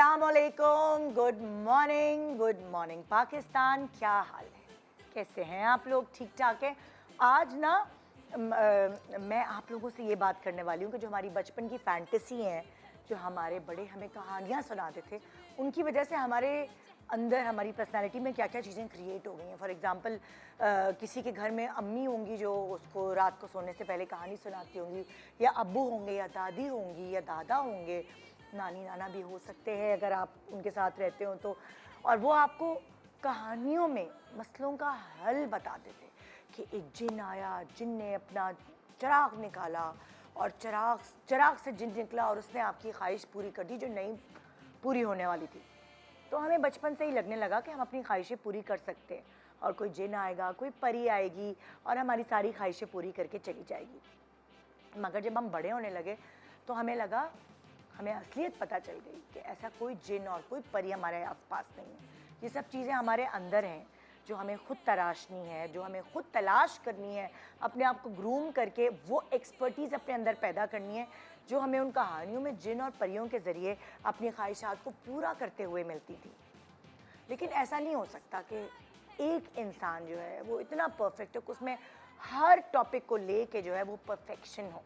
अस्सलामुअलैकुम, good morning Pakistan. क्या हाल है, कैसे हैं आप लोग? ठीक ठाक है। आज ना मैं आप लोगों से ये बात करने वाली हूँ कि जो हमारी बचपन की फैंटेसी हैं, जो हमारे बड़े हमें कहानियाँ सुनाते थे, उनकी वजह से हमारे अंदर हमारी पर्सनालिटी में क्या क्या चीज़ें क्रिएट हो गई हैं। फॉर एग्ज़ाम्पल किसी के घर में अम्मी होंगी जो उसको रात को सोने से पहले कहानी सुनाती होंगी, या अब्बू होंगे, या दादी होंगी, या दादा होंगे, नानी नाना भी हो सकते हैं अगर आप उनके साथ रहते हो तो। और वो आपको कहानियों में मसलों का हल बताते थे कि एक जिन आया, जिन ने अपना चिराग निकाला और चिराग से जिन निकला और उसने आपकी ख्वाहिश पूरी कर दी जो नहीं पूरी होने वाली थी। तो हमें बचपन से ही लगने लगा कि हम अपनी ख्वाहिशें पूरी कर सकते हैं, और कोई जिन आएगा, कोई परी आएगी और हमारी सारी ख्वाहिशें पूरी करके चली जाएगी। मगर जब हम बड़े होने लगे तो हमें लगा, हमें असलियत पता चल गई कि ऐसा कोई जिन और कोई परी हमारे आसपास नहीं है। ये सब चीज़ें हमारे अंदर हैं जो हमें खुद तराशनी है, जो हमें खुद तलाश करनी है, अपने आप को ग्रूम करके वो एक्सपर्टीज़ अपने अंदर पैदा करनी है जो हमें उन कहानियों में जिन और परियों के ज़रिए अपनी ख्वाहिशात को पूरा करते हुए मिलती थी। लेकिन ऐसा नहीं हो सकता कि एक इंसान जो है वो इतना परफेक्ट हो कि उसमें हर टॉपिक को लेके जो है वो परफेक्शन हो।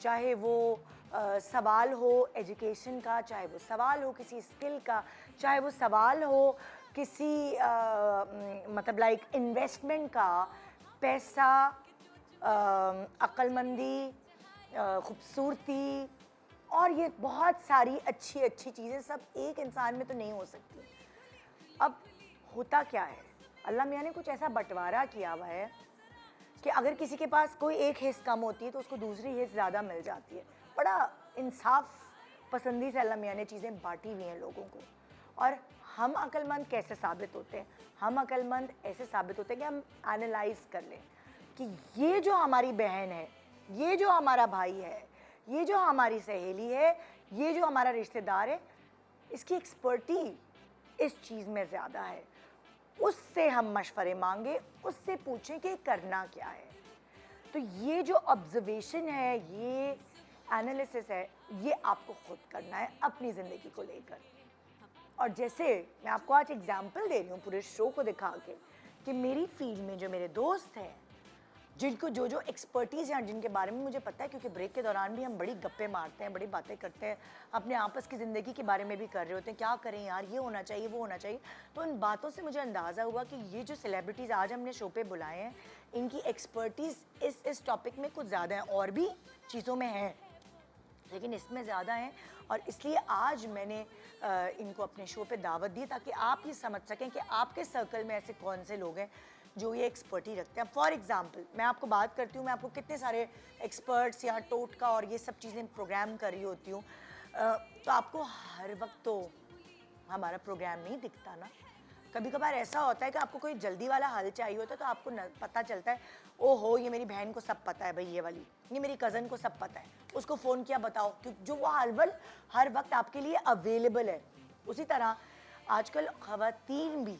चाहे वो सवाल हो एजुकेशन का, चाहे वो सवाल हो किसी स्किल का, चाहे वो सवाल हो किसी मतलब लाइक इन्वेस्टमेंट का, पैसा, अक्लमंदी, खूबसूरती, और ये बहुत सारी अच्छी अच्छी चीज़ें सब एक इंसान में तो नहीं हो सकती। अब होता क्या है, अल्लाह मियाँ ने कुछ ऐसा बंटवारा किया हुआ है कि अगर किसी के पास कोई एक हिस्स कम होती है तो उसको दूसरी हिस्स ज़्यादा मिल जाती है। बड़ा इंसाफ पसंदी से अल्लाह मियाँ ने चीज़ें बांटी हुई हैं लोगों को। और हम अक्लमंद कैसे साबित होते हैं? हम अक्लमंद ऐसे साबित होते हैं कि हम एनालाइज कर लें कि ये जो हमारी बहन है, ये जो हमारा भाई है, ये जो हमारी सहेली है, ये जो हमारा रिश्तेदार है, इसकी एक्सपर्टी इस चीज़ में ज़्यादा है। उससे हम मशवरे मांगे, उससे पूछें कि करना क्या है। तो ये जो ऑब्जर्वेशन है, ये एनालिसिस है, ये आपको खुद करना है अपनी ज़िंदगी को लेकर। और जैसे मैं आपको आज एग्जाम्पल दे रही हूँ पूरे शो को दिखा के कि मेरी फील्ड में जो मेरे दोस्त हैं, जिनको जो जो एक्सपर्टीज़ हैं, जिनके बारे में मुझे पता है, क्योंकि ब्रेक के दौरान भी हम बड़ी गप्पे मारते हैं, बड़ी बातें करते हैं, अपने आपस की ज़िंदगी के बारे में भी कर रहे होते हैं, क्या करें यार, ये होना चाहिए, वो होना चाहिए। तो इन बातों से मुझे अंदाज़ा हुआ कि ये जो सेलिब्रिटीज़ आज हमने शो पे बुलाए हैं, इनकी एक्सपर्टीज़ इस टॉपिक में कुछ ज़्यादा है, और भी चीज़ों में है लेकिन इसमें ज़्यादा हैं। और इसलिए आज मैंने इनको अपने शो पे दावत दी ताकि आप ये समझ सकें कि आपके सर्कल में ऐसे कौन से लोग हैं जो ये एक्सपर्टी रखते हैं। फॉर एग्जांपल मैं आपको बात करती हूँ, मैं आपको कितने सारे एक्सपर्ट्स या टोटका और ये सब चीज़ें प्रोग्राम कर रही होती हूँ, तो आपको हर वक्त तो हमारा प्रोग्राम नहीं दिखता ना। कभी कभार ऐसा होता है कि आपको कोई जल्दी वाला हल चाहिए होता है तो आपको पता चलता है, ओहो ये मेरी बहन को सब पता है भाई, ये वाली, ये मेरी कज़न को सब पता है, उसको फ़ोन किया बताओ, क्योंकि जो वो हर वक्त आपके लिए अवेलेबल है। उसी तरह आजकल ख़वातीन भी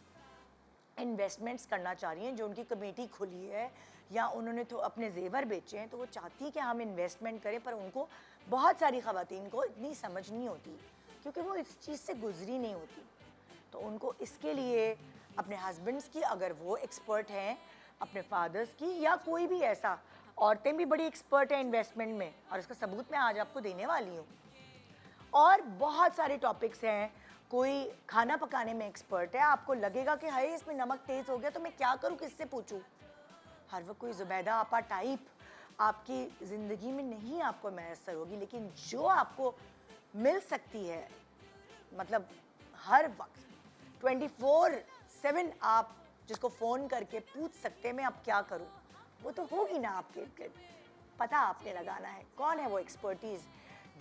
इन्वेस्टमेंट्स करना चाह रही हैं, जो उनकी कमेटी खुली है या उन्होंने तो अपने जेवर बेचे हैं, तो वो चाहती हैं कि हम इन्वेस्टमेंट करें, पर उनको बहुत सारी ख़वातीन को इतनी समझ नहीं होती क्योंकि वो इस चीज़ से गुजरी नहीं होती। तो उनको इसके लिए अपने हस्बैंड्स की, अगर वो एक्सपर्ट हैं, अपने फादर्स की, या कोई भी ऐसा, औरतें भी बड़ी एक्सपर्ट हैं इन्वेस्टमेंट में, और इसका सबूत मैं आज आपको देने वाली हूँ। और बहुत सारे टॉपिक्स हैं, कोई खाना पकाने में एक्सपर्ट है, आपको लगेगा कि हाय इसमें नमक तेज़ हो गया तो मैं क्या करूँ, किससे पूछूँ। हर वक्त कोई ज़ुबैदा आपा टाइप आपकी ज़िंदगी में नहीं आपको मैसर होगी, लेकिन जो आपको मिल सकती है, मतलब हर वक्त 24/7 आप जिसको फ़ोन करके पूछ सकते हैं मैं अब क्या करूं, वो तो होगी ना आपके इर्द। पता आपने लगाना है कौन है वो एक्सपर्टीज़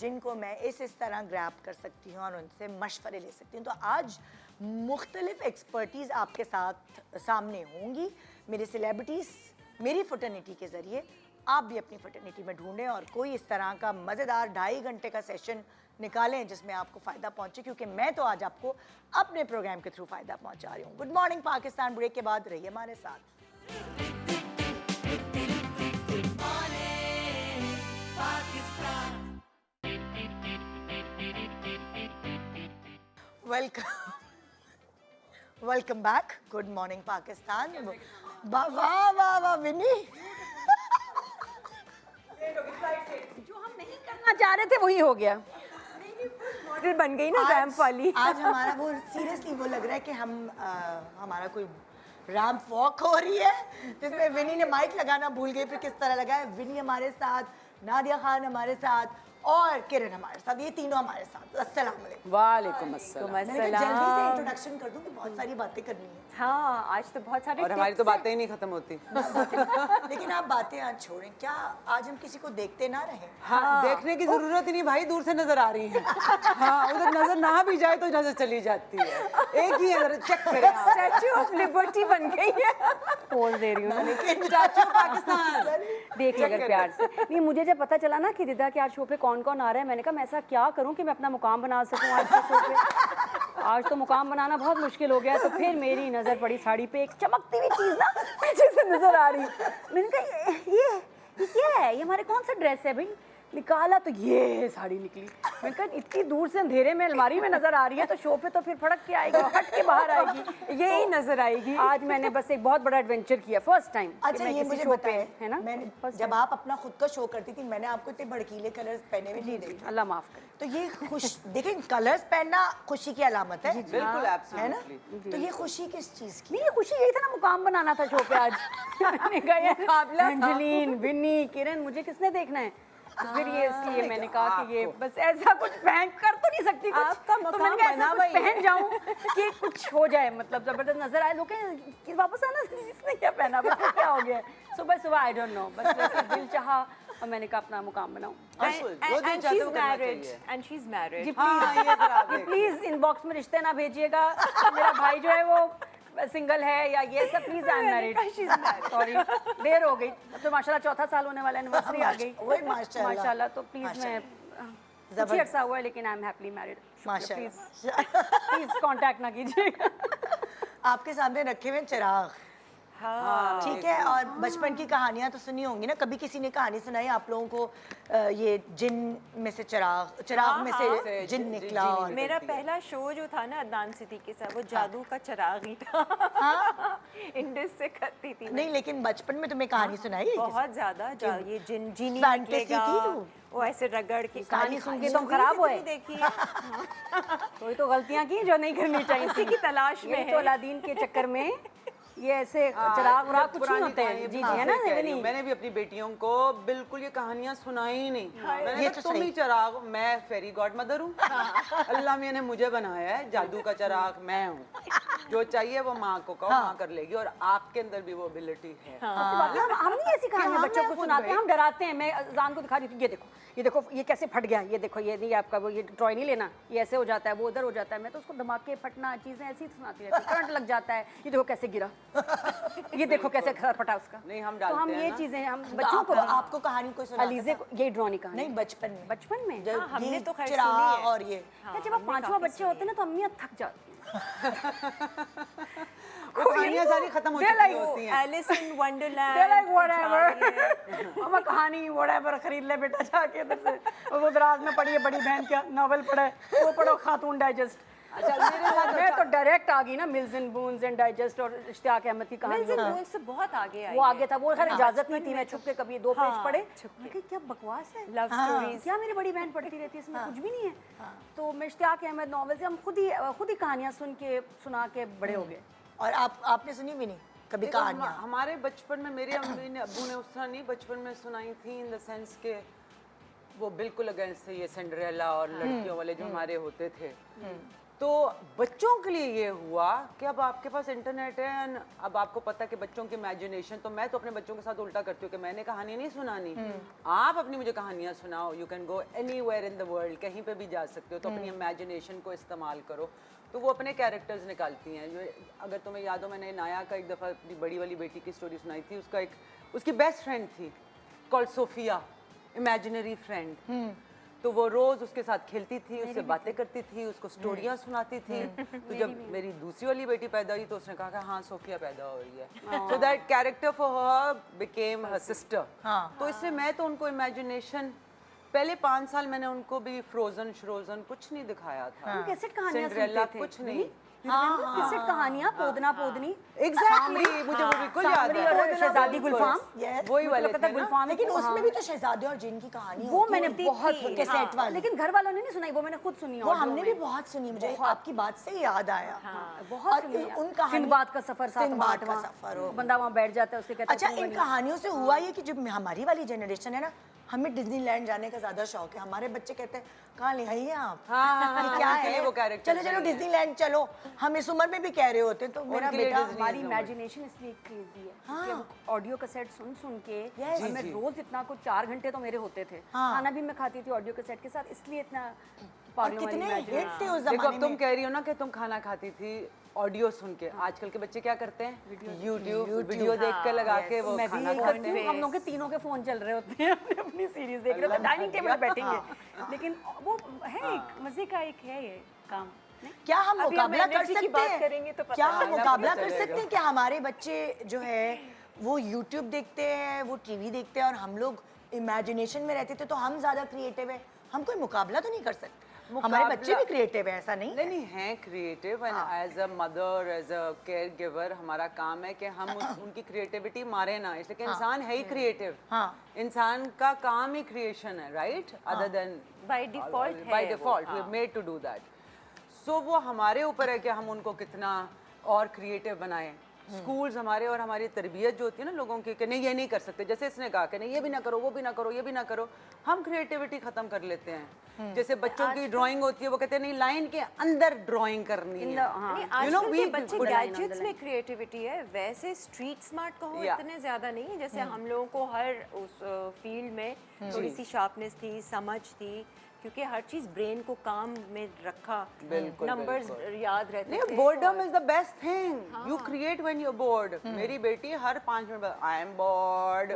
जिनको मैं इस तरह ग्रैब कर सकती हूँ और उनसे मशवरे ले सकती हूँ। तो आज मुख्तलिफ एक्सपर्टीज़ आपके साथ सामने होंगी, मेरे सेलिब्रिटीज़, मेरी फटर्निटी के ज़रिए। आप भी अपनी फटर्निटी में ढूंढें और कोई इस तरह का मज़ेदार 2.5 घंटे का सेशन निकालें जिसमें आपको फ़ायदा पहुंचे, क्योंकि मैं तो आज आपको अपने प्रोग्राम के थ्रू फ़ायदा पहुंचा रही हूँ। गुड मॉर्निंग पाकिस्तान, ब्रेक के बाद रहिए हमारे साथ। Welcome back, good morning Pakistan. वाह वाह वाह वाह विनी, जो हम नहीं करना चाह रहे थे वही हो गया, मॉडल बन गई ना रैंप वाली। आज हमारा वो सीरियसली वो लग रहा है कि हम हमारा कोई रैंप वॉक हो रही है जिसमें विनी ने माइक लगाना भूल गई, फिर किस तरह लगा है। विनी हमारे साथ, नादिया खान हमारे साथ और किरण हमारे साथ, ये तीनों हमारे साथ। अस्सलाम वालेकुम। वालेकुम अस्सलाम। मैंने कहा जल्दी से इंट्रोडक्शन कर दूं कि बहुत सारी बातें करनी है। हाँ, आज तो बहुत सारे और हमारी तो tips हैं। बातें ही नहीं खत्म होती। लेकिन आप बातें आज छोड़ें, क्या आज हम किसी को देखते ना रहे? हाँ, देखने की जरूरत ही नहीं भाई, दूर से नजर आ रही है। हाँ, उधर नजर ना भी जाए तो नजर चली जाती है। एक ही है, चेक करें आप। स्टैच्यू ऑफ लिबर्टी बन गई है। पोज दे रही हूँ, स्टैच्यू ऑफ पाकिस्तान। देख ले अगर प्यार से। नहीं, मुझे जब पता चला ना कि दिदा के आज शो पे कौन कौन आ रहा है, मैंने कहा मैं ऐसा क्या करूं कि मैं अपना मुकाम बना सकूं आज के शो पे। आज तो मुकाम बनाना बहुत मुश्किल हो गया। तो फिर मेरी नज़र पड़ी साड़ी पे, एक चमकती हुई चीज़ ना पीछे से नजर आ रही। मैंने कहा ये क्या है, ये हमारे कौन सा ड्रेस है भाई? निकाला तो ये साड़ी निकली। मैंने कहा इतनी दूर से अंधेरे में अलमारी में नजर आ रही है तो शो पे तो फिर फड़क के आएगी, हट के बाहर आएगी, यही नजर आएगी। आज मैंने बस एक बहुत बड़ा एडवेंचर किया, फर्स्ट टाइम। अच्छा ये मुझे बताएं, है ना, मैंने जब आप अपना खुद का शो करती थी, मैंने आपको इतने भड़कीले कलर्स पहने हुए नहीं देखे। अल्लाह माफ करे। तो ये खुश देखें, कलर्स पहनना खुशी की अलामत है, बिल्कुल है ना? एब्सोल्युटली। तो ये खुशी किस चीज की? नहीं, ये खुशी यही था ना, मुकाम बनाना था शो पे आज। मैंने कहा यार एंजलीन, विनी, किरण, मुझे किसने देखना है? तो फिर ये इसलिए मैंने कहा कि ये बस ऐसा कुछ पहन कर तो नहीं सकती कुछ, आपका तो मैंने कहा ऐसा कुछ पहन जाऊं कि कुछ हो जाए, मतलब जबरदस्त नजर आए, लोग कहें वापस आना, इसने क्या पहना, बस क्या हो गया सुबह सुबह, आई डोंट नो, बस वैसे दिल चाहा और मैंने कहा अपना मुकाम बनाऊं। And she's married. And she's married. जी हाँ, ये जरा आप प्लीज, प्लीज इनबॉक्स में रिश्ते ना भेजिएगा। मेरा भाई जो है वो सिंगल है या ये सब, please I am married. Sorry, देर हो गई, अब तो माशाल्लाह चौथा साल होने वाला, एनिवर्सरी आ गई। वही माशाल्लाह। माशाल्लाह, तो प्लीज मैं कुछ ही अर्सा हुआ है लेकिन आई एम हैप्पीली मैरिड। माशाल्लाह। प्लीज कांटेक्ट ना कीजिएगा। आपके सामने रखे हुए चिराग, हाँ, ठीक है, और बचपन की कहानियां तो सुनी होंगी ना, कभी किसी ने कहानी सुनाई आप लोगों को, ये जिन में से चिराग में से जिन निकला? और मेरा पहला शो जो था ना अदनान सिद्दीकी साहब, वो जादू का चिराग ही था। इंडस से करती थी। नहीं, लेकिन बचपन में तुम्हें कहानी सुनाई है? बहुत ज्यादा ये जिन जीनी फैंटेसी निकलेगा, थी वो? वो ऐसे रगड़ के कहानी सुन के तो हम खराब हुए। देखी कोई तो गलतियां की जो नहीं करनी चाहिए, इसी की तलाश में तो अलादीन के चक्कर में ये ऐसे चिराग उराग कुछ नहीं होते हैं। जी जी, है ना? नहीं, मैंने भी अपनी बेटियों को बिल्कुल ये कहानियां सुनाई ही नहीं। मैंने ये कहा तो तुम सही। ही चिराग, मैं फेरी गॉड मदर हूँ। अल्लाह मियां ने मुझे बनाया है, जादू का चिराग मैं हूँ। जो चाहिए वो माँ को कहो, माँ कर लेगी, और आपके अंदर भी वो एबिलिटी है। हम नहीं ऐसी कहानियां बच्चों को सुनाते हैं, हम डराते हैं। मैं जान को दिखा रही थी, ये देखो ये कैसे फट गया, ये देखो ये नहीं आपका, वो ये टॉय नहीं लेना, ये ऐसे हो जाता है, वो उधर हो जाता है। मैं तो उसको धमाके फटना चीजें ऐसी सुनाती रहती, करंट लग जाता है, ये देखो कैसे गिरा, ये देखो कैसे फटा उसका। नहीं, हम तो डालते हम हैं ये ना। चीजें हम तो बच्चों को आपको कहानी कोई सुनाता अलीजे था? को ये ड्रॉनी कहानी नहीं, बचपन में। बचपन में जब हमने ये तो खैर चिराग सुनी है। और ये यार, जब आप पांचवा बच्चे होते हैं ना तो अम्मियाँ थक जाती हैं। वो कहानियां सारी खत्म हो चुकी होती हैं। Alice in Wonderland. They're like whatever, मम्मा कहानी whatever खरीद ले बेटा जाके इधर से। वो दराज में पढ़ी है, बड़ी बहन क्या नॉवेल पढ़ा है, वो पढ़ो खातून डाइजेस्ट। अच्छा, मेरे साथ मैं तो डायरेक्ट आ गई ना, mills and Boons and digest और इश्तियाक अहमद की कहानी। मिल्स एंड बून्स से बहुत आगे आई वो आगे था, वो खैर इजाजत नहीं थी, मैं छुप के कभी 2 पेज पढ़े। मैं कही क्या बकवास है, लव स्टोरीज। क्या मेरी बड़ी बहन पढ़ती रहती है, इसमें कुछ भी नहीं है। तो मैं इश्तियाक अहमद नॉवेल से हम खुद ही कहानियां सुना के बड़े हो गए। और आपने सुनी भी नहीं कभी देखो, कहानियां? हमारे बचपन में मेरे अब्बू ने उस तरह नहीं बचपन में सुनाई थी, इन द सेंस के वो बिल्कुल अगेंस्ट थे ये सिंड्रेला और लड़कियों वाले जो हमारे होते थे। तो बच्चों के लिए ये हुआ कि अब आपके पास इंटरनेट है, and अब आपको पता है कि बच्चों की इमेजिनेशन, तो मैं तो अपने बच्चों के साथ उल्टा करती हूँ कि मैंने कहानी नहीं सुनानी, आप अपनी मुझे कहानियाँ सुनाओ। You can go anywhere in the world, कहीं पे भी जा सकते हो, तो अपनी इमेजिनेशन को इस्तेमाल करो। तो वो अपने कैरेक्टर्स निकालती हैं। जो अगर तुम्हें याद हो, मैंने नाया का एक दफ़ा अपनी बड़ी वाली बेटी की स्टोरी सुनाई थी। उसकी बेस्ट फ्रेंड थी कॉल्ड सोफिया, इमेजिनरी फ्रेंड। तो वो रोज उसके साथ खेलती थी, उससे बातें करती थी, उसको स्टोरियां सुनाती थी। तो जब मेरी दूसरी वाली बेटी पैदा हुई तो उसने कहा कि हाँ सोफिया पैदा हो रही है, so that character for her became her sister. तो इससे मैं तो उनको इमेजिनेशन पहले 5 साल मैंने उनको भी फ्रोजन कुछ नहीं दिखाया था। हम कैसेट कहानियां सिंड्रेला सुनते थे कुछ नहीं। कैसेट कहानियां पोदना पोदनी एग्जैक्टली, मुझे वो बिल्कुल याद सांवरी है। और शहजादी गुलफाम Yes. वही वाले मुझे लगता थे है ना? गुलफाम लेकिन को, उसमें हाँ। भी तो शहजादे और जिन की कहानी वो होती मैंने है, बहुत थी, सुनी, कैसेट वाली। लेकिन घर वालों ने नहीं सुनाई, वो मैंने खुद सुनी वो ऑडियो हमने में। भी बहुत सुनी, मुझे आपकी बात से याद आया। बहुत और सुनी है। उन कहानी सिंदबाद का सफर, सिंदबाद का 7वां सफर हो। बंदा वहाँ बैठ जाता है, उससे कहता है अच्छा, तू इन बनी। कहानियों से हुआ ये कि जब हमारी वाली जनरेशन है ना, हमें डिज्नीलैंड जाने का ज्यादा शौक है। हमारे बच्चे कहते हैं कहाँ ले आई हैं आप, हाँ, ये क्या उनके लिए है, वो character चलो चलो चाहिए। डिज्नीलैंड चलो। हम इस उम्र में भी कह रहे होते हैं, तो मेरा उनके लिए बेटा डिज्नी- हमारी Disney इमेजिनेशन इसलिए क्रेजी है क्योंकि हम ऑडियो कैसेट सुन सुन के Yes. और मैं रोज इतना कुछ 4 घंटे तो मेरे होते थे। हाँ। खाना भी मैं खाती थी ऑडियो कैसेट के साथ, इसलिए इतना और पागलों वाली कितने imagination। हिट थे उस देखो, जमाने अब तुम में। कह रही हो ना कि तुम खाना खाती थी ऑडियो सुन के। आजकल के बच्चे क्या करते हैं? यूट्यूब वीडियो देख के लगा के वो मैं भी खाना यही खाते करती हैं। हूँ, हम लोग के तीनों के फोन चल रहे होते हैं, अपनी अपनी सीरीज देख रहे होते हैं, डाइनिंग टेबल पे बैठेंगे। लेकिन वो है एक मजे का एक है ये काम नहीं? क्या हम अभी हम मुकाबला कर energy की सकते बात हैं? करेंगे तो पता क्या हम चलेगा। मुकाबला पता कर चलेगा। सकते हैं कि हमारे बच्चे जो है वो यूट्यूब देखते हैं, वो टीवी देखते हैं, और हम लोग इमेजिनेशन में रहते थे, तो हम ज्यादा क्रिएटिव है। हम कोई मुकाबला तो नहीं कर सकते। हमारे बच्चे भी क्रिएटिव है, ऐसा नहीं है। नहीं हैं creative, and as a mother, as a caregiver, हमारा काम है कि हम उनकी क्रिएटिविटी मारे ना, इसलिए कि इंसान है ही क्रिएटिव। हाँ। इंसान का काम ही क्रिएशन है, right? Other than By default by है वो, default we made to do that. So वो हमारे ऊपर है कि हम उनको कितना और क्रिएटिव बनाएं। स्कूल्स हमारे और हमारी तरबियत जो होती है ना लोगों की, कि नहीं ये नहीं कर सकते, जैसे इसने कहा कि नहीं ये भी ना करो, वो भी ना करो, ये भी ना करो, हम क्रिएटिविटी खत्म कर लेते हैं। जैसे बच्चों की ड्राइंग होती है, वो कहते हैं नहीं लाइन के अंदर ड्राइंग करनी है। हाँ। नहीं, You know, आजकल we के बच्चे put गैजेट्स में क्रिएटिविटी है, वैसे स्ट्रीट स्मार्ट कहो Yeah. इतने ज्यादा नहीं। जैसे हम लोगों को हर उस फील्ड में थोड़ी सी शार्पनेस थी, समझ थी, क्योंकि हर चीज ब्रेन को काम में रखा, बिल्कुल, नंबर्स याद रहते नहीं, थे। Boredom is the best thing you create when you board. मेरी बेटी हर 5 मिनट बाद आई एम बोर्ड,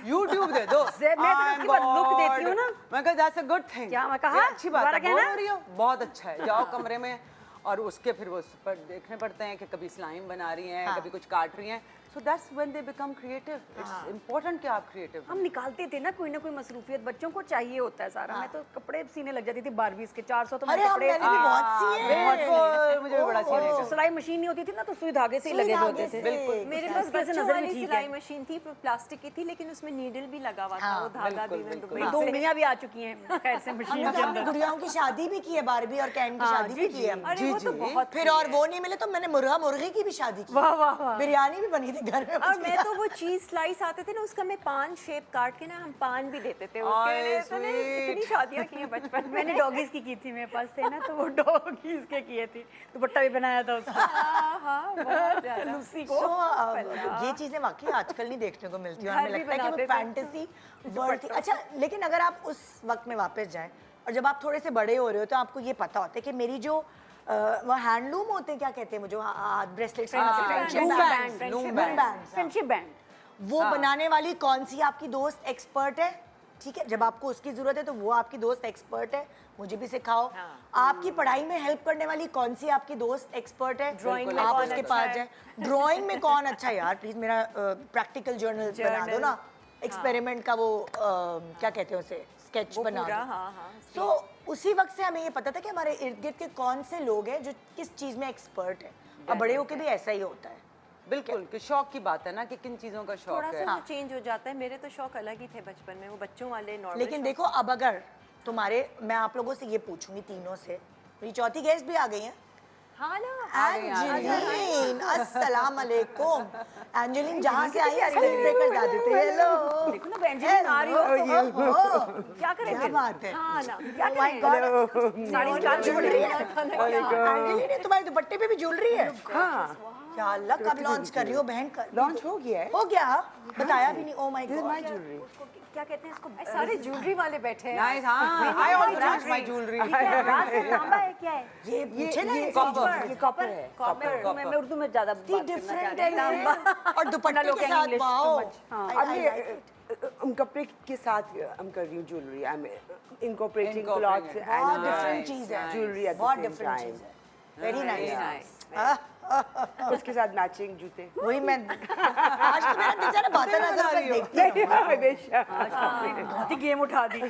यूट्यूब दे दो। मैं तो "I am उसके बाद look bored." देती हूँ ना। मैं कहता दैट्स अ गुड थिंग। क्या मैं कहा? अच्छी बात है, दोबारा बोर कहना? हो रही हो, बहुत अच्छा है, जाओ कमरे में। और उसके फिर वो उस पर देखने पड़ते हैं कि कभी स्लाइम बना रही हैं, कभी कुछ काट रही हैं। So that's when they become creative. It's important कि आप क्रिएटिव। हम निकालते थे ना कोई मसरूफियत, बच्चों को चाहिए होता है सारा। मैं तो कपड़े सीने लग जाती थी बारबीज के 400 तो अरे मैं हम कपड़े मैंने भी बहुत सी है। बिल्कुल, मुझे भी बड़ा और चाहिए। सिलाई मशीन नहीं होती थी ना, तो सुई धागे से ही सुई लगे धागे होते से। थे। बिल्कुल। मेरे उसकी पास वजह से बच्चों नजर भी वाली ठीक सिलाई है। मशीन थी, प्लास्टिक की थी, लेकिन उसमें नीडल भी लगा हुआ था, वो धागा भी मैं दुबई मेरी 2 से। मियाँ भी आ चुकी हैं खैर से मशीन हमने के तो अपनी अंदर। गुड़ियाओं की शादी भी की है, बारबी और कैन की शादी भी की है हमने। अरे वो तो बहुत फिर और वो नहीं मिले तो मैंने मुर्गी की भी शादी की। वाह वाह वाह। बिरयानी भी बनी थी घर में और उसकी। मैं तो वो चीज स्लाइस आते थे ना, उसका मैं पान शेप काट के ना, हम पान भी देते थे उसके आए लिए। तो मैंने sweet। इतनी शादियां की हैं बचपन में। मैंने डॉगीज की थी, मेरे पास थे ना, तो वो डॉगीज के किए थे, दुपट्टा भी बनाया था उसका हाँ, बहुत ज्यादा। लूसी को। So, ये चीजें वाकई आजकल नहीं देखने को मिलती, और घर हमें भी लगता है कि वो बनाते थे। फैंटेसी वर्ल्ड थी। अच्छा, लेकिन अगर आप उस वक्त में वापस जाएं और जब आप थोड़े से बड़े हो रहे हो, तो आपको ये पता होता है कि मेरी जो वो हैंडलूम होते हैं, क्या कहते हैं, वो जो ब्रेसलेट्स, फ्रेंडशिप बैंड। वो बनाने वाली कौन सी आपकी दोस्त एक्सपर्ट है? ठीक है, जब आपको उसकी जरूरत है तो वो आपकी दोस्त एक्सपर्ट है, मुझे भी सिखाओ। आपकी पढ़ाई में हेल्प करने वाली कौन सी आपकी दोस्त एक्सपर्ट है? ड्राइंग में आप कौन उसके अच्छा पास है? जाए। ड्राइंग में कौन अच्छा है? यार प्लीज मेरा प्रैक्टिकल जर्नल बना दो ना, एक्सपेरिमेंट का वो क्या कहते हैं उसे, स्केच वो बना पूरा, दो। हाँ, हाँ, तो उसी वक्त से हमें ये पता था कि हमारे इर्द गिर्द के कौन से लोग हैं जो किस चीज में एक्सपर्ट है। और बड़े होके भी ऐसा ही होता है। बिल्कुल, कि शौक की बात है ना, कि किन चीजों का शौक थोड़ा है। सा वो चेंज हो जाता है। मेरे तो शौक अलग ही थे बचपन में, वो बच्चों वाले नॉर्मल। लेकिन देखो, अब अगर तुम्हारे, मैं आप लोगों से ये पूछूंगी तीनों से, मेरी चौथी गेस्ट भी आ गई है, हाँ ना, एंजेलिन। अस्सलाम वालेकुम। एंजेलिन जहाँ से आई है सेलिब्रेट कर जाते थे। हेलो, देखो ना एंजेलिन आ रही हो तो क्या करें क्या फिर? बात है? हाँ ना। Oh my God, साड़ी निकाल के ज्वेलरी है। एंजेलिन, ये तुम्हारे दुपट्टे पे भी ज्वेलरी है? हाँ, क्या अल्लाह, कब लॉन्च कर रही हो बहन? लॉन्च हो गया है। हो गया? बताया भी नहीं। Oh my This is my God. jewelry. क्या कहते हैं इसको? सारे ज्वेलरी वाले बैठे हैं। नाइस, हाँ, I also match my jewelry. राज से तांबा है, क्या है? ये पूछे ना, ये copper। ये कॉपर है। कॉपर। मैं उर्दू में ज्यादा बात करना डिफरेंट चाह रही है हूँ। ये। और दुपट्टे लोग के हैं साथ English वाओ। too much। हाँ। I अब like ये it. हम कपड़े के साथ हम कर रही हूँ jewellery. I am incorporating Incorporating clothes it. बहुत and डिफरेंट चीज है, jewelry at the बहुत same डिफरेंट time. चीज है। Very nice. nice. उसके साथ मैचिंग जूते। वही मैं आज तो मेरा दिल चाह बातें ना करो, बस देखती रहूं। हमेशा बहुत ही गेम उठा दी।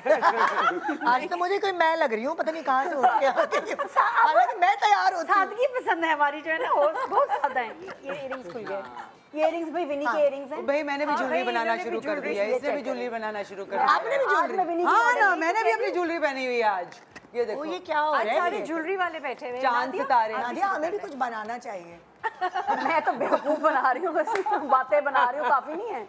आज तो मुझे कोई मैं लग रही हूँ, पता नहीं कहाँ से उठ के आ गई हूँ। हालांकि मैं तैयार होती हूँ। सादगी पसंद है हमारी, जो है ना, वो बहुत सादा है। ये इयरिंग्स खुल गए। ये इयरिंग्स भाई विनी के इयरिंग्स हैं। भाई मैंने भी ज्वेलरी बनाना इन्होंने भी शुरू कर दिया है, इसने भी ज्वेलरी बनाना शुरू कर दिया आपने भी आज मैं ज्वेलरी? विनी की हाँ मॉडल ना, नहीं मैंने भी अपनी ज्वेलरी पहनी हुई है आज। ये ओ देखो ये क्या हो आज रहा है सारे ये? ज्वेलरी वाले बैठे हुए हैं। चांद नादिया, सितारे। नादिया हमें भी कुछ बनाना चाहिए। मैं तो बेवकूफ बना रही हूँ, बस बातें बना रही हूँ, काफी नहीं है।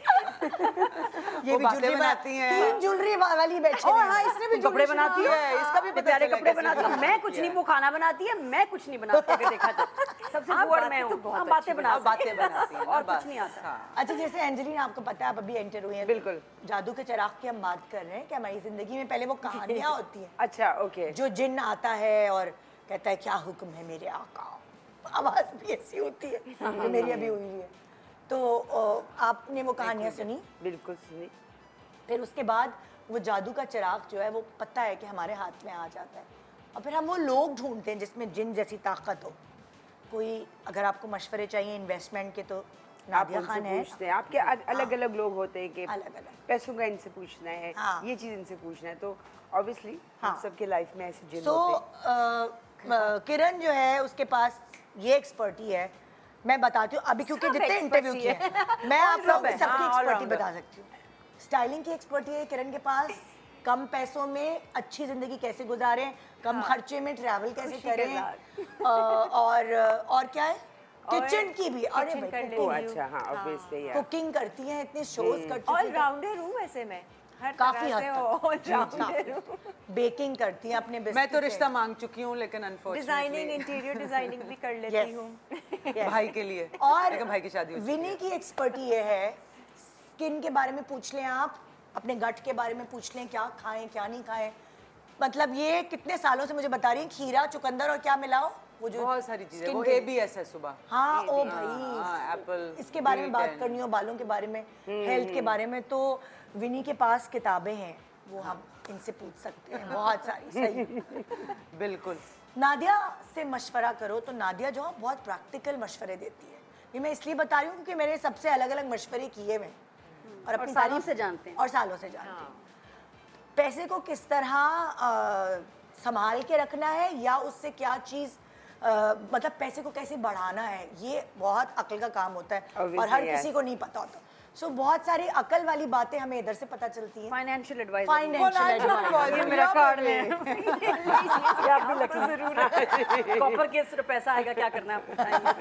ये वो भी बातें ज्वेलरी बनाती हैं। 3 ज्वेलरी वाली बैठी और है। हाँ, इसने भी कपड़े ज्वेलरी बनाती शुरू है, की इसका भी पता प्यारे चला कपड़े कैसे बनाती है। शुरू मैं किया कुछ नहीं, है। वो खाना बनाती है, मैं कुछ नहीं बनाती, अगर देखा जाए। सबसे आप पुअर बातें मैं तो हूँ, बहुत हम बातें अच्छी बना आप बातें बनाती हैं ना, और बस। कुछ नहीं आता। हाँ। अच्छा जैसे एंजेलिना, आपको पता है आप अभी एंटर हुई हैं, बिल्कुल। जादू के चिराग की हम बात कर रहे हैं कि हमारी जिंदगी में पहले वो कहानियां होती हैं, अच्छा ओके। जो जिन आता है और कहता है क्या हुक्म है मेरे आका, आवाज भी ऐसी होती है जो मेरी अभी हुई है। तो आपने वो कहानियां सुनी, बिल्कुल सुनी। फिर उसके बाद वो जादू का चिराग जो है वो पता है कि हमारे हाथ में आ जाता है, और फिर हम वो लोग ढूंढते हैं जिसमें जिन जैसी ताकत हो। कोई अगर आपको मशवरे चाहिए इन्वेस्टमेंट के तो आप नादिया उनसे खान है। पूछते हैं, आपके अलग अलग लोग होते हैं कि अलग-अलग। पैसों का इनसे पूछना है, हाँ। ये चीज़ इनसे पूछना है, तो ऑब्वियसली हाँ। हम सबके लाइफ में ऐसे जिन सो होते हैं। किरण जो है उसके पास ये एक्सपर्टी है, मैं बताती हूँ अभी क्योंकि सब जितने इंटरव्यू किए experty हैं, मैं आप लोगों को सबकी हाँ, एक्सपर्टी all-rounder। बता सकती हूँ। स्टाइलिंग की एक्सपर्टी है किरण के पास, कम पैसों में अच्छी जिंदगी कैसे गुजारें, कम खर्चे में ट्रैवल कैसे खुशी के करें, साथ। और क्या है, और किचन की भी। अरे kitchen कर भाई लेती ओ हूँ। अच्छा, हाँ ऑब्वियसली यार। कुकिंग करती हैं, इतने शोज कर ऑल चुकी हैं, राउंडर हूँ वैसे मैं, हर काफी तरह हद से तक। ऑल राउंडर हूँ। बेकिंग करती हैं अपने मैं तो biscuits रिश्ता हैं। मांग चुकी हूँ, लेकिन डिजाइनिंग, अनफॉर्चुनेटली इंटीरियर डिजाइनिंग भी कर लेती Yes. हूँ। Yes. भाई के लिए, और लेकिन भाई की शादी हो चुकी है। विनी की एक्सपर्टी ये है, स्किन के बारे में पूछ लें आप, अपने गट के बारे में पूछ लें, क्या खाएं क्या नहीं खाएं। मतलब ये कितने सालों से मुझे बता रही है, खीरा चुकंदर और क्या मिलाओ, वो जो बहुत सारी चीजें, skin वो के लिए। ABS है सुबह। हाँ ओ हाँ, भाई, एप्पल इसके बारे में बात करनी हो, बालों के बारे में, हेल्थ के बारे में, तो विनी के पास किताबें हैं, वो हम इनसे पूछ सकते हैं बहुत सारी। सही। बिल्कुल। नादिया से मशवरा करो तो नादिया जो है बहुत प्रैक्टिकल मशवरे देती है। ये मैं इसलिए बता रही हूँ क्योंकि मैंने सबसे अलग अलग मशवरे किए हुए हैं और अपनी सालों तारीफ से जानते हैं। और सालों से जानते हैं। पैसे को किस तरह संभाल के रखना है, या उससे क्या चीज़ मतलब पैसे को कैसे बढ़ाना है, ये बहुत अक्ल का काम होता है और Obviously, हर yes. किसी को नहीं पता होता। सो बहुत सारी अकल वाली बातें हमें इधर से पता चलती हैं। Financial advice. Financial advice. ये मेरा कार्ड है। ये आपकी लकी जरूर है। कॉपर के सिर्फ पैसा आएगा, क्या करना है आपको बताएंगे।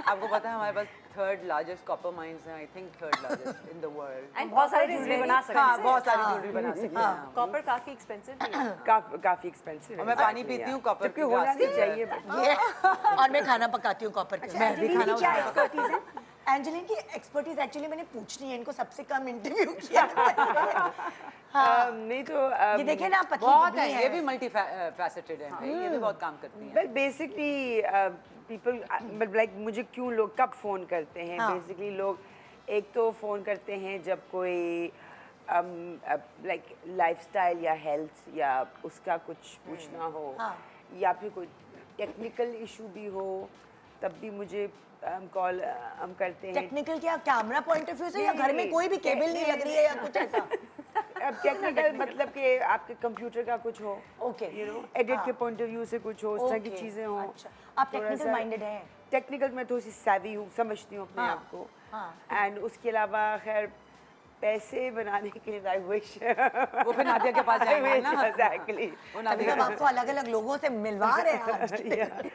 आपको पता है हमारे पास 3rd लार्जेस्ट कॉपर माइंस हैं, I think 3rd largest in the world. And बहुत सारी copper is ज्वेलरी very बना सकते हाँ, हैं। बहुत सारी ज्वेलरी बना सकते हैं। कॉपर काफी एक्सपेंसिव भी है। काफी एक्सपेंसिव और मैं पानी पीती हूँ copper जबकि की होना glass नहीं से। चाहिए but ये और मैं खाना पकाती हूँ कॉपर के। मैं भी खाना क्या बनाती हूँ। एक्सपर्टीज है? एंजेलिन की एक्सपर्टीज एक्चुअली मैंने पूछनी है, इनको सबसे कम इंटरव्यू किया है। नहीं तो ये देखिए ना, पतली बहुत दुबली है, ये भी मल्टी फैसेटेड है भाई, ये भी बहुत काम करती हैं। वेल बेसिकली पीपल लाइक मुझे क्यों लोग कब फ़ोन करते हैं, हाँ। बेसिकली लोग एक तो फ़ोन करते हैं जब कोई लाइक लाइफस्टाइल या हेल्थ या उसका कुछ पूछना हो, हाँ। या फिर कोई टेक्निकल इशू भी हो, तब भी मुझे कॉल हम करते हैं। टेक्निकल क्या, कैमरा पॉइंट ऑफ व्यू से, या घर में कोई भी केबल नहीं लग रही है या कुछ ऐसा? अब टेक्निकल मतलब कि आपके कंप्यूटर का कुछ हो, Okay. यू नो एडिट के पॉइंट ऑफ व्यू से कुछ हो, उस तरह की Okay. चीज़ें हों। अच्छा, आप टेक्निकल माइंडेड हैं? टेक्निकल में थोड़ी सी savvy हूँ, समझती हूँ अपने हाँ, आप को। हाँ। एंड उसके अलावा खैर पैसे बनाने के लिए आई विश वो फिर नादिया के पास जाएंगे ना। एग्जैक्टली। वो अभी नादिया तब आपको अलग अलग लोगों से मिलवा रहे हैं आज।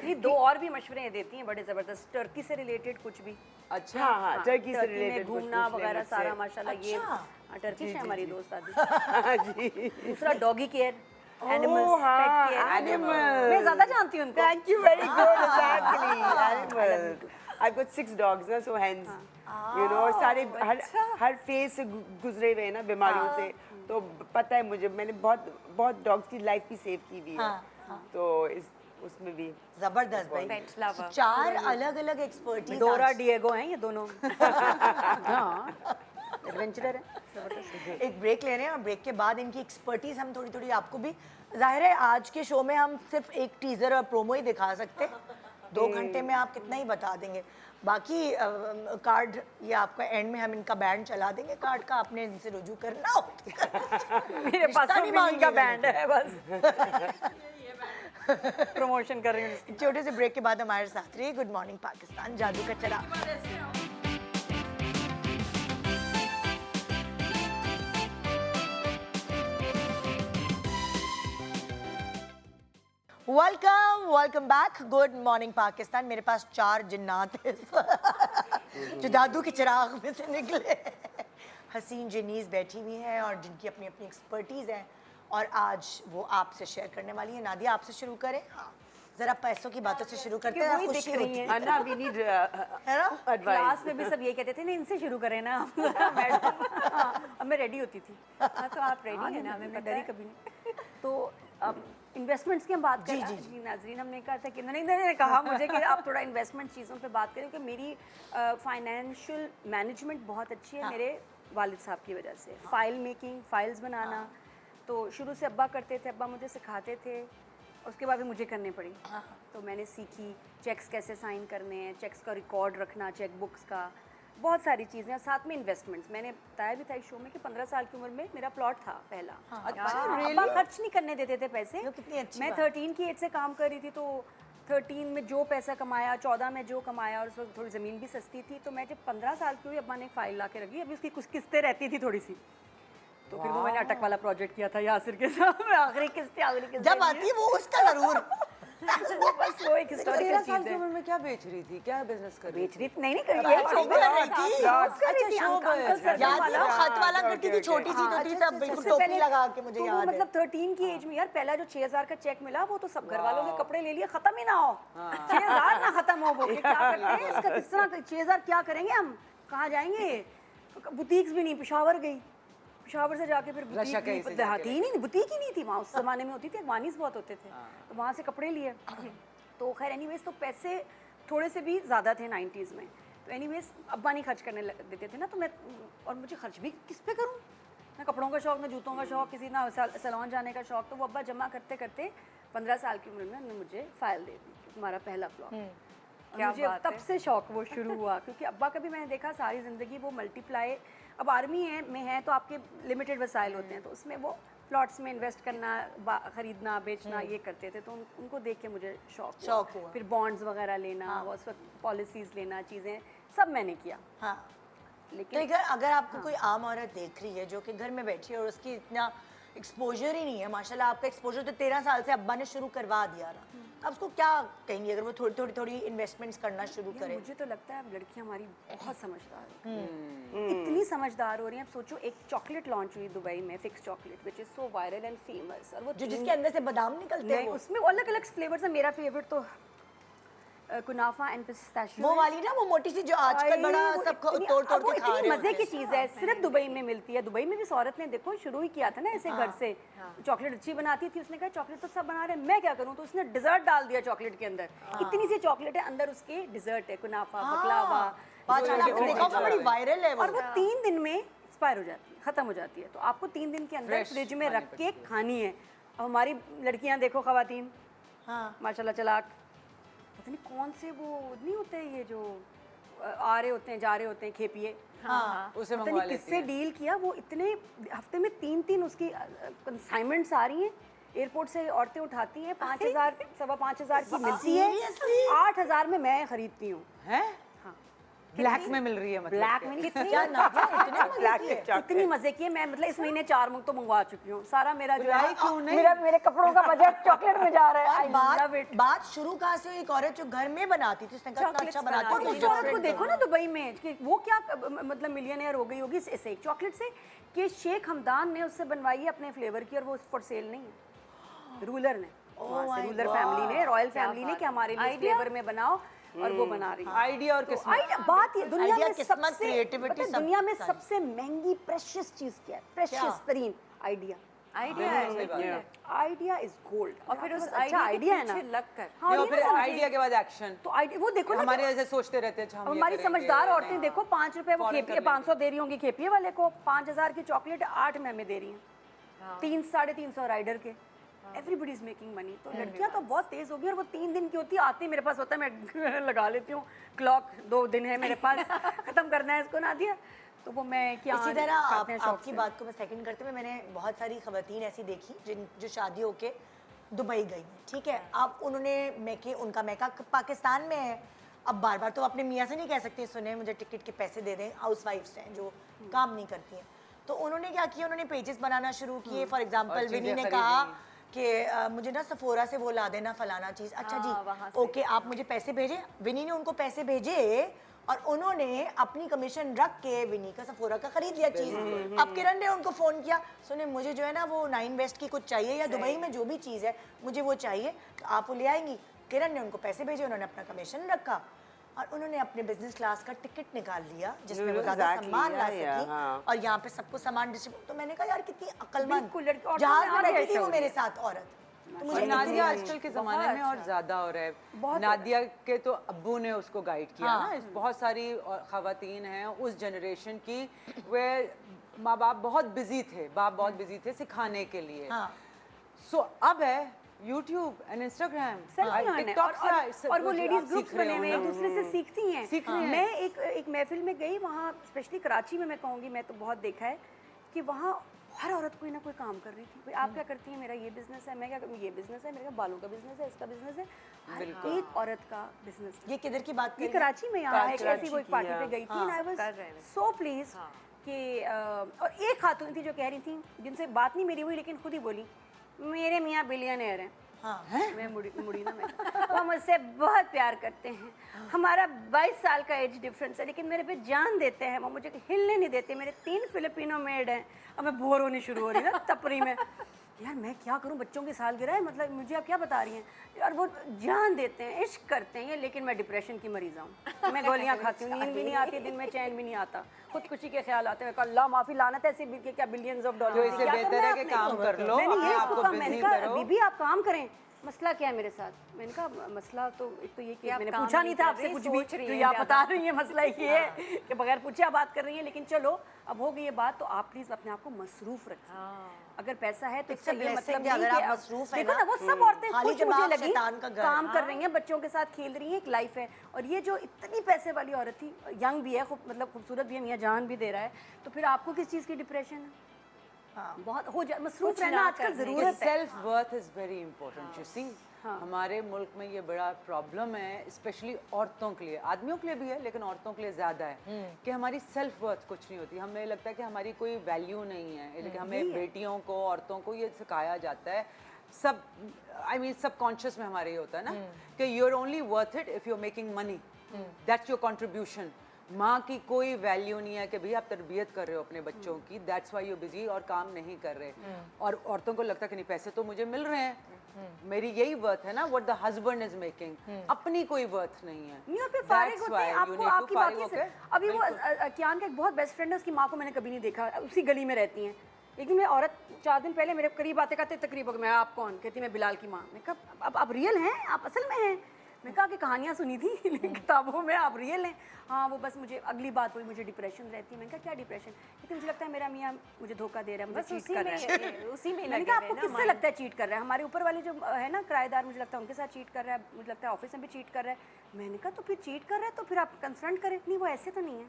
ये 2 और भी मशवरे देती हैं बड़े जबरदस्त, टर्की से रिलेटेड कुछ भी। अच्छा हाँ हाँ, टर्की से टर्की में रिलेटेड घूमना वगैरह सारा माशाल्लाह। ये अच्छा। हाँ, टर्की से हमारी दोस्त आदि। हाँ जी। दूसरा डॉगी केयर, ओह एनिमल्स, हाँ, पेट केयर। animals. मैं ज्यादा जानती हूँ उनको। Thank you very good, exactly. Animals. I've got 6 dogs ना, so hence, you know, सारे हर फेज से गुजरे हुए हैं ना बीमारियों से, तो पता है मुझे, मैंने बहुत डॉग्स की लाइफ भी सेव की हुई है, तो उसमें भी जबरदस्त भाई। Pet lover. 4 अलग अलग एक्सपर्टीज। डोरा डिएगो हैं ये दोनों। हाँ, एडवेंचरर है जबरदस्त। एक ब्रेक ले रहे हैं और ब्रेक के बाद इनकी एक्सपर्टीज हम थोड़ी थोड़ी आपको भी, जाहिर है आज के शो में हम सिर्फ एक टीजर और प्रोमो ही दिखा सकते हैं, 2 घंटे में आप कितना ही बता देंगे। बाकी कार्ड ये आपका एंड में हम इनका बैंड चला देंगे कार्ड का, आपने इनसे रुजू करना हो मेरे पास रिश्ता तो नहीं मिनी का मांगेंगे। बैंड है बस। प्रमोशन कर रही हूँ। छोटे से ब्रेक के बाद हमारे साथ रहिए गुड मॉर्निंग पाकिस्तान जादू का चराग। Welcome back good morning Pakistan. मेरे पास 4 जिन्नात हैं इस वक्त, जो जादू के चिराग में से निकले। हसीन जिन्नीस बैठी हुई हैं और जिनकी अपनी अपनी एक्सपर्टीज़ है और आज वो आपसे शेयर करने वाली है। नादिया आपसे शुरू करें। हाँ, जरा पैसों की बातों से शुरू करते हैं, वही दिख खुशी रही होती हैं। है अन्ना वी नीड है ना? क्लास में भी सब ये कहते थे ना इनसे शुरू करें ना मैडम। हाँ, अब मैं रेडी होती थी। हाँ तो आप रेडी है ना, हमें पता डरी है। कभी नहीं। तो अब इन्वेस्टमेंट्स की हम बात कर रहे हैं। नाजरीन, हमने कहा था कि इन्होंने कहा मुझे कि आप थोड़ा इन्वेस्टमेंट चीज़ों पे बात करें, क्योंकि मेरी फाइनेंशियल मैनेजमेंट बहुत अच्छी है मेरे वालिद साहब की वजह से। फाइल मेकिंग, फाइल्स बनाना, तो शुरू से अब्बा करते थे, अब्बा मुझे सिखाते थे, उसके बाद भी मुझे करनी पड़ी। तो मैंने सीखी चेक्स कैसे साइन करने हैं, चेक्स का रिकॉर्ड रखना, चेक बुक्स का, बहुत सारी चीज़ें, और साथ में इन्वेस्टमेंट्स। मैंने बताया भी था इस शो में कि 15 साल की उम्र में मेरा प्लॉट था पहला। अब्बा खर्च नहीं करने देते थे पैसे। ये कितनी अच्छी मैं बात। 13 की एज से काम कर रही थी, तो 13 में जो पैसा कमाया, 14 में जो कमाया, और उस वक्त थोड़ी ज़मीन भी सस्ती थी, तो मैं जब 15 साल की हुई अब्बा ने एक फ़ाइल ला के रखी। अभी उसकी कुछ किस्तें रहती थी थोड़ी सी, तो फिर वो मैंने अटक वाला प्रोजेक्ट किया था यासिर के साथ। आखिरी किस्तें जब आती है वो उसका जरूर वो बस वो एक 13 हिस्टोरिकल साल चीज़ की है। उम्र में क्या बेच रही थी, क्या बिजनेस कर रही बेच थी? रही नहीं कर ये रही शो कर रही थी। शो कर रही थी। याद नहीं, वो खत वाला करती थी, छोटी सी तो थी तब, बिल्कुल उससे टोपी पहले लगा के, मुझे तो वो याद है। मतलब 13 की एज में यार पहला जो 6000 का चेक मिला, वो तो सब घर वालों के कपड़े ले लिए, खत्म ही ना हो। 6000 ना खत्म हो, वो कि क्या करते हैं इसका, किस तरह 6000 क्या करेंगे हम, कहाँ जाएंगे? बुटीक्स भी नहीं, पेशावर गई, पेशावर से जाके फिर रशा बुटीक कहीं से देहाती ही नहीं, बुटीक ही नहीं थी वहाँ उस जमाने में, होती थी वानीस बहुत होते थे, तो वहाँ से कपड़े लिए। तो खैर एनीवेज, तो पैसे थोड़े से भी ज़्यादा थे 90s में, तो एनीवेज अब्बा नहीं खर्च करने देते थे ना, तो मैं, और मुझे खर्च भी किस पे करूँ, ना कपड़ों का शौक, ना जूतों का शौक, किसी ना सैलून जाने का शौक। तो वो अब्बा जमा करते करते 15 साल की उम्र में उन्होंने मुझे फाइल दे दी, तुम्हारा पहला प्लॉट। क्या मुझे बात तब है। से शौक वो शुरू हुआ, क्योंकि अब्बा का भी मैंने देखा सारी ज़िंदगी वो मल्टीप्लाई, अब आर्मी है में है तो आपके लिमिटेड वसाइल होते हैं, तो उसमें वो प्लॉट्स में इन्वेस्ट करना, ख़रीदना बेचना ये करते थे, तो उनको देख के मुझे शौक हुआ। फिर बॉन्ड्स वगैरह लेना, वो उस वक्त पॉलिसीज़ लेना, चीज़ें सब मैंने किया। हाँ, लेकिन तो अगर आपको कोई आम औरत देख रही है जो कि घर में बैठी है और उसकी इतना एक्सपोजर ही नहीं है, माशाल्लाह आपका एक्सपोजर तो 13 साल से अब्बा ने शुरू करवा दिया ना, अब उसको क्या कहेंगे अगर वो थोड़ी थोड़ी इन्वेस्टमेंट्स करना शुरू यार, करे? मुझे तो लगता है अब लड़कियां हमारी बहुत समझदार हैं, इतनी समझदार हो रही हैं। अब सोचो, एक चॉकलेट लॉन्च हुई दुबई में, fix chocolate, which is so viral and famous, और वो जो जिसके अंदर से बादाम निकलते हैं नहीं, वो उसमें अलग अलग फ्लेवर्स हैं। मेरा फेवरेट तो कुनाफा एंड पिस्ताशियो वो वाली ना, वो मोटी सी जो आजकल बड़ा सब तोड़ तोड़ के खा रहे मजे होते की हैं। चीज है, सिर्फ दुबई में मिलती है। दुबई में भी इस औरत ने देखो शुरू ही किया था ना ऐसे घर से, चॉकलेट अच्छी बनाती थी, उसने कहा चॉकलेट तो सब बना रहे हैं, मैं क्या करूं, तो उसने डिजर्ट डाल दिया चॉकलेट के अंदर। इतनी सी चॉकलेट है, अंदर उसके डिजर्ट है, कुनाफा, बकलावा, आजकल आपने देखा होगा बड़ी वायरल है और वो 3 दिन में एक्सपायर हो जाती है, खत्म हो जाती है, तो आपको 3 दिन के अंदर Fresh फ्रिज में रख के खानी है। अब हमारी लड़कियां देखो, खवातीन हाँ, माशाल्लाह चलाक, पता नहीं कौन से वो नहीं होते ये जो आ रहे होते हैं जा रहे होते हैं खेपिए, हाँ, उसे पता मंगवा नहीं लेती किससे है। डील किया, वो इतने हफ्ते में 3 उसकी कंसाइनमेंट्स आ रही हैं, एयरपोर्ट से औरतें उठाती हैं, 5,000 सवा 5,000 की मिलती है, Seriously? 8,000 में मैं खरीदती हूँ। हैं? हाँ, ब्लैक में मिल रही है मतलब ब्लैक क्या? में कितनी क्या नादिया इतने मजे की है? इतनी मजे की है। मैं मतलब इस महीने 4 मुंग तो मंगवा चुकी हूँ। सारा मेरा जो बुलाई है क्यों नहीं? मेरे कपड़ों का बजट चॉकलेट में जा रहा है। और बात शुरू कहाँ से हुई? एक औरत जो घर में बनाती थी, उसने कहा इतना अच्छा बनाती और है, उस औरत को देखो ना दुबई में कि वो क्या मतलब मिलियनेयर हो गई होगी इस एक चॉकलेट से, कि शेख हमदान ने उससे बनवाई है अपने फ्लेवर की, और वो फॉर सेल नहीं है, रूलर ने, my रूलर God. फैमिली ने, रॉयल फैमिली ने, कि हमारे लिए फ्लेवर में बनाओ, और वो बना रही है। आइडिया और किस्मत। आइडिया, बात ये दुनिया Idea, में किस्मत, सबसे creativity, पता है सब दुनिया में सारी। सबसे महंगी प्रेशियस चीज क्या है? प्रेशियस तरीन आइडिया। आइडिया बिल्कुल सही बात है है। Idea is gold. और फिर उस अच्छा आइडिया आइडिया के है ना, पीछे लग कर हाँ, नहीं, और ये फिर ना समझिए। आइडिया के बाद एक्शन। तो आइडिया वो देखो ना, हमारे ऐसे सोचते रहते हैं, अच्छा हम ये हमारी करेंगे, समझदार नहीं। औरतें देखो, 5 रुपए वो Foreign खेपिए कर लेंगे। 500 दे रही होंगी खेपिए वाले को, 5,000 की चॉकलेट 8 में दे रही हैं, 300-350 राइडर के, एवरीबडी इज मेकिंग मनी। तो लड़कियां तो बहुत तेज हो गई और वो 3 दिन की होती है, आती है मेरे पास होता है, मैं लगा लेती हूँ क्लॉक, 2 दिन है मेरे पास, खत्म करना है इसको ना दिया, तो वो मैं क्या इसी तरह खाते हैं शौक आपकी से। बात को मैं सेकंड करते हुए मैंने बहुत सारी खवातीन ऐसी देखी जो शादी होके दुबई गई हैं, ठीक है। अब उन्होंने उनका मैका पाकिस्तान में है, अब बार बार तो अपने मियाँ से नहीं कह सकती सुने मुझे टिकट के पैसे दे दें, हाउस वाइफ्स हैं जो काम नहीं करती हैं। तो उन्होंने क्या किया, उन्होंने पेजेस बनाना शुरू किए। फॉर एग्जांपल विनी ने कहा कि मुझे ना सफोरा से वो ला देना फलाना चीज़, अच्छा जी ओके आप मुझे पैसे भेजें। विनी ने उनको पैसे भेजे और उन्होंने अपनी कमीशन रख के विनी का सफोरा का खरीद लिया चीज़। अब किरण ने उनको फ़ोन किया, सुने मुझे जो है ना वो 9 वेस्ट की कुछ चाहिए या दुबई में जो भी चीज़ है मुझे वो चाहिए, तो आप वो ले आएंगी। किरण ने उनको पैसे भेजे, उन्होंने अपना कमीशन रखा और उन्होंने अपने बिजनेस क्लास का टिकट निकाल लिया जिसमें वो ज़्यादा सामान ला सकी और यहाँ पे सबको सामान डिस्ट्रीब्यूट। तो मैंने कहा यार कितनी अक्लमंद, जहाज में बैठी थी वो मेरे सात औरत। तो मुझे नादिया आजकल के ज़माने में और ज़्यादा हो रहा है। नादिया के तो अब्बू ने उसको गाइड किया ना। बहुत सारी ख़वातीन हैं उस जनरेशन की वे माँ बाप बहुत बिजी थे, बाप बहुत बिजी थे सिखाने के लिए। सो अब है यूट्यूब एंड इंस्टाग्राम, और वो लेडीज ग्रुप्स बने हुए एक दूसरे से सीखती हैं। मैं एक महफिल में गई, वहाँ स्पेशली कराची में मैं कहूँगी, मैं तो बहुत देखा है कि वहाँ हर औरत कोई ना कोई काम कर रही थी। भाई आप क्या करती हैं, मेरा ये बिजनेस है, मैं क्या करूँ, ये बिजनेस है, मेरा बालों का बिजनेस है, इसका बिजनेस है, हर एक औरत का बिजनेस। ये किधर की बात ये कराची में यहाँ है, ऐसी वो एक पार्टी पे गई थी, आई वाज सो प्लीज कि और एक खातून थी जो कह रही थी, जिनसे बात नहीं मेरी हुई लेकिन खुद ही बोली मेरे मियाँ बिलियनर हैं। मैं मुड़ी ना, मैं वो मुझसे बहुत प्यार करते हैं, हमारा 22 साल का एज डिफरेंस है, लेकिन मेरे पे जान देते हैं, वो मुझे हिलने नहीं देते। मेरे 3 फिलिपिनो मेड हैं। अब मैं बोर होनी शुरू हो रही ना तपरी में, यार मैं क्या करूं, बच्चों की सालगिरह है, मतलब मुझे आप क्या बता रही हैं यार। वो जान देते हैं, इश्क करते हैं, लेकिन मैं डिप्रेशन की मरीज हूँ। मैं गोलियां खाती हूँ, नींद भी नहीं आती, दिन में चैन भी नहीं आता, खुदकुशी के ख्याल आते हैं। अल्लाह माफी लानत है, ऐसे क्या बिलियंस ऑफ डॉलर, इससे बेहतर है कि काम कर लो, मैंने ये आपको कहा, बिजी मैंने कहा करो। बीबी आप काम करें, मसला क्या है मेरे साथ। मैंने कहा मसला तो एक तो ये कि मैंने काम पूछा नहीं नहीं था कर आपसे रही, कुछ सोच भी, रही जो हैं ये आप ज़्यादा। बता रही हैं मसला ये है कि बगैर पूछे आप बात कर रही हैं। लेकिन चलो अब हो गई ये बात, तो आप प्लीज अपने आप को मसरूफ रखें। अगर पैसा है तो इससे ये मतलब नहीं अगर कि आप मसरूफ है देखो ना, वो सब औरतें खाली खुश मुझे दिमाग लगी, शैतान का घर। काम कर रही हैं, बच्चों के साथ खेल रही हैं, एक लाइफ है। और ये जो इतनी पैसे वाली औरत थी, यंग भी है, मतलब खूबसूरत भी है, मियाँ जान भी दे रहा है, तो फिर आपको किस चीज़ की डिप्रेशन है? बहुत हो जाए, मसरूफ रहना आजकल ज़रूरत है। Self worth is very important. You see हमारे मुल्क में ये बड़ा प्रॉब्लम है, स्पेशली औरतों के लिए, आदमियों के लिए भी है लेकिन औरतों के लिए ज़्यादा है कि हमारी सेल्फ वर्थ कुछ नहीं होती। हमें लगता है कि हमारी कोई वैल्यू नहीं है, लेकिन हमें बेटियों को, औरतों को ये सिखाया जाता है, सब आई मीन सबकॉन्शियस में हमारे ये होता है ना कि you are only worth it if you are making money, that's your contribution. माँ की कोई वैल्यू नहीं है कि भाई आप तरबियत कर रहे हो अपने बच्चों की, दैट्स वाई यू बिजी और काम नहीं कर रहे। और औरतों को लगता है कि नहीं पैसे तो मुझे मिल रहे हैं, मेरी यही वर्थ है ना, what the husband is making, अपनी कोई वर्थ नहीं है। नहीं, और फिर फारिग होते हैं, आपको आपकी बात से अभी वो कियान का एक बहुत बेस्ट फ्रेंड है, उसकी माँ को मैंने कभी नहीं देखा, उसी गली में रहती हैं। एक दिन मैं औरत 4 दिन पहले मेरे करीब आते कहते तकरीब हो गई, मैं आप कौन, कहती मैं बिलाल की माँ। मैं कहा अब आप रियल हैं, आप असल में हैं? मैं कहा कि कहानियाँ सुनी थी किताबों में, आप रियल हैं? हाँ वो बस मुझे अगली बात हुई, मुझे डिप्रेशन रहती है। मैंने कहा क्या डिप्रेशन? क्योंकि मुझे लगता है मेरा मियाँ मुझे धोखा दे रहा है, मुझे चीट कर रहा है। उसी में मैंने कहा आपको किससे लगता है चीट कर रहा है? हमारे ऊपर वाले जो है ना किराएदार, मुझे लगता है उनके साथ चीट कर रहा है, मुझे लगता है ऑफिस में भी चीट कर रहा है। मैंने कहा तो फिर चीट कर रहा है तो फिर आप कंसल्ट करें। नहीं वो ऐसे तो नहीं है।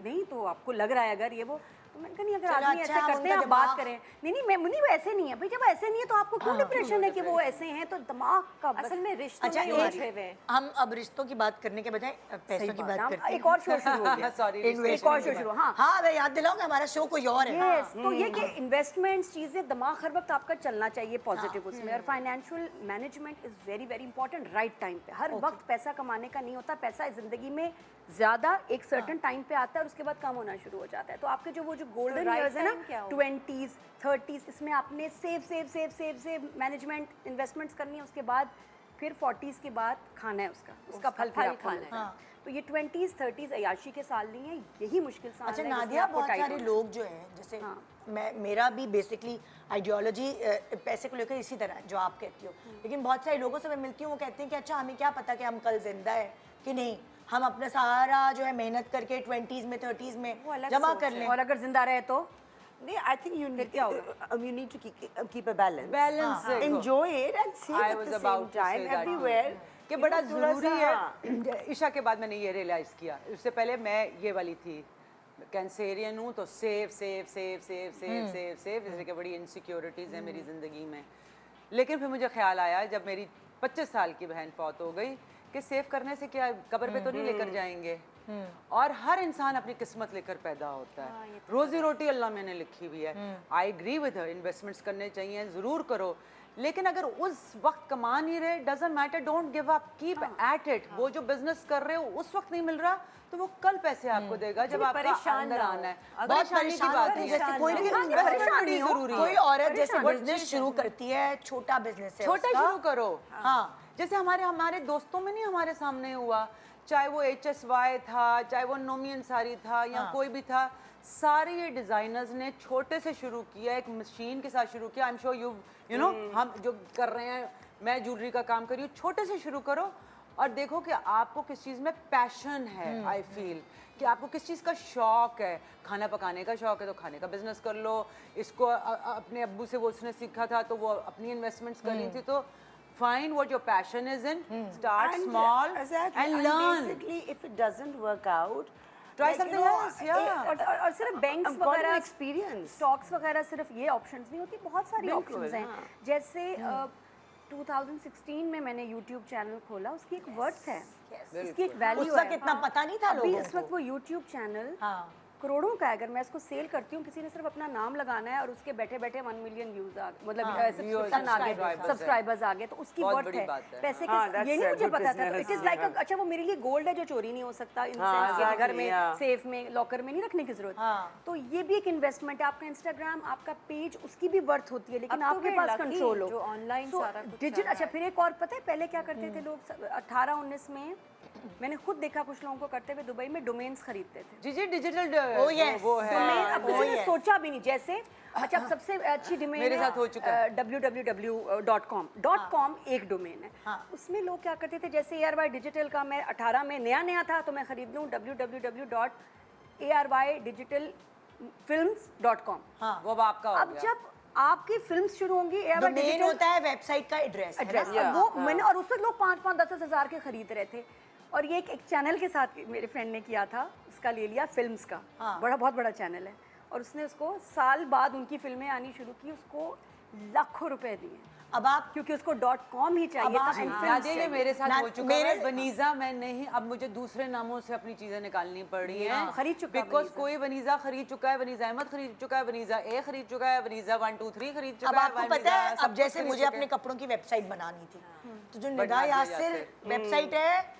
नहीं तो आपको लग रहा है अगर ये वो, तो मैंने कहा नहीं अगर आदमी ऐसे करते हैं आप बात करें। नहीं नहीं वो ऐसे नहीं है भाई, जब ऐसे नहीं है तो आपको क्यों डिप्रेशन है कि वो ऐसे हैं? तो दिमाग का असल में रिश्तों अच्छा में उलझे हुए हैं। हम अब रिश्तों की बात करने के बजाय पैसों की बात करते हैं। एक और शो शुरू हो गया। सॉरी, एक और शो शुरू, हाँ हाँ मैं याद दिलाऊंगा, हमारा शो कोई और है। यस, तो ये कि इन्वेस्टमेंट्स चीज़ें, दिमाग हर वक्त आपका चलना चाहिए पॉजिटिव उसमें। और financial management is very very important right time पे। हर वक्त पैसा कमाने का नहीं होता, पैसा ज़िंदगी में ज़्यादा एक सर्टन टाइम पे आता है और उसके बाद कम होना शुरू हो जाता है। तो आपके जो वो जो गोल्डन ईयर्स है ना, 20s 30s, इसमें आपने सेव मैनेजमेंट इन्वेस्टमेंट्स करनी है, उसके बाद फिर 40s के बाद खाना है उसका फल खाना है। तो ये 20s 30s अयाशी के साल नहीं है, यही मुश्किल साल है। अच्छा नादिया, बहुत सारे लोग जो हैं, जैसे मेरा भी बेसिकली आइडियोलॉजी पैसे को लेकर इसी तरह है जो आप कहती हो, लेकिन बहुत सारे लोगों से मैं मिलती हूँ, वो कहते हैं कि अच्छा हमें क्या पता कि हम कल जिंदा है कि नहीं, हम अपना सारा जो है मेहनत करके 20s में 30s में जमा कर लें, और अगर जिंदा रहे तो I think you need to keep a balance. Balance देखो। Enjoy it and save I at was the same about to time say that everywhere. कि you बड़ा know, थोड़ा ज़रूरी सा, है। ईशा के बाद मैंने ये रियलाइज़ किया। उससे पहले मैं ये वाली थी, कैंसेरियन हूँ तो सेव इसलिए कि बड़ी इनसिक्योरिटीज़ हैं मेरी ज़िंदगी में। लेकिन फिर मुझे ख्याल आया जब मेरी 25 साल की बहन फौत हो गई कि सेव करने से क्या कब्र पे तो नहीं लेकर जाएंगे। और हर इंसान अपनी किस्मत लेकर पैदा होता है। रोजी रोटी अल्लाह मैंने लिखी हुई है। I agree with her, investments करने चाहिए, ज़रूर करो, लेकिन अगर उस वक्त कमा नहीं रहे, doesn't matter, don't give up, keep at it. वो जो बिजनेस कर रहे हो उस वक्त नहीं मिल रहा तो वो कल पैसे आपको देगा जब आपका परेशान अंदर ना हो। आना है। अगर बहुत परेशानी की बात होते नहीं हैं, जैसे है। कोई भी लेकिन investment investment बड़ी बड़ी जरूरी है। कोई औरत जैसे परेशान बिजनेस शुरू करती है, छोटा बिजनेस है छोटा उसका। शुरू करो। हाँ। जैसे हमारे दोस्तों में नहीं हमारे सामने हुआ, चाहे वो HSY था, चाहे वो नोमी अंसारी था या कोई भी था, सारे ये डिजाइनर्स ने छोटे से शुरू किया, एक मशीन के साथ शुरू किया। I am sure you know हम जो कर रहे हैं, मैं ज्वेलरी का काम कर रही हूँ, छोटे से शुरू करो और देखो कि आपको किस चीज़ में पैशन है। आई फील कि आपको किस चीज़ का शौक है। खाना पकाने का शौक है तो खाने का बिजनेस कर लो। इसको अपने अब्बू से वो उसने सीखा था तो वो अपनी इन्वेस्टमेंट्स कर रही थी। तो find what your passion is in, start And, small exactly, and learn. basically if it doesn't work out, Try like, you something know, else, yeah. और सिर्फ बैंक्स I've got an वगैरह, experience. स्टॉक्स वगैरह सिर्फ ये options नहीं होती, बहुत सारी बिल्कुल, ऑप्शंस हैं। हाँ। जैसे 2016 में मैंने यूट्यूब चैनल खोला, उसकी एक वर्थ है, उसकी एक वैल्यू उस है। वक्त इतना पता नहीं था अभी लोगों इस वक्त वो यूट्यूब चैनल हाँ। करोड़ों का है। अगर मैं इसको सेल करती हूँ, किसी ने सिर्फ अपना नाम लगाना है और उसके बैठे बैठे 1 मिलियन व्यूज आ गए, मतलब सब्सक्रिप्शन आ गए, सब्सक्राइबर्स आ गए, तो उसकी बहुत वर्थ बड़ी है बात है। पैसे हाँ, के। that's ये नहीं a मुझे good पता था। तो business, इट इज लाइक अच्छा, वो मेरे लिए गोल्ड है जो चोरी नहीं हो सकता, इन सेंस के घर में हाँ। सेफ में लॉकर में नहीं रखने की जरूरत। हाँ। तो ये भी एक इन्वेस्टमेंट है। आपका इंस्टाग्राम, आपका पेज, उसकी भी वर्थ होती है, लेकिन अब तो आपके we're पास lucky कंट्रोल हो जो online सारा कुछ डिजिटल। चल रहा अच्छा, फिर एक और पता है पहले क्या करते थे लोग, 18-19 में मैंने खुद देखा कुछ लोगों को करते हुए, दुबई में डोमेन्स खरीदते थे। जी डिजिटल yes. वो है। डोमेन अब वो किसी ने है। सोचा भी नहीं। जैसे अच्छा, सबसे अच्छी डोमेन मेरे साथ हो चुका है। www.com एक डोमेन है। उसमें लोग क्या करते थे, जैसे ARY डिजिटल का मैं 18 में नया था तो मैं खरीद लूँ www.arydigitalfilms.com। वो अब आपका हो अब गया। जब आपकी फिल्म शुरू होंगी, ARY डोमेन डिजिटल होता है वेबसाइट का एड्रेस। एड्रेस, वो मैंने, और उस वक्त लोग 5-10 हज़ार के खरीद रहे थे। और ये एक चैनल के साथ मेरे फ्रेंड ने किया था, उसका ले लिया फिल्म्स का, बहुत बड़ा चैनल है, और उसने उसको साल बाद उनकी फिल्में आनी शुरू की, उसको लाखों रुपए दिए। अब आप क्योंकि उसको .com ही चाहिए था and films नादिया, ये चाहिए। मेरे साथ हो चुका है। मेरे- वनीजा मैं नहीं, अब मुझे दूसरे नामों से अपनी चीजें निकालनी पड़ रही हैं। खरीद चुका बिकॉज वनीजा। कोई वनीजा खरीद चुका है, वनीजा अहमद खरीद चुका है, वनीजा ए खरीद चुका है, वनीजा 1 2 3 खरीद चुका अब है। आपको वनीजा पता है, सब अब कुछ जैसे खरीद मुझे चुके अपने हैं। कपड़ों की वेबसाइट बनानी थी, तो जो बट निदा नादिया यासिर यासिर। वेबसाइट है,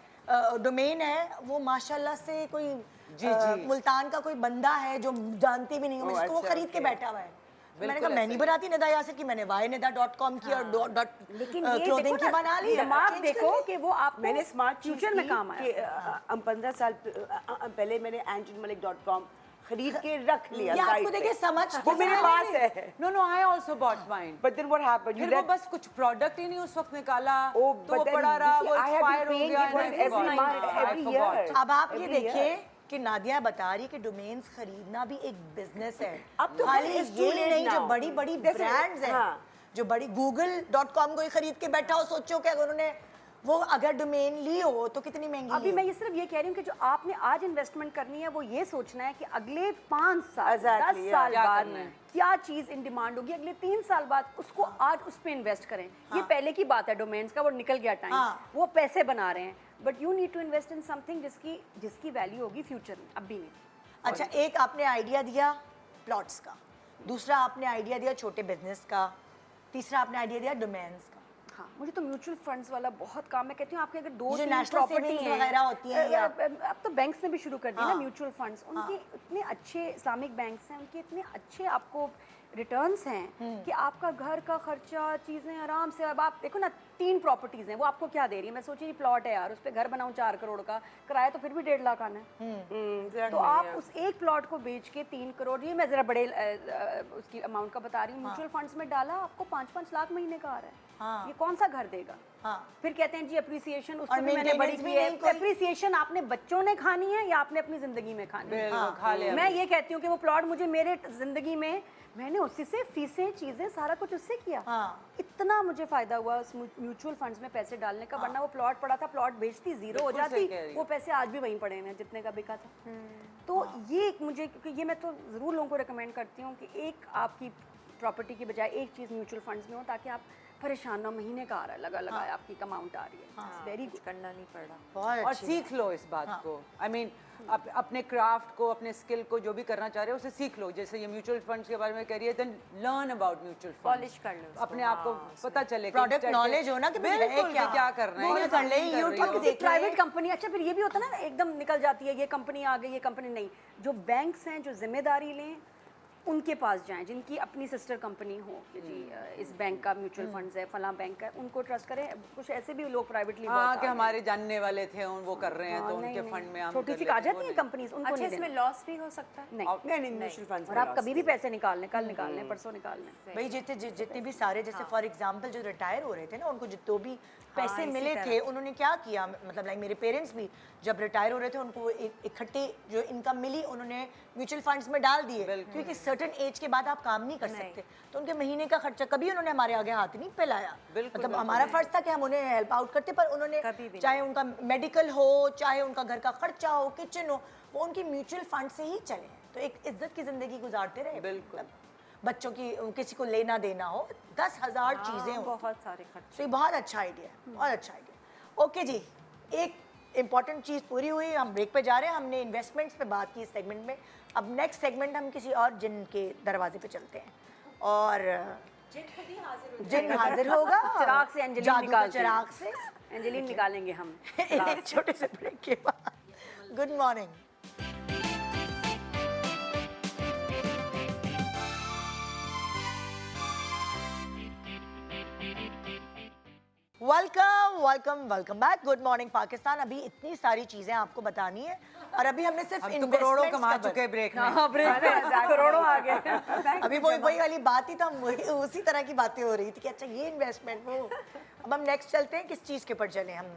डोमेन है, वो माशाल्लाह से कोई मुल्तान का कोई बंदा है जो जानती भी नहीं हूँ, जिसको वो अच्छा, खरीद के okay. बैठा हुआ है। तो मैंने बिल्कुल कहा मैं नहीं बनाती निदा यासिर की, मैंने वायनिदा.com की और लेकिन ये क्लोथिंग देखो की बना ना, ली। दिमाग Change देखो कर ली। कि वो आप मैंने स्मार्ट फ्यूचर में काम आया। 15 साल पहले मैंने angelmalik.com खरीद के रख लिया। ये आपको site देखिए पे। समझ वो मेरे पास है। No I also bought mine. But then what happened? फिर वो बस कुछ प्रोडक्ट ही नहीं उस वक्त निकाला, Oh, तो but वो then पड़ा you रहा, see, वो I have been एक्सपायर हो paying गया। it for and I every forgot. month, I every forgot. year. अब आप ये Every देखिए year. कि नादिया बता रही कि डोमेन्स खरीदना भी एक बिजनेस है। अब तो खाली it's too ये late नहीं, जो now. बड़ी बड़ी जैसे- ब्रांड्स हैं, हाँ। जो बड़ी google.com को ही खरीद के बैठा हो, सोचो कि अगर उन्होंने वो अगर डोमेन ली हो तो कितनी महंगी अभी ली मैं हो। ये सिर्फ ये कह रही हूँ कि जो आपने आज इन्वेस्टमेंट करनी है, वो ये सोचना है कि अगले 5 साल, Exactly, 10 साल क्या बाद करना है। क्या चीज इन डिमांड होगी, अगले 3 साल बाद उसको आज उस पर इन्वेस्ट करें। ये पहले की बात है, डोमेन्स का वो निकल गया टाइम, हाँ। वो पैसे बना रहे हैं, but you need to invest in something जिसकी वैल्यू होगी फ्यूचर में, अभी नहीं। अच्छा, एक आपने आइडिया दिया प्लॉट्स का, दूसरा आपने आइडिया दिया छोटे बिजनेस का, तीसरा आपने आइडिया दिया डोमेन्स का। हाँ, मुझे तो म्यूचुअल फंड्स वाला बहुत काम। मैं कहती हूँ आपके अगर जो 2-3 national प्रॉपर्टी savings हैं वगैरह होती हैं या- अब तो बैंक्स ने भी शुरू कर दी ना हाँ। म्यूचुअल फंड्स, उनके इतने अच्छे, इस्लामिक बैंक्स हैं, उनके इतने अच्छे आपको रिटर्न्स हैं कि आपका घर का खर्चा चीज़ें आराम से, अब आप देखो ना 3 प्रॉपर्टीज़ हैं, वो आपको क्या दे रही है। मैं सोची प्लॉट है यार, उस पर घर बनाऊं 4 करोड़ का, किराया तो फिर भी 1.5 लाख आना है। तो आप उस एक प्लॉट को बेच के 3 करोड़, ये मैं ज़रा बड़े उसकी अमाउंट का बता रही हूँ, म्यूचुअल फंड्स में डाला, आपको 5-5 लाख महीने का आ रहा है। हाँ। ये कौन सा घर देगा? हाँ। फिर कहते हैं जी अप्रिसिएशन, उसको और भी मैंने बड़ी maintenance भी की है। नहीं कोई। अप्रिसिएशन आपने बच्चों ने खानी है या आपने अपनी ज़िंदगी में खानी है? बिल्कुल, खा लिया मैं ये कहती हूँ कि वो प्लॉट मुझे मेरे ज़िंदगी में, मैंने उसी से फीसें चीज़ें सारा कुछ उससे किया। हाँ। इतना मुझे फ़ायदा हुआ उस म्यूचुअल फंड्स में पैसे डालने का, वरना वो प्लॉट पड़ा था, प्लॉट बेचती ज़ीरो हो बिल्कुल सही जाती, कह रही वो पैसे आज भी वहीं पड़े हैं जितने का बिका था। तो ये एक मुझे, क्योंकि ये मैं तो ज़रूर लोगों को रिकमेंड करती हूँ कि एक आपकी प्रॉपर्टी की बजाय एक चीज़ म्यूचुअल फंड्स में हो, ताकि आप परेशान ना, महीने का आ रहा है लगा लगा आपकी अमाउंट आ रही है। वेरी कुछ करना नहीं पड़ रहा। बहुत और अच्छी सीख लो इस बात को। आई मीन अपने क्राफ्ट को, अपने स्किल को, जो भी करना चाह रहे हो उसे सीख लो। जैसे ये म्यूचुअल फंड्स के बारे में कह रही है, then learn about mutual funds, Polish कर लो उसको। अपने आप को पता चले कि प्रोडक्ट instant नॉलेज हो ना कि मुझे बिल्कुल है कि क्या करना है, गूगल ये कर ले, नहीं कर रही यूट्यूब हो। किसी देख ले। प्राइवेट कंपनी, अच्छा फिर ये भी होता है ना, एकदम निकल जाती है, ये कंपनी आ गई, ये कंपनी नहीं। जो बैंक्स हैं जो जिम्मेदारी लें, उनके पास जाएं, जिनकी अपनी सिस्टर कंपनी हो कि जी इस बैंक का म्यूचुअल फंड्स है, फलां बैंक का, उनको ट्रस्ट करें। कुछ ऐसे भी लोग प्राइवेटली हाँ कि हमारे जानने वाले थे वो कर रहे हैं, तो उनके फंड में हम छोटी कर सी लेते आ हैं, जाती वो है नहीं। कंपनीज, उनको अच्छा, नहीं इसमें देना। लॉस भी हो सकता है? नहीं, म्यूचुअल फंड्स और आप कभी भी पैसे निकालने, कल निकालने, परसों निकालने। भाई जितने भी सारे, जैसे फॉर एग्जांपल जो रिटायर हो रहे थे ना, उनको जितने भी पैसे मिले थे, उन्होंने क्या किया, मतलब लाइक मेरे पेरेंट्स भी जब रिटायर हो रहे थे, उनको इकट्ठे जो इनकम मिली उन्होंने म्यूचुअल फंड्स में डाल दिए, क्योंकि सर्टेन एज के बाद आप काम नहीं कर सकते। तो उनके महीने का खर्चा कभी उन्होंने हमारे आगे हाथ नहीं फैलाया। मतलब हमारा फर्ज था कि हम उन्हें हेल्प आउट करते, पर उन्होंने चाहे उनका मेडिकल हो, चाहे उनका घर का खर्चा हो, किचन हो, वो उनकी म्यूचुअल फंड से ही चले। तो एक इज्जत की जिंदगी गुजारते रहे। बिल्कुल। बच्चों की किसी को लेना देना हो, 10,000 चीजें हो, बहुत सारे खर्च। तो ये बहुत अच्छा आइडिया है, बहुत अच्छा आइडिया। ओके जी, एक इम्पॉर्टेंट चीज़ पूरी हुई, हम ब्रेक पे जा रहे हैं। हमने इन्वेस्टमेंट्स पे बात की इस सेगमेंट में। अब नेक्स्ट सेगमेंट हम किसी और जिन के दरवाजे पे चलते हैं, और जिन हाजिर होगा चिराग से एंजेलिन जादू के निकालते हैं। चिराग से एंजेलिन निकालेंगे हम। एक छोटे से ब्रेक के बाद। Good morning. Welcome welcome welcome back. Good morning Pakistan. अभी इतनी सारी चीजें आपको बतानी है, और अभी हमने सिर्फ हम तो करोड़ों investments कमा cover- चुके हैं ब्रेक में। हाँ, ब्रेक पे करोड़ों आ गए। अभी वही वाली बात ही तो हम उसी तरह की बातें हो रही थी कि अच्छा ये इन्वेस्टमेंट वो। अब हम नेक्स्ट चलते हैं, किस चीज़ के ऊपर चले? हम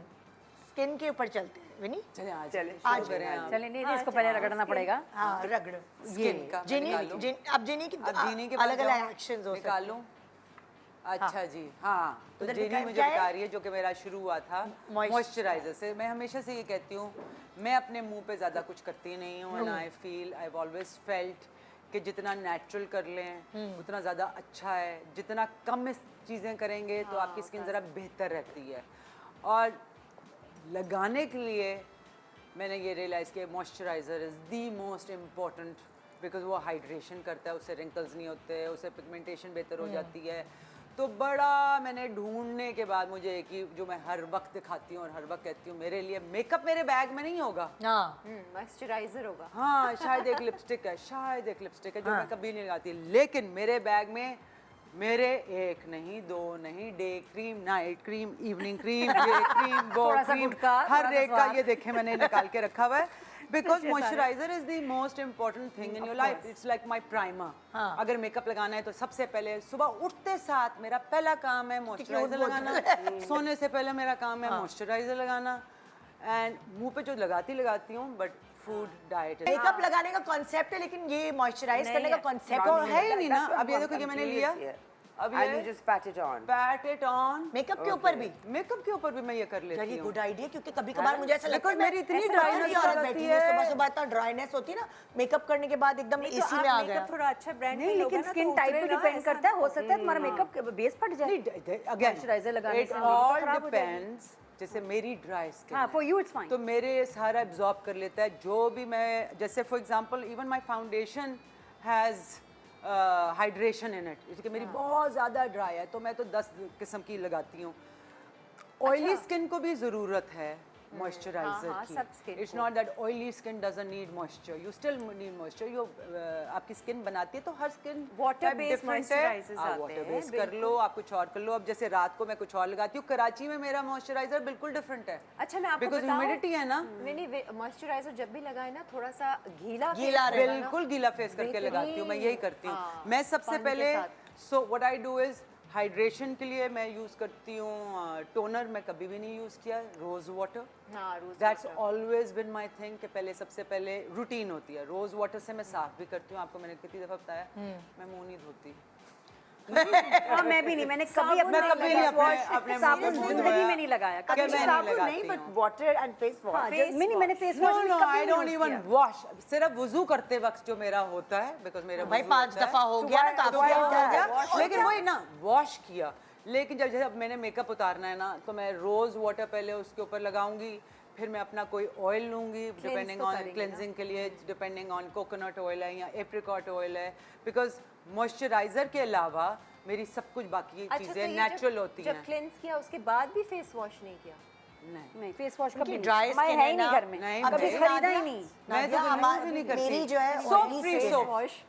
स्किन के ऊपर चलते हैं, विनी। चले आज चले, शुरू करें आप। चलिए नहीं, इसको पहले रगड़ना पड़ेगा। हाँ, रगड़। स्किन का जिनी निकालो। अब जिनी की अब जीनी के अलग अलग एक्शंस हो सकते हैं। निकालूं। अच्छा जी, हाँ, तो उधर जेनी दिखाएं, मुझे क्या है? बता रही है, जो कि मेरा शुरू हुआ था मॉइस्चराइजर से। मैं हमेशा से ये कहती हूँ, मैं अपने मुंह पे ज़्यादा कुछ करती नहीं हूँ, and I feel, I always felt कि जितना नेचुरल कर लें उतना ज़्यादा अच्छा है। जितना कम इस चीज़ें करेंगे तो आपकी स्किन ज़रा बेहतर रहती है। और लगाने के लिए मैंने ये रियलाइज़ किया, moisturiser is the most important, because वो हाइड्रेशन करता है, उससे रिंकल्स नहीं होते, उससे पिगमेंटेशन बेहतर हो जाती है। तो बड़ा मैंने ढूंढने के बाद मुझे एक ही, जो मैं हर वक्त दिखाती हूँ और हर वक्त कहती हूँ, मेरे लिए मेकअप मेरे बैग में नहीं होगा। हाँ, मॉइस्चराइजर होगा। हाँ, शायद एक लिपस्टिक है, शायद एक लिपस्टिक है जो मैं कभी नहीं लगाती, लेकिन मेरे बैग में मेरे एक नहीं, दो नहीं, day cream, night cream, evening cream, day cream, बो थोड़ा सा क्रीम, गुटखा, हर थोड़ा सा एक का स्वाद। ये देखे मैंने निकाल के रखा हुआ है। Because moisturiser is the most important thing in your life. It's like my primer. अगर मेकअप लगाना है तो सबसे पहले सुबह उठते साथ मेरा पहला काम है मॉइस्चराइजर लगाना। सोने से पहले मेरा काम है मॉइस्चराइजर लगाना। एंड मुंह पे जो लगाती हूँ, बट फूड डाइट मेकअप लगाने का कॉन्सेप्ट है, लेकिन ये मॉइस्चराइज करने का कॉन्सेप्ट है ही नहीं ना। अब ये देखो, ये मैंने लिया, अब And you ये just pat it on. PAT it on. Makeup के ऊपर भी। मेकअप के ऊपर भी मैं ये कर लेती चलिए, हूँ। गुड आइडिया, क्योंकि कभी कभार मुझे ऐसा लगता है Because मेरी इतनी dryness औरत हो बैठी जाती है, है। सुबह सुबह इतना ड्राइनेस होती है ना, मेकअप करने के बाद एकदम नहीं, तो एसी आप में आ मेकअप गया। थोड़ा अच्छा ब्रांड नहीं, लेकिन स्किन टाइप पे डिपेंड करता है, हो सकता है तुम्हारा मेकअप बेस फट जाए। अगेन Moisturizer लगाने इट से मेकअप ऑल खराब हो जाएगी। डिपेंड्स। जैसे मेरी ड्राई स्किन हाँ, फॉर यू इट्स फाइन। तो मेरे सारा एब्जॉर्ब कर लेता है जो भी मैं, जैसे for example even my foundation has hydration in it, क्योंकि मेरी बहुत ज़्यादा ड्राई है तो मैं तो 10 किस्म की लगाती हूँ। ऑयली स्किन को भी ज़रूरत है मॉइस्चराइजर हाँ, सब skin की। इट्स को। Not that oily skin doesn't need moisture, you still need moisture. You आपकी स्किन बनाती है तो हर स्किन Water based moisturizers आते वाटर हैं, बेस्ड कर लो, आप कुछ और कर लो। अब जैसे रात को मैं कुछ और लगाती हूँ, कराची में मेरा मॉइस्चराइजर बिल्कुल डिफरेंट है। अच्छा मैं आपको बिकॉज बताऊं, ह्यूमिडिटी है ना, मैंने मॉइस्चराइजर जब भी लगाए ना थोड़ा सा गीला गीला face रहे। लगाना, बिल्कुल गीला फेस करके लगाती हूँ, मैं यही करती हूँ। हाँ, मैं सबसे पानी के पहले साथ। So what I do is hydration के लिए मैं यूज़ करती हूँ टोनर। मैं कभी भी नहीं यूज़ किया रोज़ वाटर। हाँ, rose that's water। Always been my thing कि पहले सबसे पहले रूटीन होती है। रोज़ वाटर से मैं साफ भी करती हूँ, आपको मैंने कितनी दफ़ा बताया मैं मुँह नहीं धोती। हाँ, मैं भी नहीं, मैंने कभी अपने मैं कभी नहीं अपने साबुन मुंह में जिंदगी में नहीं लगाया क्या कभी। मैं नहीं साबुन लगाती नहीं, हूँ। but water and face wash. हाँ, मैंने फेस नो वॉश नो कभी आई नहीं डोंट use इवन किया। वॉश। सिर्फ वुजू करते वक्त जो मेरा होता है, बिकॉज मेरा भाई वुजू 5 होता है। दफा हो गया ना, काफी तो हो गया। लेकिन वही ना वॉश किया। लेकिन जब मैंने मेकअप उतारना है ना, तो मैं रोज वाटर पहले उसके ऊपर लगाऊंगी, फिर मैं अपना कोई ऑयल लूंगी डिपेंडिंग तो ऑन करेंगे ना। क्लेंजिंग के लिए, डिपेंडिंग ऑन कोकोनट ऑयल है या एप्रिकॉट ऑयल है। बिकॉज मॉइस्चराइजर के अलावा मेरी सब कुछ बाकी अच्छा, तो चीज़ें ये नेचुरल होती जब हैं। क्लेंस किया उसके बाद भी फेस वॉश नहीं किया? नहीं नहीं, फेस वॉश कभी ड्राई नहीं, हमारे स्किन है है ही नहीं ना। घर में, नहीं, कभी नहीं। खरीदा ही नहीं। मैं तो नादिया, बिल्कुल भी नहीं करती। मेरी जो है soap oily free skin- soap. Wash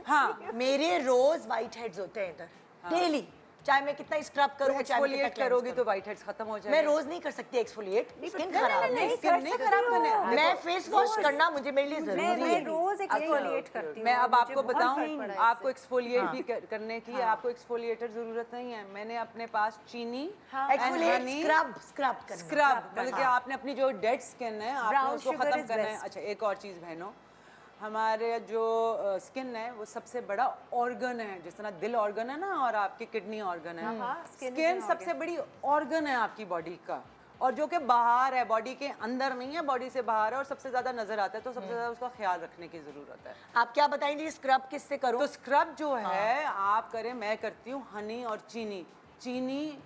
हाँ, मेरे रोज व्हाइट हेड्स होते हैं इधर डेली, चाहे मैं कितना स्क्रब करूं, चाहे मैं कितना एक्सफोलिएट cleanse करोगी करूं। तो व्हाइट हेड्स खत्म हो जाएंगे। मैं रोज नहीं कर सकती एक्सफोलिएट, स्किन खराब है। नहीं, स्किन नहीं खराब करने। मैं फेस वॉश करना मुझे मेरे लिए जरूरी मैं है। रोज एक्सफोलिएट करती हूँ। मैं अब और आपको मुझे बहुत बताऊं, फर्क पड़ा है आपको इससे। एक्सफोलिएट भी करने की आपको एक्सफोलिएटर जरूरत नहीं है। मैंने अपने पास चीनी एक्सफोलिएट स्क्रब करना। स्क्रब, मतलब कि आपने अपनी जो डेड स्किन है आपने Brown उसको sugar खत्म is करना है। best। अच्छा, एक और चीज़ बहनों, हमारे जो स्किन है वो सबसे बड़ा ऑर्गन है। जिस तरह दिल ऑर्गन है ना और आपकी किडनी ऑर्गन है, हाँ, skin is स्किन an सबसे बड़ी ऑर्गन है आपकी बॉडी का, और जो कि बाहर है, बॉडी के अंदर नहीं है, बॉडी से बाहर है और सबसे ज़्यादा नजर आता है। तो सबसे ज़्यादा उसका ख्याल रखने की ज़रूरत है। आप क्या बताएंगे स्क्रब किससे करूं? तो स्क्रब जो है आप करें, मैं करती हूँ हनी और चीनी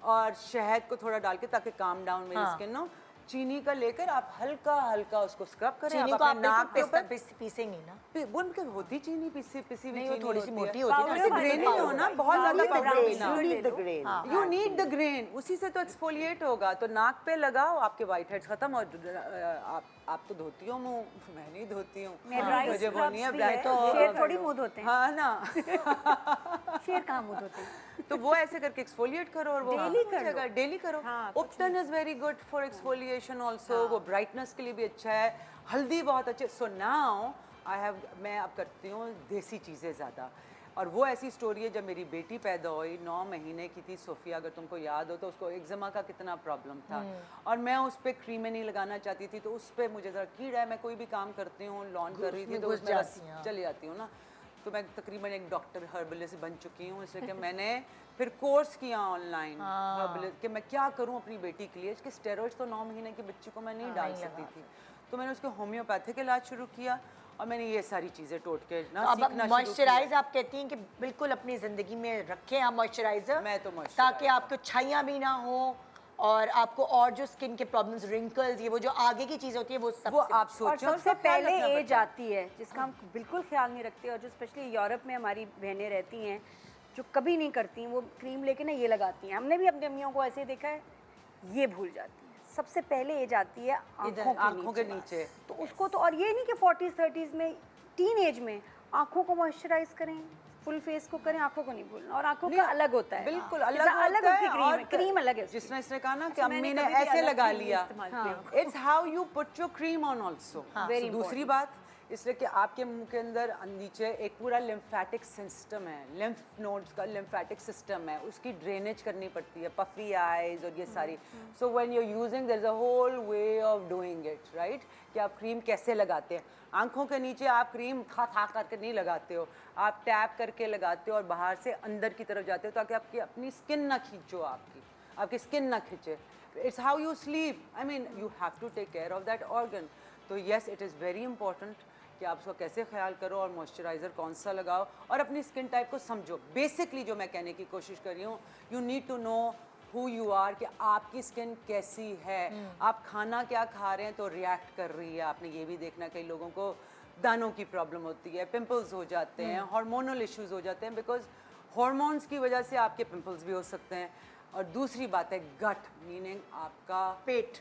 और शहद को थोड़ा डाल के, ताकि काम डाउन मेरी स्किन हो। चीनी का लेकर आप हल्का हल्का उसको स्क्रब करें। चीनी आप को आप अपने नाक के ऊपर पीसेंगे ना? बुन के होती चीनी पिसी हुई नहीं, वो चीनी थोड़ी सी होती मोटी है। होती है ना, ऐसे ग्रेन नहीं हो ना, बहुत ज्यादा पाउडर You पीना। need the grain. You need the grain, उसी से तो एक्सफोलिएट होगा। तो नाक पे लगाओ, आपके व्हाइट हेड्स खत्म। और आप तो धोती हो मुंह, मैं नहीं धोती हूँ, dry मुझे वो नहीं है scrubs भी है। ब्लैक। शेर थोड़ी मुंह धोते हैं, हाँ ना, शेर कहाँ मुंह धोते हैं? तो वो ऐसे करके एक्सफोलिएट करो और वो Daily कर लो। डेली करो। हाँ, ubtan is very good for exfoliation also, वो ब्राइटनेस के लिए भी अच्छा है। हल्दी बहुत अच्छे। सो नाउ मैं अब करती हूँ देसी चीज़ें ज़्यादा। और वो ऐसी स्टोरी है, जब मेरी बेटी पैदा हुई 9 महीने की थी सोफिया, अगर तुमको याद हो तो, उसको एक्जिमा का कितना प्रॉब्लम था और मैं उस पर क्रीमें नहीं लगाना चाहती थी। तो उस पर मुझे ज़रा कीड़ा है, मैं कोई भी काम करती हूँ, लॉन कर रही थी तो घुस उसमें बस जाती हैं। चली जाती हूँ ना। तो मैं तकरीबन एक डॉक्टर हर्बलिस्ट बन चुकी हूँ, इसलिए कि मैंने फिर कोर्स किया ऑनलाइन हर्बलिस्ट कि मैं क्या करूँ अपनी बेटी के लिए। इसके स्टेरॉइड्स तो 9 महीने की बच्ची को मैं नहीं डाल सकती थी। तो मैंने उसको होम्योपैथिक इलाज शुरू किया और मैंने ये सारी चीज़ें टोटके ना अब सीखना शुरू किया। मॉइस्चराइज आप कहती हैं कि बिल्कुल अपनी जिंदगी में रखें आप मॉइस्चराइजर। मैं तो moisturizer। ताकि आपको छाइयाँ भी ना हो और आपको और जो स्किन के प्रॉब्लम्स, रिंकल्स, ये वो जो आगे की चीज होती है वो सब वो आप और सोचें सबसे पहले एज आती है जिसका हम बिल्कुल ख्याल नहीं रखते, और जो स्पेशली यूरोप में हमारी बहनें रहती हैं जो कभी नहीं करती, वो क्रीम लेके ना ये लगाती हैं। हमने भी अपनी अम्मियों को ऐसे देखा है, ये भूल जाती हैं। सबसे पहले एज आती है आँखों के नीचे। तो उसको तो, और ये नहीं कि 40s 30s में, टीन एज में आँखों को मॉइस्चराइज करें, फुल फेस को करें, आँखों को नहीं भूलना। और आँखों का अलग होता है, बिल्कुल हाँ। अलग जैसा होता उसकी है। क्रीम है, क्रीम अलग है उसकी। जिसने इसने कहा ना कि अच्छा, मैंने अम्मी ने कभी भी ऐसे अलग लगा cream नहीं लिया, इस्तेमाल किया। It's how you put your cream on also. Very दूसरी बात, इसलिए कि आपके मुंह के अंदर नीचे एक पूरा लिम्फेटिक सिस्टम है, लिम्फ नोड्स का लिम्फेटिक सिस्टम है, उसकी ड्रेनेज करनी पड़ती है, पफी आईज और ये सारी। So when you are using there is a whole way of doing it, right, कि आप क्रीम कैसे लगाते हैं। आंखों के नीचे आप क्रीम खा करके नहीं लगाते हो, आप टैप करके लगाते हो और बाहर से अंदर की तरफ जाते हो, ताकि आपकी अपनी स्किन ना खींचो, आपकी स्किन ना खींचे। It's how you sleep, I mean you have to take care of that organ. तो yes, it is very important कि आप उसका कैसे ख्याल करो और मॉइस्चराइज़र कौन सा लगाओ और अपनी स्किन टाइप को समझो। बेसिकली जो मैं कहने की कोशिश कर रही हूँ, you need to know who you are, कि आपकी स्किन कैसी है, आप खाना क्या खा रहे हैं तो रिएक्ट कर रही है। आपने ये भी देखना, कई लोगों को दानों की प्रॉब्लम होती है, पिंपल्स हो जाते हैं, हार्मोनल इश्यूज हो जाते हैं, बिकॉज हार्मोन्स की वजह से आपके पिंपल्स भी हो सकते हैं। और दूसरी बात है गट, मीनिंग आपका पेट।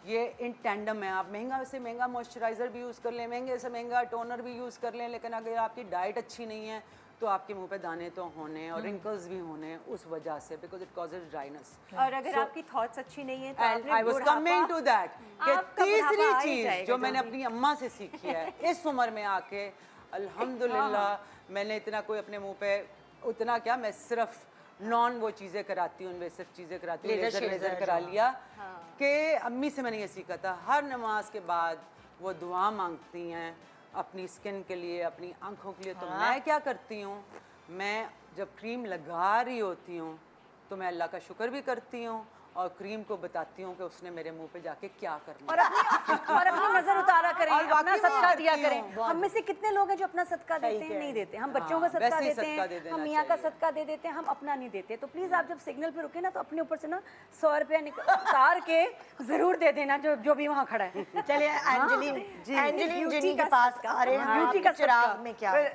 ये इन टैंडम है। आप महंगा से महंगा मॉइस्चराइज़र भी यूज़ कर लें, महंगे से महंगा टोनर भी यूज़ कर लें, लेकिन अगर आपकी डाइट अच्छी नहीं है तो आपके मुंह पे दाने तो होने और रिंकल्स भी होने उस वजह से, बिकॉज इट कॉजेज ड्राइनेस। और अगर आपकी थॉट्स अच्छी नहीं है तो and I was coming to that कि आपका तीसरी बुढ़ापा आ ही चीज़ जाएगा जो मैंने जल्दी। अपनी अम्मा से सीखी है इस उम्र में आके, अल्हम्दुलिल्लाह मैंने इतना कोई अपने मुंह पे उतना क्या, मैं सिर्फ नॉन वो चीज़ें कराती हूँ, इन्वेसिव चीज़ें कराती हूँ, Laser लेज़र shazer वेज़र करा जो। लिया कि अम्मी से मैंने ये सीखा था, हर नमाज के बाद वो दुआ मांगती हैं अपनी स्किन के लिए, अपनी आंखों के लिए। तो मैं क्या करती हूँ, मैं जब क्रीम लगा रही होती हूँ तो मैं अल्लाह का शुक्र भी करती हूँ और क्रीम को बताती हूँ कि उसने मेरे मुंह पे जाके क्या करना है। और अपनी नजर उतारा करें, और अपना वाकई में सदका दिया करती हूँ। करें। हम में से कितने लोग हैं जो अपना सदका देते हैं? नहीं देते। हम बच्चों का सदका वैसे ही देते सदका दे हैं, देना हम मियाँ का चाहिए। सदका दे देते हैं, हम अपना नहीं देते। तो प्लीज आप जब सिग्नल पे रुके ना तो अपने ऊपर से ना 100 रुपया उतार के जरूर दे देना जो भी वहाँ खड़ा है। चलिए एंजेलिन जिनी के पास आ रहे हैं, ब्यूटी आपके का चिराग सदका। में क्या Well,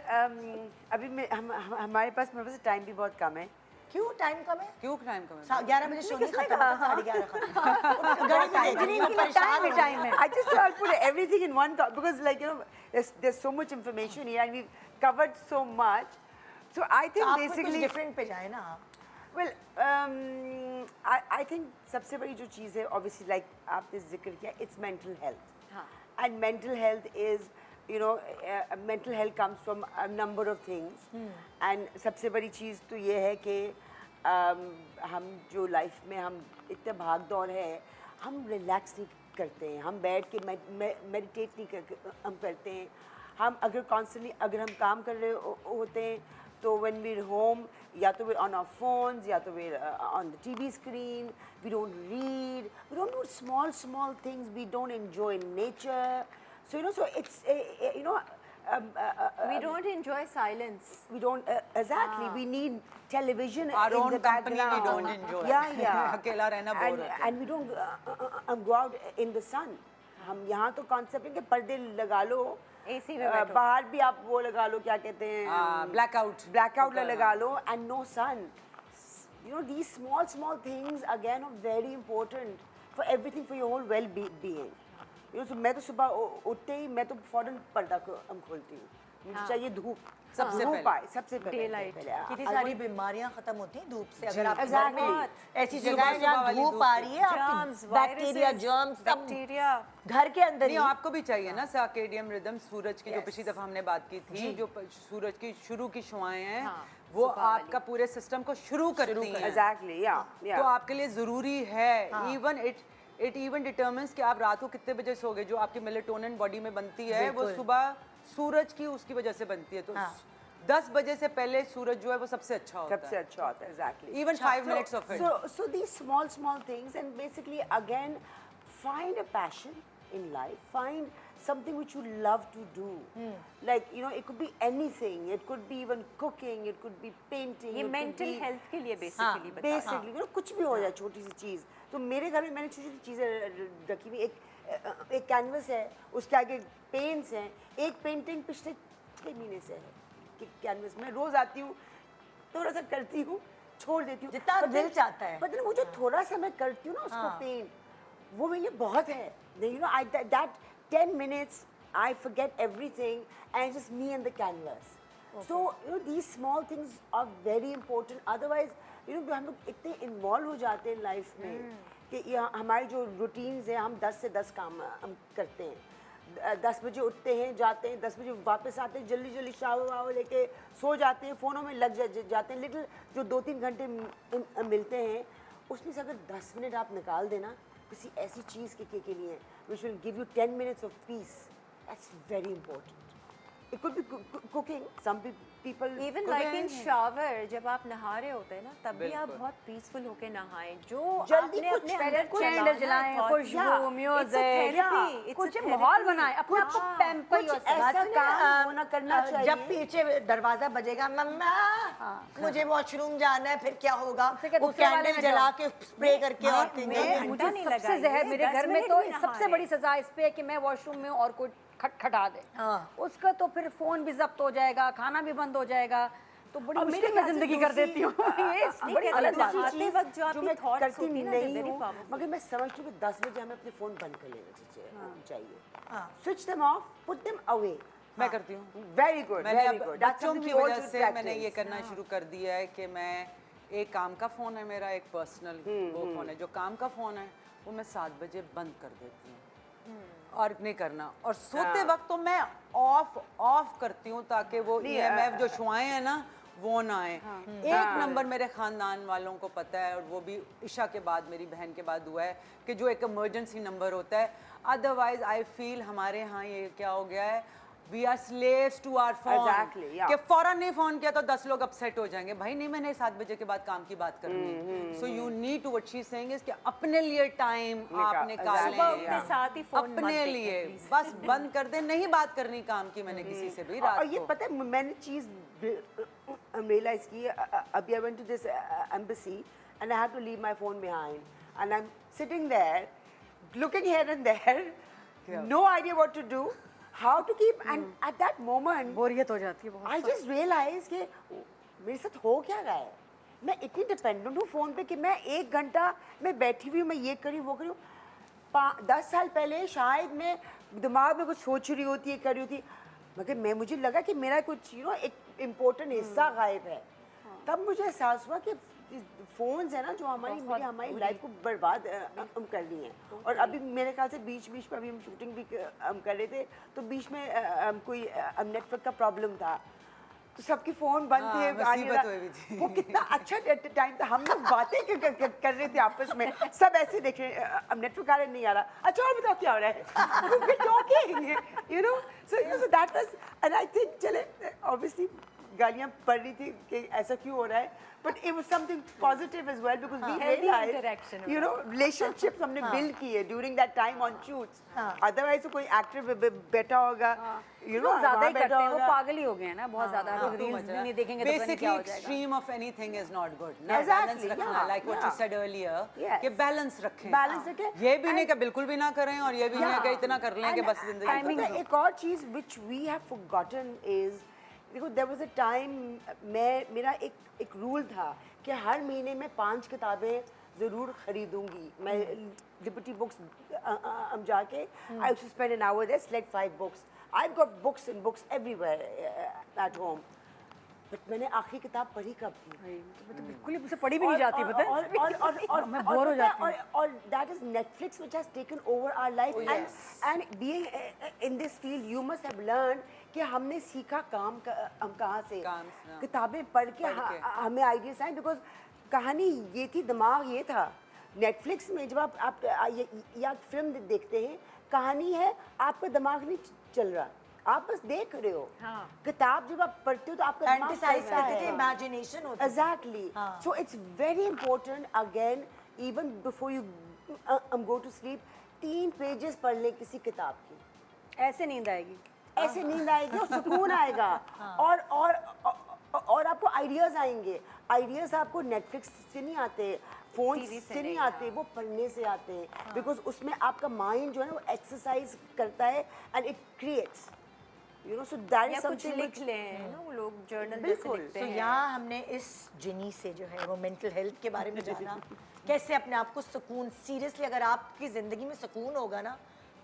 अभी हमारे पास मेरे पास टाइम भी बहुत कम है। क्यों टाइम कम है? क्यों टाइम कम है? 11 बजे शो नहीं खत्म होता, 11:30 खत्म। घड़ी में देख रही हूँ, परेशान हो टाइम है। I just thought I'll put everything in one because like you know there's so much information here and we've covered so much. So I think आप कुछ basically डिफरेंट पे जाए ना। well I think सबसे बड़ी जो चीज़ है obviously like आपने जिक्र किया, it's mental health. And mental health is you know mental health comes from a number of things. And सबसे बड़ी चीज़ तो ये है कि हम जो लाइफ में हम इतने भाग दौड़ है, हम रिलैक्स नहीं करते हैं, हम बैठ के मेडिटेट नहीं हम करते हैं। हम अगर कॉन्स्टेंटली अगर हम काम कर रहे होते हैं तो when we're home या तो we're on our phones या तो we're on the TV screen, we don't read, we don't do small things, we don't enjoy nature. So you know, so it's you know We don't enjoy silence. we don't exactly we need television Our in own the company we background. don't enjoy. Yeah अकेला रहना bore and, होता है। and we don't go out in the sun. हम यहाँ तो concept है कि पर्दे लगा लो, AC में बैठो। बाहर भी आप वो लगा लो, क्या कहते हैं, ब्लैकआउट लगा लो, and no sun. You know, these small things again are very important for everything, for your whole well-being. You know, so मैं तो सुबह उठते ही मैं तो फौरन पर्दा खोलती हूँ, मुझे चाहिए धूप, सबसे धूप पहले। आए सबसे पहले। Daylight। कितनी सारी बीमारियां खत्म होती हैं धूप से। अगर आप घर exactly. में ऐसी सुबह जगह है जहाँ वाली धूप धूप आ रही है, Germs, आपकी बैक्टीरिया viruses, जर्म्स सब bacteria। घर के अंदर ही। नहीं, आपको भी चाहिए ना सर्केडियन रिदम, सूरज की जो पिछली दफा हमने बात की थी, जो सूरज की शुरू की शुआएं हैं वो आपका पूरे सिस्टम को शुरू करती हैं। Exactly, yeah. तो आपके लिए जरूरी है, इवन इट इवन डिटर्मिन्स कि आप रात को कितने बजे सोगे। जो आपकी मेलेटोनिन बॉडी में बनती है वो सुबह सूरज की उसकी वजह से बनती है। तो 10 बजे से पहले सूरज जो है वो सबसे अच्छा होता सबसे है। अच्छा होता है, exactly. Even 5 minutes of it. So these small things, and basically again, find a passion in life. Find something which you love to do. Like you know, it could be anything. It could be even cooking. It could be painting. ये it could mental be- health के लिए basically बता रहा हूँ। Basically, you know, कुछ भी हो जाए, छोटी सी चीज़। तो मेरे घर में मैंने छोटी छोटी चीज़ें रखी हुई। एक कैनवस है, उसके आगे पेंट्स हैं। एक पेंटिंग पिछले 6 महीने से है कि कैनवस में रोज आती हूँ, थोड़ा सा करती हूँ, छोड़ देती हूँ। जितना दिल चाहता है। पता नहीं, वो जो थोड़ा सा मैं करती हूँ ना उसको पेंट, वो मेरे लिए बहुत है। You know, that 10 minutes I forget everything and it's just me and the canvas. So you know, these small things are very important. Otherwise, you know, हम लोग इतने इन्वॉल्व हो जाते हैं लाइफ में कि हमारी जो रूटीन्स हैं, हम 10 से 10 काम हम करते हैं। 10 बजे उठते हैं, जाते हैं, 10 बजे वापस आते हैं, जल्दी जल्दी शावर वावर लेके सो जाते हैं, फ़ोनों में लग जाते हैं। लिटिल जो 2-3 घंटे मिलते हैं, उसमें से अगर 10 मिनट आप निकाल देना किसी ऐसी चीज़ के लिए which will give you 10 minutes of peace, that's very important. It could be cooking. Some people Even cook like in anything. shower, जब आप नहा रहे होते हैं ना, तब भी आप बिल्कुल। बहुत पीसफुल होके नहाएं। जो जल्दी आपने कुछ अपने पहले अंदर कैंडल जलाएं, thought- खुशबू, Yeah, music, it's a therapy, it's कुछ a माहौल therapy। बनाए, अपने आप को पैम्पर कुछ ऐसा काम होना करना चाहिए। जब पीछे दरवाजा बजेगा, मम्मा मुझे वॉशरूम जाना है, फिर क्या होगा? फिर क्या वो दूसरे वाले कैंडल में जला जाओ। के स्प्रे करके और मैं घंटा मुझे नहीं सबसे लगाएंगे, जहर मेरे 10 घर में मिनट तो भी नहा सबसे रहे बड़ी सजा इस पे है कि मैं वॉशरूम में और कोई खटखटा दे, हाँ। उसका तो फिर फोन भी जब्त हो जाएगा, खाना भी बंद हो जाएगा। तो बड़ी और मेरे मुश्किल में ख्याल से जिंदगी कर दूसरी- देती हूँ ये नहीं बड़ी कहते अलग बात दूसरी है। आते वक्त जो आपकी मैं thoughts करती होती है ना, नहीं they're very हूँ, powerful. मगर मैं समझती हूँ कि 10 बजे हमें अपने फ़ोन बंद कर लेना चाहिए हाँ। Switch them of, put them away. मैं करती हूँ। वेरी गुड, मैंने वेरी अब गुड। बच्चों की वजह से मैंने ये करना शुरू कर दिया है कि मैं एक काम का फ़ोन है मेरा, एक पर्सनल वो फ़ोन है, जो काम का फ़ोन है वो मैं 7 बजे बंद कर देती हूँ और नहीं करना, और सोते वक्त तो मैं ऑफ करती हूँ ताकि वो EMF जो शुआएं हैं ना वो ना आए। एक नंबर मेरे खानदान वालों को पता है, और वो भी इशा के बाद, मेरी बहन के बाद हुआ है, कि जो एक इमरजेंसी नंबर होता है। अदरवाइज आई फील हमारे यहाँ ये क्या हो गया है, we are slaves to our phone. Exactly, yeah. कि फौरन नहीं फोन किया तो 10 लोग अपसेट हो जाएंगे, भाई नहीं मैंने 7 बजे के बाद काम की बात करनी। So you need to, what she is saying is कि अपने लिए टाइम आप निकालें, सुबह उठते साथ ही फोन मत अपने देखें, लिए please. बस बंद कर दे, नहीं बात करनी काम की मैंने किसी से भी और रात ये को। पता है मैंने चीज़ रियलाइज की, अभी I went to this embassy and I have to leave my phone behind and I am sitting there looking here and there, no idea what to do, how to keep, and at that moment बोरियत हो जाती है बहुत। I just realise कि मेरे साथ हो क्या रहा है। मैं इतनी डिपेंडेंट हूँ फ़ोन पे कि मैं 1 घंटा मैं बैठी हुई हूँ, मैं ये करी वो करी हूँ। 10 साल पहले शायद मैं दिमाग में कुछ सोच रही होती है, कर रही होती, मगर मुझे लगा कि मेरा कुछ एक इम्पोर्टेंट हिस्सा गायब है। तब मुझे एहसास हुआ कि फ़ोन्स है ना जो हमारी लाइफ को बर्बाद कर रही हैं। और अभी मेरे ख्याल से बीच में अभी हम शूटिंग भी कर रहे थे, तो बीच में कोई नेटवर्क का प्रॉब्लम था, तो सबके फ़ोन बंद हाँ, थे, मुसीबत हुई भी थी। वो कितना अच्छा टाइम था, हम लोग बातें कर रहे थे आपस में, सब ऐसे देख रहे अब नेटवर्क आ रहा नहीं आ रहा, अच्छा और बताओ क्या हो रहा है, we're talking, you know, so that was, and I think चले obviously गालियाँ पड़ रही थी कि ऐसा क्यों हो रहा है, but it was something positive as well because we Healthy realized, interaction you know, relationships हमने build किए during that time on shoots. Otherwise तो कोई एक्टर बैठा होगा, you know, ज्यादा ही वहाँ करते बैठा हैं, वो होगा। पागल ही हो गए हैं ना बहुत ज्यादा। अगर रील्स भी नहीं देखेंगे तो पता नहीं क्या Basically, हो जाएगा। extreme of anything is not good. ना Exactly, balance रखना, yeah, like what you yeah. said earlier, Yes. कि balance रखें। Balance रखें। ये भी नहीं कि बिल्कुल भी ना करें और ये भी नहीं कि Yeah. इतना कर लें कि And- बस जिंदगी and पता है, एक और चीज़ which we have forgotten is, देखो there was a time मेरा एक रूल था कि हर महीने में 5 किताबें ज़रूर खरीदूंगी। मैं लिबर्टी बुक्स जाके I used to spend an hour there, select 5 books. I've got books and books everywhere at home. But मैंने आखिरी किताब पढ़ी कब थी? मैं तो बिल्कुल ही मुझसे पढ़ी भी नहीं जाती, पता है। और मैं बोर हो जाती हूँ। और that is Netflix which has taken over our life. And being in this field, you must have learned कि हमने सीखा काम हम कहाँ से, किताबें पढ़ के हमें आइडियाज आए, बिकॉज कहानी ये थी, दिमाग ये था। नेटफ्लिक्स में जब आप या फिल्म देखते हैं, कहानी है, आपका दिमाग नहीं चल रहा, आप बस देख रहे हो। किताब जब आप पढ़ते हो तो आपका दिमाग फैंटेसाइज चल रहा करते थे, है। इमेजिनेशन होता था। Exactly. So it's very important again, even before you go to sleep, 3 pages पढ़ लें किसी किताब की, ऐसे नींद आएगी। ऐसे नींद आएगी और सुकून आएगा, और आपको आइडियाज आएंगे। आइडियाज आपको नेटफ्लिक्स से नहीं आते, फोन से नहीं आते, वो पढ़ने से आते हैं, बिकॉज उसमें आपका माइंड जो है वो एक्सरसाइज करता है and it creates, you know, so that या इज कुछ समथिंग लिख लें ना, वो लोग जर्नल जैसे बिल्कुल। लिखते तो हैं। यहाँ हमने इस जिनी से जो है वो मेंटल हेल्थ के बारे में जाना, कैसे अपने आप को सुकून, सीरियसली अगर आपकी ज़िंदगी में सुकून होगा ना,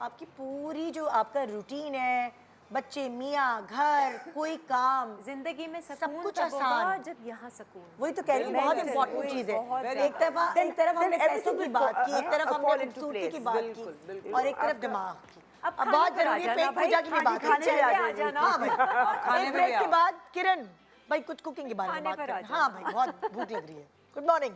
आपकी पूरी जो आपका रूटीन है, बच्चे, मियाँ, घर, कोई काम, जिंदगी में सब सुकून कुछ तब होगा आसान। जब यहाँ सुकून हो। वही तो कह रही हूँ, बहुत बिल्कुल, इंपॉर्टेंट बिल्कुल, चीज़ बहुत है। ज़्यादा। एक तरफ हमने then पैसों की बात की, एक तरफ fall हमने into खूबसूरती की place. बात बिल्कुल, की, और एक तरफ दिमाग की। अब अब खाने बहुत पर आ जरूरी है, जाना पेट भाई, पूजा की भी बात खाने है। पे आ जाना। हाँ भाई, खाने एक पे ब्रेक भी के आओ। बाद किरण भाई कुछ कुकिंग के बारे में खाने बात पर आ करें। हाँ भाई, बहुत भूख लग रही है। Good morning.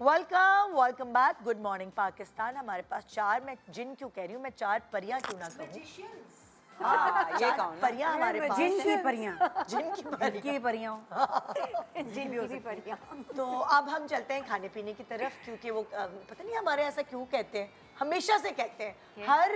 Welcome back. Good morning Pakistan. हमारे पास 4, मैं जिन क्यों कह रही हूँ, मैं 4 परियां क्यों ना कहूँ। हाँ, ये 4 कौन है? परियां हमारे पास जिन की हैं। परियां, जिन की जिन की परियां हो। जिन भी हो सकती हैं। तो अब हम चलते हैं खाने पीने की तरफ, क्योंकि वो पता नहीं हमारे ऐसा क्यों कहते हैं, हमेशा से कहते हैं, हर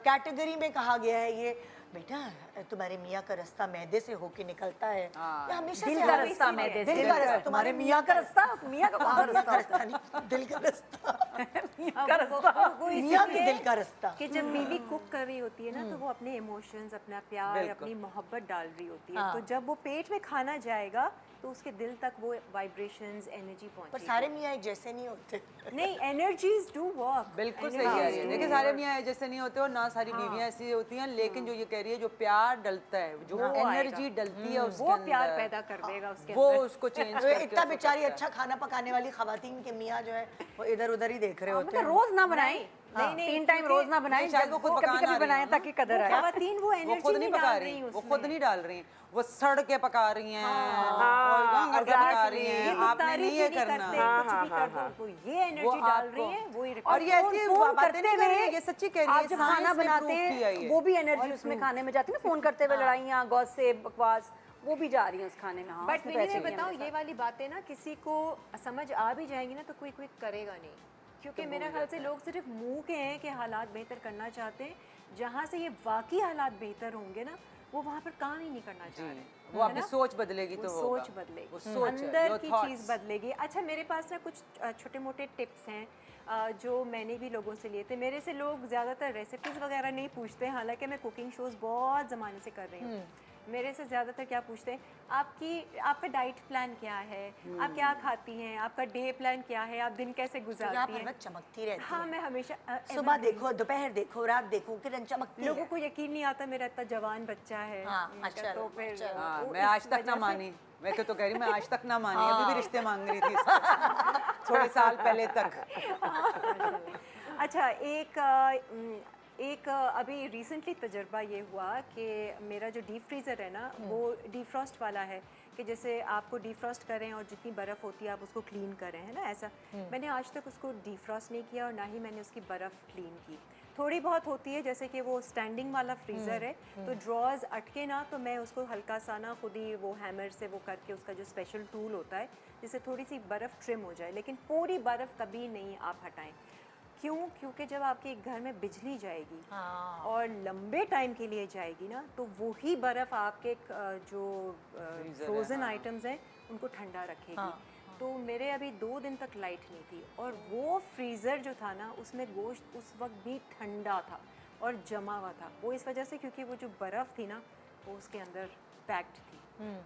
कैटेगरी में कहा गया है ये, बेटा तुम्हारे मियाँ का रास्ता मैदे से होके निकलता है हाँ। ये हमेशा दिल से का हमें रास्ता इसी- मैदे दिल से का रास्ता तुम्हारे मियाँ का रास्ता मियाँ का कौन सा मियाँ का रास्ता रास्ता नहीं दिल का रास्ता का रास्ता वो मियाँ के इसीलिए दिल का रास्ता कि जब बीवी कुक कर रही होती है ना तो वो अपने इमोशंस, अपना प्यार, बिल्कुल। अपनी मोहब्बत डाल रही होती है। हाँ। तो जब वो पेट में खाना जाएगा तो उसके दिल तक वो वाइब्रेशंस, एनर्जी पर पहुंचेगी। सारे मियाँ एक जैसे नहीं होते नहीं, एनर्जीज डू वर्क। बिल्कुल सही कह रही है। देखिए सारे मियाँ जैसे नहीं होते और ना सारी बीवियाँ ऐसी होती हैं, लेकिन जो ये कह रही है जो प्यार डलता है, जो एनर्जी डलती है उसके वो प्यार अंदर, पैदा कर देगा उसके वो अंदर। उसको चेंज तो करके इतना उसको बेचारी करता है। अच्छा खाना पकाने वाली खवातीन के मियाँ जो है वो इधर उधर ही देख रहे होते मतलब हैं रोज ना बनाए, नहीं, 3 टाइम रोज ना बनाए, शायद वो खुद कभी पकाना कभी रही बनाए हो ना। ताकि कदर आए। खवातीन वो वो एनर्जी खुद नहीं नहीं पका डाल रही, रही वो उसमें। खुद नहीं डाल रही, वो सड़ के पका रही हैं, हाँ, और करके पका रही ये हैं, तो आपने तारीफ नहीं ही ये नहीं करना। करते, कुछ भी कर दो, वो ये वो एनर्जी डाल आपको- रही है, वो ही और ये ऐसी फोन बातें करते नहीं कर रही है, हुए ये सच्ची कह रही है, आप जब खाना science ने बनाते prove किया हैं ये। वो भी एनर्जी उसमें खाने में जाती है ना, फोन करते हुए लड़ाइयाँ, गॉसिप, बकवास, वो भी जा रही है उस खाने में। हाँ, बट उसमें तो मैं ऐसे ही है बताऊँ मेरे ये वाली बातें ना किसी को समझ आ भी जाएंगी ना तो कोई कोई करेगा नहीं, क्योंकि मेरा ख्याल से लोग सिर्फ मुंह के हैं कि हालात बेहतर करना चाहते हैं, जहाँ से ये वाकई हालात बेहतर होंगे ना वो वहाँ पर काम ही नहीं करना चाह रहे। वो आपकी सोच बदलेगी तो वो होगा। सोच बदलेगी, वो सोच है, अंदर your की thoughts। चीज़ बदलेगी। अच्छा, मेरे पास ना कुछ छोटे मोटे टिप्स हैं जो मैंने भी लोगों से लिए थे। मेरे से लोग ज़्यादातर रेसिपीज़ वगैरह नहीं पूछते, हालांकि मैं कुकिंग शोज़ बहुत ज़माने से कर रही हूँ। मेरे से ज़्यादातर क्या पूछते हैं, आपका डाइट प्लान क्या है, आप क्या खाती हैं, आपका डे प्लान क्या है, आप दिन कैसे यहाँ गुजारती पर हैं। बस चमकती रहती हाँ, है मैं हमेशा सुबह everyday- देखो, दोपहर देखो, रात देखो, किरण चमकती लोगों है। को यकीन नहीं आता मेरा इतना जवान बच्चा है। हाँ, मैंने कहा, माशाल्लाह, तो फिर माशाल्लाह। हाँ, वो मैं इस आज तक ना वजह से- मानी, मैं तो कह रही मैं आज तक ना मानी, अभी भी रिश्ते मांग रही थी इससे। थोड़े साल पहले तक। अच्छा, एक अभी रिसेंटली तजर्बा ये हुआ कि मेरा जो डीप फ्रीज़र है ना वो डीफ्रॉस्ट वाला है, कि जैसे आपको डीफ्रॉस्ट करें और जितनी बर्फ़ होती है आप उसको क्लीन करें, है ना, ऐसा। मैंने आज तक उसको डीफ्रॉस्ट नहीं किया और ना ही मैंने उसकी बर्फ़ क्लीन की। थोड़ी बहुत होती है, जैसे कि वो स्टैंडिंग वाला फ्रीज़र है तो ड्रॉज अटके ना तो मैं उसको हल्का सा ना खुद ही वो हैमर से वो करके उसका जो स्पेशल टूल होता है जिससे थोड़ी सी बर्फ़ ट्रिम हो जाए, लेकिन पूरी बर्फ़ कभी नहीं आप हटाएं। क्यों? क्योंकि जब आपके घर में बिजली जाएगी और लंबे टाइम के लिए जाएगी ना तो वही बर्फ़ आपके जो फ्रोज़न आइटम्स हैं उनको ठंडा रखेगी। तो मेरे अभी 2 दिन तक लाइट नहीं थी और वो फ्रीज़र जो था ना उसमें गोश्त उस वक्त भी ठंडा था और जमा हुआ था। वो इस वजह से क्योंकि वो जो बर्फ़ थी ना वो उसके अंदर पैक्ड थी।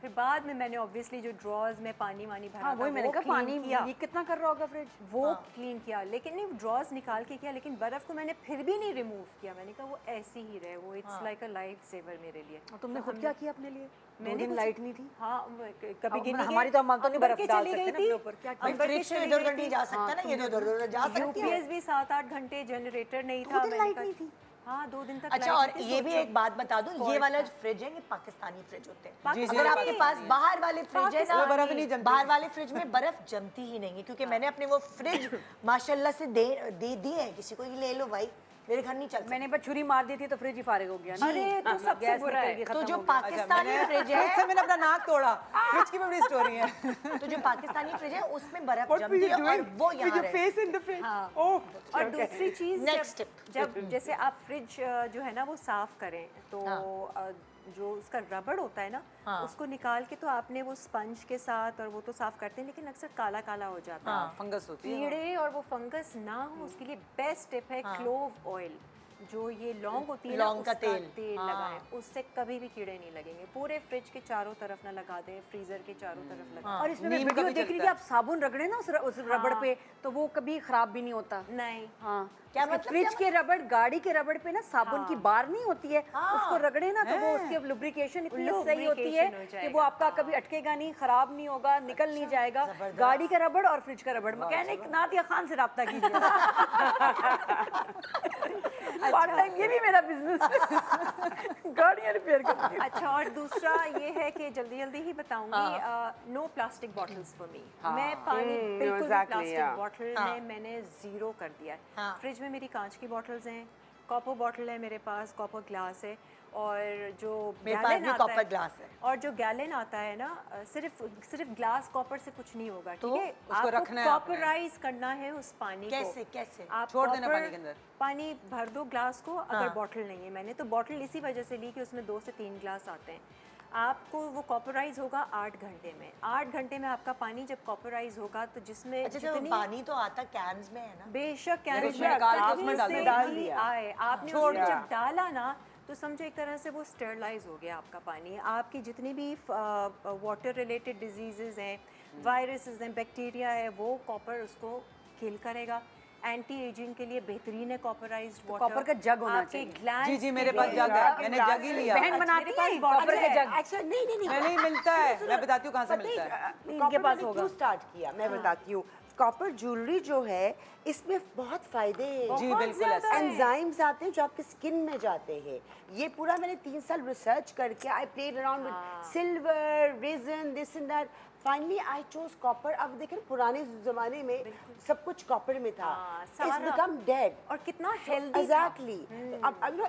फिर बाद में मैंने ऑब्वियसली जो ड्रॉज में पानी वानी भरा हाँ, था वही मैंने वो कहा clean पानी किया। लीक कितना कर रहा होगा फ्रिज। वो क्लीन किया, लेकिन नहीं ड्रॉज निकाल के किया, लेकिन बर्फ़ को मैंने फिर भी नहीं रिमूव किया। मैंने कहा वो ऐसी ही रहे, वो it's like a life saver मेरे लिए। और तुमने खुद क्या किया अपने लिए? मैंने 2 दिन कुछ- लाइट नहीं थी। हाँ, कभी अब गिनी हमारी तो हम तो नहीं अंबर बर्फ के डाल चली सकते गई ना थी, अपने ऊपर, क्या भाई अंबर के फ्रिज से चली इधर गई उधर नहीं थी। जा सकता ना, ये तो उधर उधर जा सकती है। यूपीएस भी 7-8 घंटे जनरेटर नहीं 2 था। दिन मैंने लाइट कहा- नहीं थी। हाँ, 2 दिन तक अच्छा, लाइट और नहीं थी, ये भी सोचो। एक बात बता दूं, ये Fault वाला था। जो फ्रिज है ये पाकिस्तानी फ्रिज होते हैं। जी, जी, अगर आपके पाकिस्तानी पास है। बाहर वाले फ्रिज है वो बर्फ ना, नहीं जमती। बाहर वाले फ्रिज में बर्फ जमती ही नहीं है, क्योंकि मैंने अपने वो फ्रिज माशाल्लाह से दे दिए हैं किसी को, ये ले लो भाई, मेरे घर नहीं चल सकता। मैंने बस छुरी मार दी थी तो फ्रिज ही फारिग हो गया। अरे, तो सबसे गैस बुरा निकल है। गई, तो खत्म जो हो गया। पाकिस्तानी फ्रिज है, फ्रिज से मैंने अपना नाक तोड़ा, फ्रिज की भी बड़ी स्टोरी है। तो जो पाकिस्तानी फ्रिज है उसमें बर्फ What were जमती you है और doing वो with यहाँ your रहती face in the fridge? हाँ। Oh, और okay. दूसरी चीज़ Next tip. जब जैसे आप फ्रिज जो है ना वो साफ़ करें तो जो उसका रबड़ होता है ना उसको निकाल के तो आपने वो स्पंज के साथ और वो तो साफ़ करते हैं, लेकिन अक्सर काला काला हो जाता है। फंगस होती है। कीड़े और वो फंगस ना हो उसके लिए बेस्ट टिप है क्लोव ऑयल, जो ये लौंग होती है ना लौंग का उसका तेल। लगाएं, उससे कभी भी कीड़े नहीं लगेंगे। पूरे फ्रिज के चारों तरफ ना लगा दें, फ्रीजर के चारों तरफ लगा और इसमें मैं नीम वीडियो का भी देख रही थी, चलता आप साबुन रगड़े ना उस रबड़ पे तो वो कभी खराब भी नहीं होता। दें। नहीं, हाँ, क्या उसके मतलब, फ्रिज क्या के रबड़, गाड़ी के रबड़ पे ना साबुन की बार नहीं होती है, उसको रगड़े ना तो वो उसकी लुब्रिकेशन इतनी सही होती है Lubrication हो कि वो आपका कभी अटकेगा नहीं, खराब नहीं होगा, निकल नहीं जाएगा। गाड़ी का रबड़ और फ्रिज का रबड़, मैकेनिक नादिया खान से राब्ता कीजिए। पार्ट टाइम ये भी मेरा बिजनेस है, गाड़ियाँ रिपेयर करती हूँ। अच्छा, और दूसरा ये है कि जल्दी जल्दी ही बताऊंगी, no plastic bottles for me. मैं पानी बिल्कुल भी exactly, प्लास्टिक yeah. बॉटल में मैंने 0 कर दिया है। फ्रिज में मेरी कांच की बॉटल्स हैं, कॉपर बॉटल है मेरे पास, कॉपर ग्लास है, और जो मेरे पास गैलन भी आता copper glass है। और जो गैलन आता है ना, सिर्फ ग्लास कॉपर से कुछ नहीं होगा, ठीक है? उसको रखना है आपने। कॉपराइज करना है उस पानी को। कैसे? आप छोड़ देना copper- पानी के अंदर। पानी भर दो ग्लास को, अगर बॉटल नहीं है। मैंने तो बॉटल इसी वजह से ली कि उसमें 2 से 3 ग्लास आते हैं। आपको वो कॉपराइज होगा 8 घंटे में। 8 घंटे में आपका पानी जब कॉपराइज होगा तो जिसमें अच्छा तो जितनी पानी तो आता कैन्स में है ना? बेशक क्या उसमें निकाल के उसमें डाल से दिया। ही आए, आपने छोड़ उसमें दिया। जब डाला ना तो समझो एक तरह से वो स्टरलाइज हो गया आपका पानी। आपकी जितनी भी वाटर रिलेटेड डिजीजेज हैं, वायरसेस हैं, बैक्टीरिया है, वो कॉपर उसको किल करेगा। एंटी एजिंग के लिए बेहतरीन है कॉपराइज्ड वाटर। कॉपर का जग होना आपके चाहिए। ग्लैंड्स जी मेरे पास जग है, मैंने जग ही लिया। बहन बनाती है कॉपर के जग। अच्छा नहीं मैं नहीं मिलता है, मैं बताती हूँ कहाँ से मिलता है। इनके पास होगा। क्यों स्टार्ट किया मैं बताती हूँ। कॉपर ज्वेलरी जो है इसमें बहुत फायदे हैं। जी बिल्कुल ऐसा। एंजाइम्स आते हैं जो आपके स्किन में जाते हैं। ये पूरा मैंने 3 साल रिसर्च करके I played around with silver, resin, this and that. Finally I chose copper. अब देखें पुराने जमाने में सब कुछ कॉपर में था। इट्स सारा। Become dead. और कितना हेल्दी एग्जैक्टली। अब ना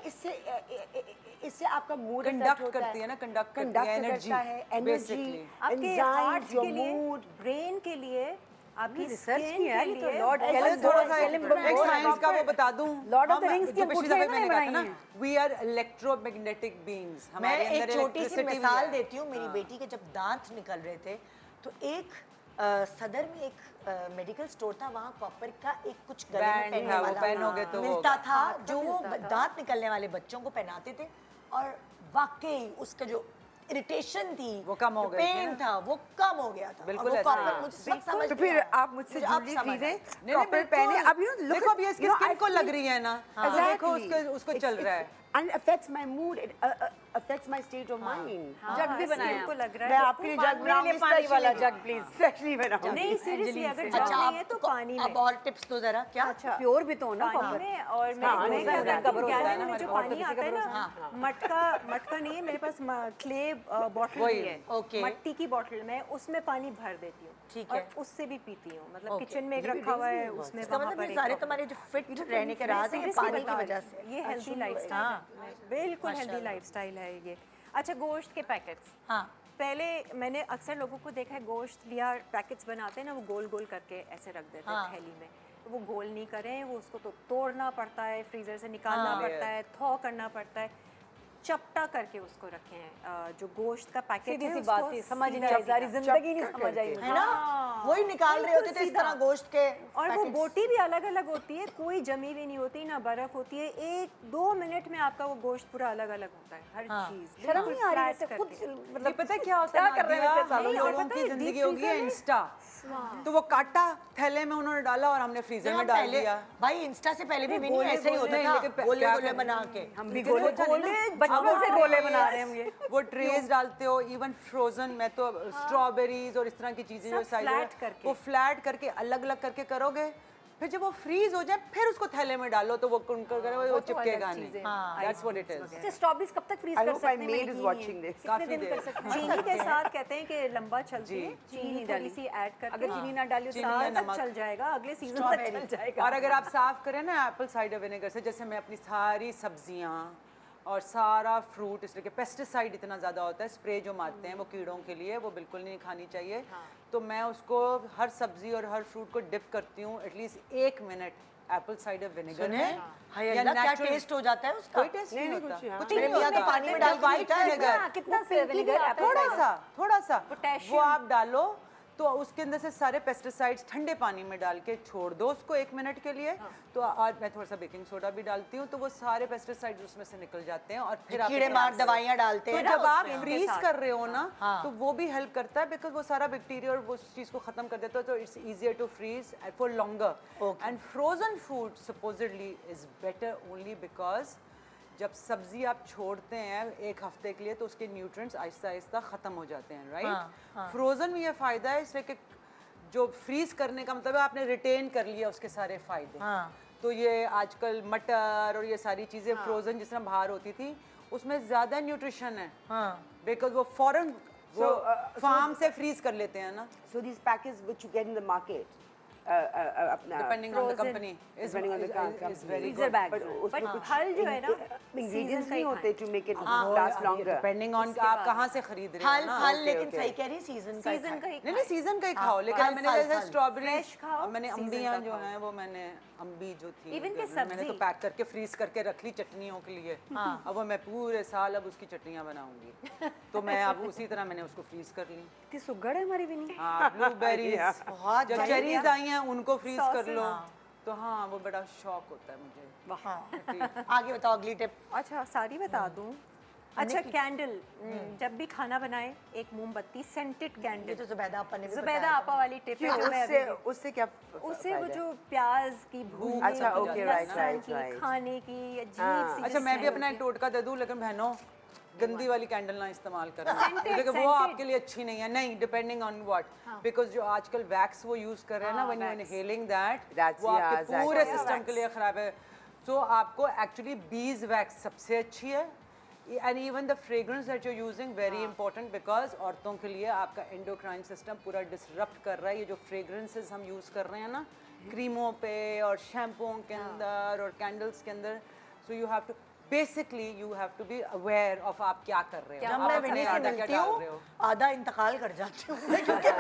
इससे आपका मूड Conduct करती है ना, conduct करती है, energy, एनर्जी, basically। आपके हार्ट के लिए, ब्रेन के लिए, आपकी रिसर्च स्किन किया है, के ये तो लिए। लॉर्ड ऐसे एलन थोड़ा सा बोल- एक साइंस का वो बता दूं। Lord of the हम- Rings की जो पिछली अंगूठियाँ दफे मैंने कहा था बनाई ना, वी आर इलेक्ट्रोमैग्नेटिक बीइंग्स। मैं हमारे एक अंदर छोटी सी electricity भी मिसाल है। देती हूँ। मेरी बेटी के जब दांत निकल रहे थे तो एक सदर में एक मेडिकल स्टोर था, वहाँ कॉपर का एक कुछ गले में Band पहनने था, वो वाला पहनोगे तो वो मिलता था, हाथ का जो वो मिलता था। दांत निकलने वाले बच्चों को पहनाते थे। और वाकई उसका जो इरिटेशन थी, वो कम हो गई थी पेन ना? था, वो कम हो गया था। बिल्कुल और वो ऐसा copper है। मुझे सब समझ तो में फिर आया। आप मुझसे मुझे अब ज्वेलरी समझ खरीदे, आया। नहीं, कॉपर बिल्कुल। पहने। अब देखो अब ये इसकी स्किन को लग रही है ना, तो देखो उसको चल रहा है। and affects my mood, it affects my state of mind. जग भी बनाया को लग रहा मैं है आपके लिए जग मेरे लिए बनाऊंगी, पानी वाला specially- जग, please। specially बनाऊंगी। नहीं सीरियसली, अगर जग अच्छा नहीं है तो पानी अब में। और टिप्स दो जरा। क्या? अच्छा, प्योर भी तो हो ना पानी कॉपर। में। और हाँ, मैं उसका क्या ब्रांड करती हूँ, भरोसा है गैलन ना, में जो हमारे पानी और आता है ना, मटका नहीं है मेरे पास, क्ले बॉटल वही, भी है, ओके। मट्टी की बॉटल में, उसमें पानी भर देती हूँ। ठीक और है। उससे भी पीती हूँ, मतलब ओके। किचन में एक रखा हुआ है, उसमें इसका वहाँ मतलब पर ये एक सारे कप। तुम्हारे जो फिट रहने के राज हैं, ये Seriously पानी की बता रही वजह हूँ, से। ये हेल्दी लाइफस्टाइल हाँ। है, बिल्कुल हेल्दी लाइफस्टाइल है ये। अच्छा, गोश्त के पैकेट्स। हाँ। पहले मैंने अक्सर लोगों को देखा है, गोश्त लिया, पैकेट्स बनाते हैं ना, वो गोल गोल करके ऐसे रख देते हैं हाँ। थैली में। तो वो गोल नहीं करें, वो उसको तो तोड़ना पड़ता है, फ्रीज़र से निकालना हाँ। पड़ता है, थॉ करना पड़ता है। चपटा करके उसको रखें। जो गोश्त का पैकेट सीधी है सी उसको बात थी, समझ नहीं आई, सीधा सारी सीधा। जिंदगी नहीं समझ आई है ना? वही निकाल रहे होते थे इस तरह गोश्त के और वो पैकेट्स। बोटी भी अलग अलग होती है, कोई जमी भी नहीं होती, ना बर्फ होती है। 1-2 मिनट में आपका वो गोश्त पूरा अलग अलग होता है, हर चीज। शर्म बिल्कुल नहीं आ रही flat है खुद करके। मतलब पता है क्या होता है, क्या कर रहे हैं नादिया? इतने सालों हम से? लोगों पता की है, जिंदगी deep होगी है freezer में- इंस्टा, तो वो काटा थैले में उन्होंने डाला और हमने फ्रीजर में डाल पहले दिया। भाई इंस्टा से पहले भी नहीं, मिनी गोले ऐसे ही होता नहीं, था, लेकिन गोले क्या गोले करें? बना के। हम भी लेकिन गोले वो चले ना, बचपन से गोले बना रहे हैं हम ये। वो ट्रेज डालते हो, इवन फ्रोजन में तो स्ट्रॉबेरीज और इस तरह की चीजें जो सब साइड flat करके। वो फ्लैट करके अलग अलग करके करोगे, फिर जब वो फ्रीज हो जाए फिर उसको थैले में डालो तो वो कुनकर करे, वो तो चिपकेगा अलग नहीं। चीज़ें, दैट्स व्हाट इट इज। अच्छा, स्ट्रॉबेरीज कब तक फ्रीज I कर hope सकते my हैं? maid मैंने is की watching नहीं है। this. कितने काफी दिन देर। कर सकते हैं? चीनी के साथ कहते हैं कि लंबा चलती है, चीनी नहीं थोड़ी डाली। सी ऐड करके। अगर चीनी ना डाली तो चीनी या साल तक नमक। चल जाएगा, अगले सीजन तक चल जाएगा। और अगर आप साफ करें ना एप्पल साइडर विनेगर से, जैसे मैं अपनी सारी सब्जियां और सारा फ्रूट, इसलिए कि पेस्टिसाइड इतना ज़्यादा होता है, स्प्रे जो मारते हैं वो कीड़ों के लिए, वो बिल्कुल नहीं खानी चाहिए। तो मैं उसको हर सब्जी और हर फ्रूट को डिप करती हूँ at least 1 minute Apple cider vinegar सुने? में। हाय या अल्लाह, क्या natural- टेस्ट हो जाता है उसका? कोई टेस्ट नहीं होता, कुछ मेरे नहीं मियाँ तो होता। पानी में डाल के वाइट पीता है। विनेगर, कितना से विनेगर थोड़ा सा Potassium। वो आप डालो तो उसके अंदर से सारे पेस्टिसाइड्स ठंडे पानी में डाल के छोड़ दो उसको 1 मिनट के लिए। तो आज मैं थोड़ा सा बेकिंग सोडा भी डालती हूँ, तो वो सारे पेस्टिसाइड्स उसमें से निकल जाते हैं और फिर आप कीड़े मार दवाइयाँ डालते तो हैं ना जब आप उसमें। फ्रीज कर रहे हो ना, हाँ। तो वो भी हेल्प करता है, बिकॉज वो सारा बैक्टीरिया और वो उस चीज़ को ख़त्म कर देता है, तो it's easier to freeze for longer. And frozen food supposedly is better only because जब सब्जी आप छोड़ते हैं 1 हफ्ते के लिए तो उसके न्यूट्रिएंट्स आहिस्ता आहिस्ता ख़त्म हो जाते हैं, राइट? फ्रोजन में ये फ़ायदा है इसलिए कि जो फ्रीज करने का मतलब है आपने रिटेन कर लिया उसके सारे फ़ायदे। तो ये आजकल मटर और ये सारी चीज़ें फ्रोजन जिस तरह बाहर होती थी उसमें ज़्यादा न्यूट्रिशन है, बिकॉज वो फॉरन वो फार्म से फ्रीज कर लेते हैं ना। So these packets which you get in the market, अपना depending on the company is Depending on the company. Very Freezer bags. but उसमें But कुछ फल जो है ना ingredients season नहीं का ही होते to make it हाँ, last longer. डिपेंडिंग ऑन आप कहाँ से खरीद रहे हो फल ना फल लेकिन okay. सही कह रही सीजन का सीजन का ही नहीं नहीं सीजन का ही खाओ लेकिन फल, मैंने फल, जैसे फल। स्ट्रॉबेरी Fresh खाओ, मैंने season अम्बियाँ का जो खाओ। हैं वो मैंने अम्बी जो थी Even के मैंने तो सब्जी। पैक करके फ्रीज करके रख ली चटनियों के लिए अब वो मैं पूरे साल अब उसकी चटनियाँ बनाऊंगी तो मैं अब उसी तरह मैंने उसको फ्रीज कर ली इतनी सुगड़ है हमारी विनी। हाँ ब्लूबेरीज बहुत जब बढ़िया। चेरीज आई हैं उनको फ्रीज कर लो तो हाँ वो बड़ा शौक होता है मुझे हाँ आगे बताओ अगली टिप अच्छा सारी बता दूं अच्छा कैंडल जब भी खाना बनाए एक मोमबत्ती सेंटेड ये कैंडल तो जुबैदा आपा ने भी जुबैदा बताया आपा वाली टिप है जो मैं उससे अभी- उससे क्या उससे वो फायदा है? जो प्याज की भूख अच्छा, okay, right, right, की right. खाने की अजीब हाँ। सी अच्छा जो मैं भी smell अपना एक होती है। टोटका दे दूं लेकिन बहनों गंदी वाली कैंडल ना इस्तेमाल करना Scented, क्योंकि वो scented. आपके लिए अच्छी नहीं है नहीं डिपेंडिंग ऑन व्हाट बिकॉज जो आजकल वैक्स वो यूज कर रहे हैं ना when you are inhaling that That's- वो आपके yeah, exactly. पूरे Yeah, सिस्टम के लिए खराब है सो आपको एक्चुअली बीज वैक्स सबसे अच्छी है and even the fragrance that you using very important because औरतों के लिए आपका एंडोक्राइन सिस्टम पूरा डिसरप्ट कर रहा है ये जो फ्रेग्रेंसेस हम यूज कर रहे हैं ना क्रीमों पे और शैम्पुओं के अंदर और कैंडल्स के अंदर so you have to basically you have to be aware of आप क्या कर रहे हो जब आप मैं अपने विनी से आटा क्या मिलती डाल रहे हो हूँ आधा इंतकाल कर जाती हूँ क्योंकि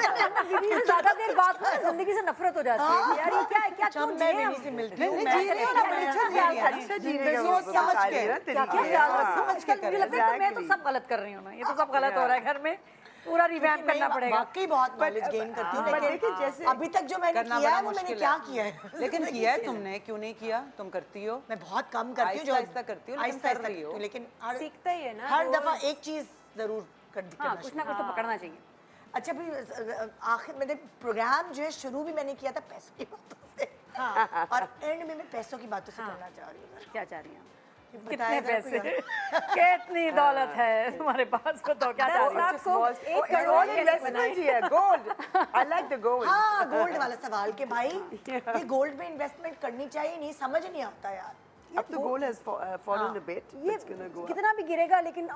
विनी से ज्यादा देर बात ना जिंदगी से नफरत हो जाती है यार ये क्या है क्या जब क्यों मैं जिए हम? विनी से मिलती हूँ नहीं, मैं जी रही हो ना, मैं- अच्छा जी रही है। अच्छा जी रही है, सोच वो समझ बता के। रही है ना क्या तरीके। क्या ख्याल हाँ। समझ के मुझे लगता है कि मैं तो Exactly. सब गलत कर रही हूँ ना ये तो सब गलत हो रहा है घर में पूरा रिवैम्प करना मैं पड़ेगा वाकई बहुत नॉलेज गेन करती हूँ but लेकिन देखिए जैसे अभी तक जो मैंने करना किया बड़ा है वो मैंने मुश्किल क्या किया है लेकिन किया है तुमने क्यों नहीं किया तुम करती हो मैं बहुत कम करती हूँ जो आहिस्ता-आहिस्ता करती हो, लेकिन आहिस्ता कर आहिस्ता रही हो। करती हूँ, लेकिन हर सीखता ही है ना हर रोज। दफा एक चीज जरूर कर दी हाँ करना कुछ ना कुछ तो पकड़ना चाहिए अच्छा फिर आखिर मैंने प्रोग्राम जो है शुरू भी मैंने किया था पैसों की बातों से और एंड में मैं पैसों की बातों से करना चाह रही हूँ क्या चाह रही हैं बताया कितने जरा कोई पैसे कितनी दौलत है तुम्हारे पास बताओ क्या चाह रही हो आपको एक करोड़ करोड़ कैसे इन्वेस्टमेंट ही है gold I like the gold हाँ गोल्ड वाला सवाल कि भाई ये गोल्ड में इन्वेस्टमेंट करनी चाहिए नहीं समझ नहीं आता यार अब तो gold has fallen a bit ये इट्स गोना गो कितना भी गिरेगा लेकिन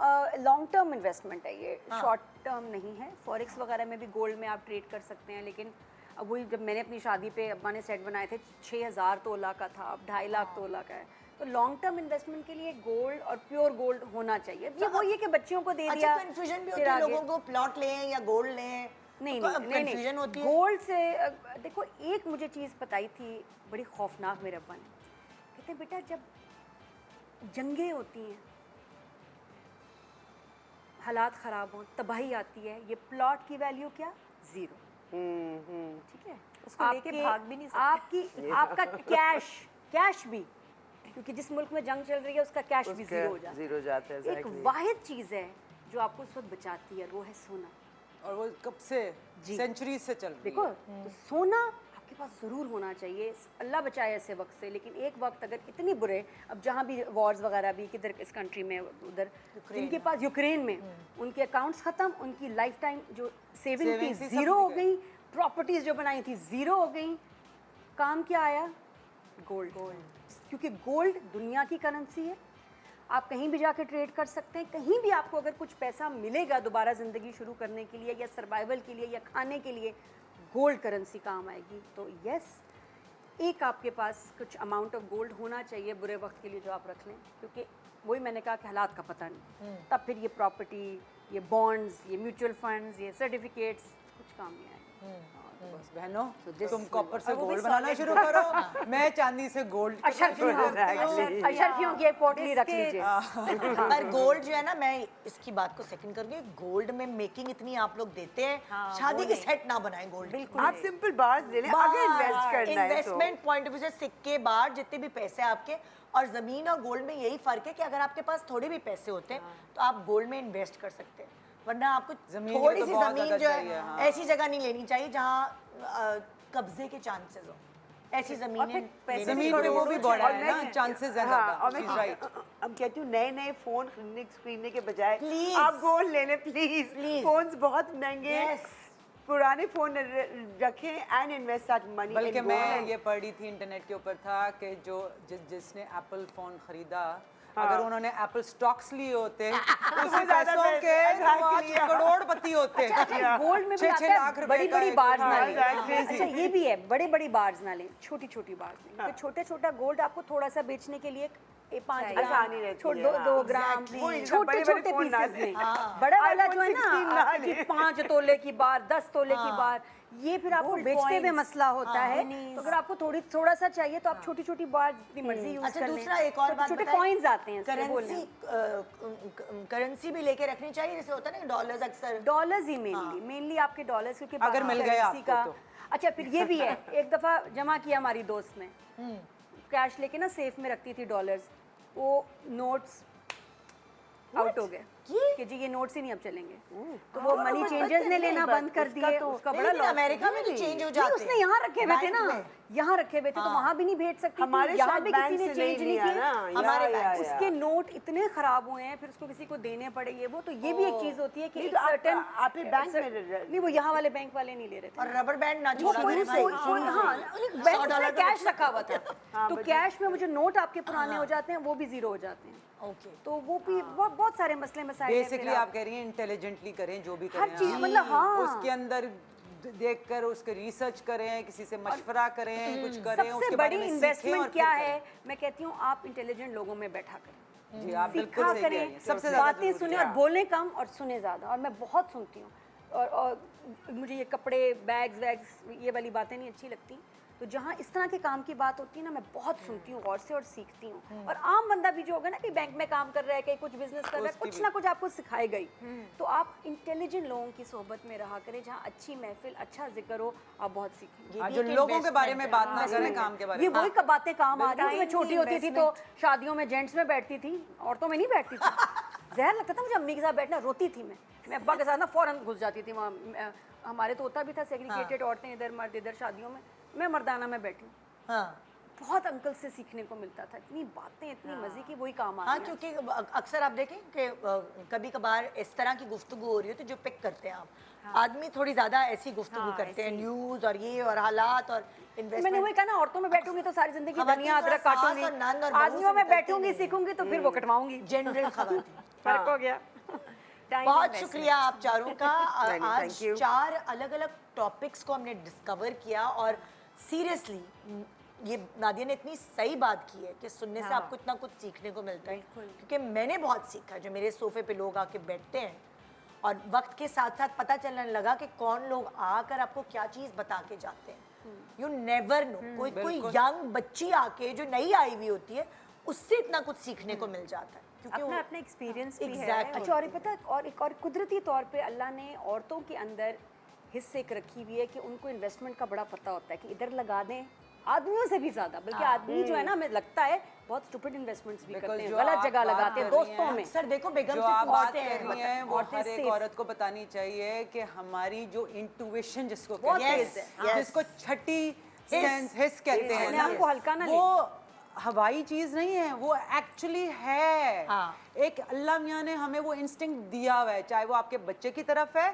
लॉन्ग टर्म इन्वेस्टमेंट है ये शॉर्ट टर्म नहीं है फॉरेक्स वगैरह में भी गोल्ड में आप ट्रेड कर सकते हैं लेकिन अब वही जब मैंने अपनी शादी पे अब्बा ने सेट बनाए थे 6,000 तोला का था अब 2.5 लाख तोला का है तो लॉन्ग टर्म इन्वेस्टमेंट के लिए गोल्ड और प्योर गोल्ड होना चाहिए ये वही है कि बच्चियों को दे दिया अच्छा कंफ्यूजन भी होती फिर है आगे- लोगों को प्लॉट लें या गोल्ड लें नहीं तो नहीं अब नहीं कंफ्यूजन होती है गोल्ड से देखो एक मुझे चीज़ बताई थी बड़ी खौफनाक मेरे अब्बा ने कहते बेटा जब जंगें होती हैं हालात ख़राब हों तबाही आती है ये प्लॉट की वैल्यू क्या ज़ीरो ठीक है उसको लेके भाग भी नहीं सकते। आपकी आपका कैश भी क्योंकि जिस मुल्क में जंग चल रही है उसका कैश भी ज़ीरो हो जाता है जीरो जाता है एक एग्जैक्टली वाहिद चीज़ है जो आपको उस वक्त बचाती है वो है सोना और वो कब से सेंचुरी से चल रही देखो है तो सोना आपके पास ज़रूर होना चाहिए अल्लाह बचाए ऐसे वक्त से लेकिन एक वक्त अगर इतनी बुरे अब जहाँ भी वॉर्स वगैरह भी किधर इस कंट्री में उधर जिनके पास यूक्रेन में उनके अकाउंट्स ख़त्म उनकी लाइफ टाइम जो सेविंग थी Savings थी, सब ज़ीरो हो गई। गई प्रॉपर्टीज़ जो बनाई थी ज़ीरो हो गई काम क्या आया गोल्ड क्योंकि गोल्ड दुनिया की करेंसी है आप कहीं भी जाके ट्रेड कर सकते हैं कहीं भी आपको अगर कुछ पैसा मिलेगा दोबारा ज़िंदगी शुरू करने के लिए या सर्वाइवल के लिए या खाने के लिए गोल्ड करेंसी काम आएगी तो यस एक आपके पास कुछ अमाउंट ऑफ गोल्ड होना चाहिए बुरे वक्त के लिए जो आप रख लें क्योंकि वही मैंने कहा कि हालात का पता नहीं तब फिर ये प्रॉपर्टी ये बॉन्ड्स ये म्यूचुअल फंड्स ये सर्टिफिकेट्स कुछ काम नहीं आएगा बस बहनों this तुम will कॉपर से और वो भी गोल्ड बनाना solid शुरू करो मैं चांदी से गोल्ड अशरफियों की एक पोटली रख लीजिए पर गोल्ड जो है ना मैं इसकी बात को सेकंड करूंगी गोल्ड में मेकिंग इतनी आप लोग देते हैं शादी के सेट ना बनाएं गोल्ड बिल्कुल आप सिंपल बार्स ले लें अगर इन्वेस्ट करना है तो इन्वेस्टमेंट पॉइंट ऑफ व्यू से सिक्के बार जितने भी पैसे आपके और जमीन और गोल्ड में यही फर्क है कि अगर आपके पास थोड़े भी पैसे होते हैं तो आप गोल्ड में इन्वेस्ट कर सकते हैं वरना आपको जमीन थोड़ी तो सी बहुत जमीन ज्यादा जो चाहिए, है हाँ। ऐसी जगह नहीं लेनी चाहिए जहाँ कब्जे के चांसेस हो ऐसी जमीनें पैसे लेनी जमीन पे वो भी बढ़ा और है मैं- ना चांसेस है हाँ, और ज़्यादा मैं राइट अब कहती हूँ नए नए फोन खरीदने के बजाय Please. आप गोल्ड ले लें प्लीज Please. फोन्स बहुत महंगे हैं Yes. पुराने फोन रखें एंड इन्वेस्ट दैट मनी बल्कि मैं ये पढ़ रही थी इंटरनेट के ऊपर था कि जो जिसने एप्पल फ़ोन ख़रीदा अगर उन्होंने एप्पल स्टॉक्स लिए होते उसी ज्यादा पैसों के पैसे वो आज करोड़पति होते। गोल्ड में भी 6-6 आता है, लाख रुपए बड़ी का बड़ी एक बार्स ना गोल्ड। लें। अच्छा ये भी है, बड़ी बड़ी बार्स ना लें, छोटी छोटी बार्स लें। तो छोटे छोटा गोल्ड आपको थोड़ा सा बेचने के लिए 5 आसानी रहती ग्राम, है, 2 हाँ। ग्राम, Exactly। छोटे बड़े-बड़े छोटे फोन ना पीसेस लें। में। बड़ा वाला जो है iPhone 16 ना ना कि लें। 5 तोले की बार, 10 तोले की बार, ये फिर आपको Gold बेचते हुए coins, मसला होता है। minis। तो अगर आपको थोड़ा सा चाहिए तो आप छोटी छोटी बार जितनी मर्जी यूज अच्छा कर लें। दूसरा एक और बात छोटे बताएं, कॉइन्स आते हैं इसमें, बोल रहे करेंसी हैं। करेंसी भी लेके रखनी चाहिए, जैसे होता है ना डॉलर्स अक्सर डॉलर्स ही मेनली आपके डॉलर्स, क्योंकि अगर बाकी मिल गए currency आपको का तो। अच्छा फिर ये भी है, एक दफा जमा किया हमारी दोस्त ने, कैश लेके ना सेफ में रखती थी डॉलर्स, वो नोट्स आउट हो गए कि जी ये नोट्स ही नहीं अब चलेंगे, तो वो मनी चेंजर्स ने लेना बंद कर दिए, उसका बड़ा लेकिन लॉस। अमेरिका में भी चेंज हो जाते हैं। उसने यहाँ रखे हुए थे बैंक ना, में। यहाँ रखे हुए थे तो वहाँ भी नहीं भेज सकती थी, हमारे यहाँ शायद भी बैंक किसी ने से चेंज नहीं लिया किए, ना, हमारे या, बैंक या। उसके नोट इतने खराब हुए हैं, फिर उसको किसी को देने पड़े, ये वो, तो ये भी एक चीज होती है कि नहीं, एक तो आप- सर्टेन आप ही बैंक में नहीं, वो यहाँ वाले बैंक वाले नहीं ले रहे थे। और रबर बैंड ना वो छोड़ा कोई मेरे भाई। कोई हाँ, बैंक में कैश रखा हुआ था, तो कैश में वो जो नोट आपके पुराने हो जाते हैं वो भी जीरो हो जाते हैं। ओके तो वो भी बहुत सारे मसले मसाइल हैं। बेसिकली फिर आप कह रही हैं इंटेलिजेंटली करें जो भी करें हर चीज आप। मतलब हाँ, उसके अंदर देखकर उसके रिसर्च करें, किसी से मशवरा करें, कुछ करें, सबसे उसके बड़ी बारे में सीखें और इन्वेस्टमेंट फिर क्या करें। है, मैं कहती हूँ आप इंटेलिजेंट लोगों में बैठा करें, जी आप बिल्कुल सीखा सही कह रही करें, हैं। सबसे ज्यादा बातें जरूरी सुने है। और बोलें कम और सुने ज़्यादा। और मैं बहुत सुनती हूँ, और मुझे ये कपड़े बैग्स वैग्स ये वाली बातें नहीं अच्छी लगती, तो जहाँ इस तरह के काम की बात होती है ना, मैं बहुत सुनती हूँ गौर से और सीखती हूँ। और आम बंदा भी जो होगा ना कि बैंक में काम कर रहा है, कहीं कुछ बिजनेस कर रहा है, कुछ ना कुछ आपको सिखाएगा ही। तो आप इंटेलिजेंट लोगों की सोहबत में रहा करें, जहाँ अच्छी महफिल, अच्छा जिक्र हो, आप बहुत सीखेंगे। हाँ, जो लोगों के बारे में बात ना करें, काम के बारे ये में। वही बातें काम आ रही है। मैं छोटी होती थी तो शादियों में जेंट्स में बैठती थी, औरतों में नहीं बैठती थी। जहर लगता था मुझे अम्मी के साथ बैठना, रोती थी मैं अब्बा के साथ ना फौरन घुस जाती थी वहाँ। हमारे तो होता भी था सेग्रीगेटेड औरतें इधर, मर्द इधर, शादियों में मैं मर्दाना में बैठी। हाँ बहुत अंकल से सीखने को मिलता था, इतनी बातें, इतनी मजे की, वही काम आ हाँ, रही है। क्योंकि अक्सर आप देखें कि कभी कभार इस तरह की गुफ्तगू हो रही हो तो जो पिक करते हैं आप आदमी थोड़ी ज्यादा ऐसी गुफ्तगू करते हैं, न्यूज और ये और हालात और मैंने इन्वेस्टमेंट। वही कहा ना, औरतों में बैठूंगी तो सारी जिंदगी खवातीन धनिया का अदरक सास काटूंगी, और नंद और बहू से आदमियों में निकलती बैठूंगी नहीं। सीखूंगी तो फिर वो कटवाऊंगी। जनरल खवातीन। फर्क हो गया। बहुत शुक्रिया आप चारों का। नहीं, आज thank you। 4 अलग अलग टॉपिक्स को हमने डिस्कवर किया और सीरियसली ये नादिया ने इतनी सही बात की है कि सुनने से आपको इतना कुछ सीखने को मिलता है, क्योंकि मैंने बहुत सीखा। जो मेरे सोफे पे लोग आके बैठते हैं और वक्त के साथ साथ पता चलने लगा कि कौन लोग आकर आपको क्या चीज़ बता के जाते हैं। यू नेवर नो, कोई यंग बच्ची आके जो नई आई हुई होती है उससे इतना कुछ सीखने को मिल जाता है, क्योंकि अपना वो अपना एक्सपीरियंस भी है। Exactly। अच्छा, और ये पता है, और एक और कुदरती तौर पे अल्लाह ने औरतों के अंदर हिस्से एक रखी हुई है कि उनको इन्वेस्टमेंट का बड़ा पता होता है कि इधर लगा दें, आदमियों से भी ज्यादा। बल्कि आदमी जो है ना, हमें लगता है बहुत स्टूपिड इन्वेस्टमेंट्स भी करते हैं, जो गलत आप जगह बात लगाते हैं, कर रही दोस्तों हैं, में। अक्सर देखो बेगम जो से आप बात पूछते कर हैं रही हैं वो औरतें हर एक safe। औरत को बतानी चाहिए कि हमारी जो इंट्यूशन जिसको बहुत कहते तेज है, हैं, yes। जिसको छठी सेंस हिस कहते हैं अपने ना, आप को हल्का ना वो हवाई चीज नहीं है, वो एक्चुअली है। हाँ। एक अल्लाह मियाँ ने हमें वो इंस्टिंक्ट दिया हुआ है, चाहे वो आपके बच्चे की तरफ है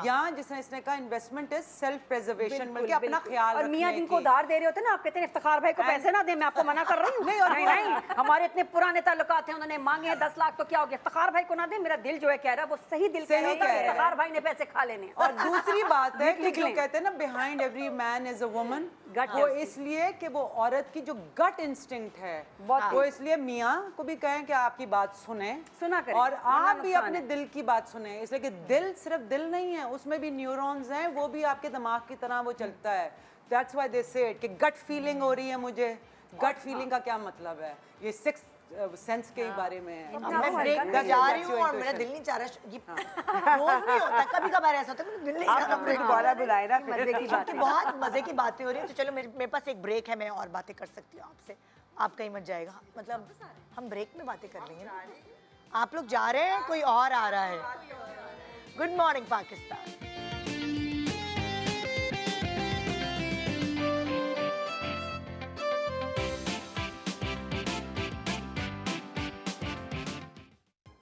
या जिसने इसने कहा इन्वेस्टमेंट इज सेल्फ प्रिजर्वेशन, बल्कि अपना ख्याल और मियाँ रखने जिनको की। उधार दे रहे होते हैं ना, आप कहते हैं इफ्तिखार भाई को पैसे ना दे, मैं आपको मना कर रही हूँ। नहीं, हमारे इतने पुराने ताल्लुकात हैं, उन्होंने मांगे हैं 10 लाख तो क्या हो गया, इफ्तिखार भाई को ना दे। मेरा दिल जो है कह रहा है, वो सही दिल कह रहा होता है, इफ्तिखार भाई ने पैसे खा लेने। और दूसरी बात है कि लिख जो लें। कहते हैं ना behind every man is a woman, Gut वो instinct। इसलिए कि वो औरत की जो गट इंस्टिंक्ट है बहुत वो इसलिए मियाँ को भी कहें कि आपकी बात सुना करें, और वरना आप भी नुकसान अपने है। दिल की बात सुने, इसलिए कि दिल सिर्फ दिल नहीं है, उसमें भी न्यूरॉन्स हैं, वो भी आपके दिमाग की तरह वो चलता है। दैट्स व्हाई दे से कि गट फीलिंग हो रही है मुझे। गट फीलिंग का क्या मतलब है, ये 6 सेंस के ही बारे में है। अब मैं ब्रेक में जा रही हूँ और मेरा दिल नहीं चाह रहा, ये रोज नहीं होता, कभी कभार ऐसा होता है मेरा दिल नहीं चाह रहा आप ब्रेक दोबारा बुलाए ना फिर। मजे की बात कि है। बहुत मजे की बातें हो रही हैं, तो चलो मेरे पास एक ब्रेक है, मैं और बातें कर सकती हूँ आपसे। आप कहीं मत जाएगा, मतलब हम ब्रेक में बातें कर लेंगे ना। आप लोग जा रहे हैं, कोई और आ रहा है। Good morning Pakistan.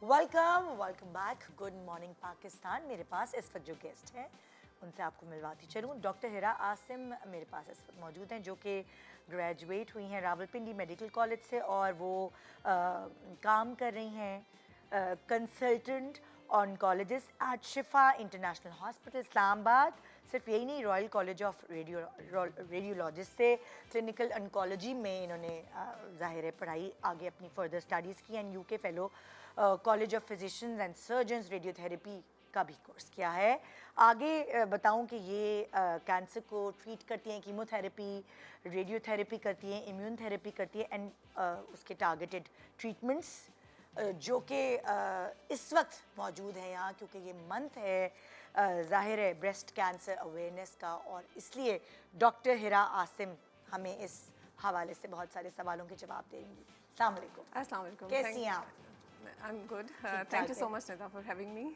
Welcome back, good morning Pakistan. मेरे पास इस वक्त जो गेस्ट है उनसे आपको मिलवाती चलूँ। डॉक्टर हिरा आसिम मेरे पास इस वक्त मौजूद हैं, जो कि ग्रेजुएट हुई हैं रावलपिंडी मेडिकल कॉलेज से, और वो काम कर रही हैं कंसल्टेंट ऑनकोलॉजिस्ट एट शिफा इंटरनेशनल हॉस्पिटल इस्लामाबाद। सिर्फ यही नहीं, रॉयल कॉलेज ऑफ रेडियोलॉजिस्ट से क्लिनिकल ऑनकोलॉजी में इन्होंने ज़ाहिर है पढ़ाई आगे अपनी फर्दर स्टडीज़ की, and UK fellow college of physicians and surgeons radiotherapy का भी कोर्स किया है। आगे बताऊं कि ये कैंसर को ट्रीट करती हैं, कीमोथेरेपी, रेडियोथेरेपी करती हैं, इम्यून थेरेपी करती है, एंड उसके टारगेटेड ट्रीटमेंट्स जो कि इस वक्त मौजूद है यहाँ, क्योंकि ये मंथ है ज़ाहिर है ब्रेस्ट कैंसर अवेयरनेस का, और इसलिए डॉक्टर हिरा आसिम हमें इस हवाले से बहुत सारे सवालों के जवाब देंगी। अस्सलाम वालेकुम। Assalamu alaikum. कैसी हैं आप? I'm good. ठीक-ठाक Thank you so है। much, Nida, for having me.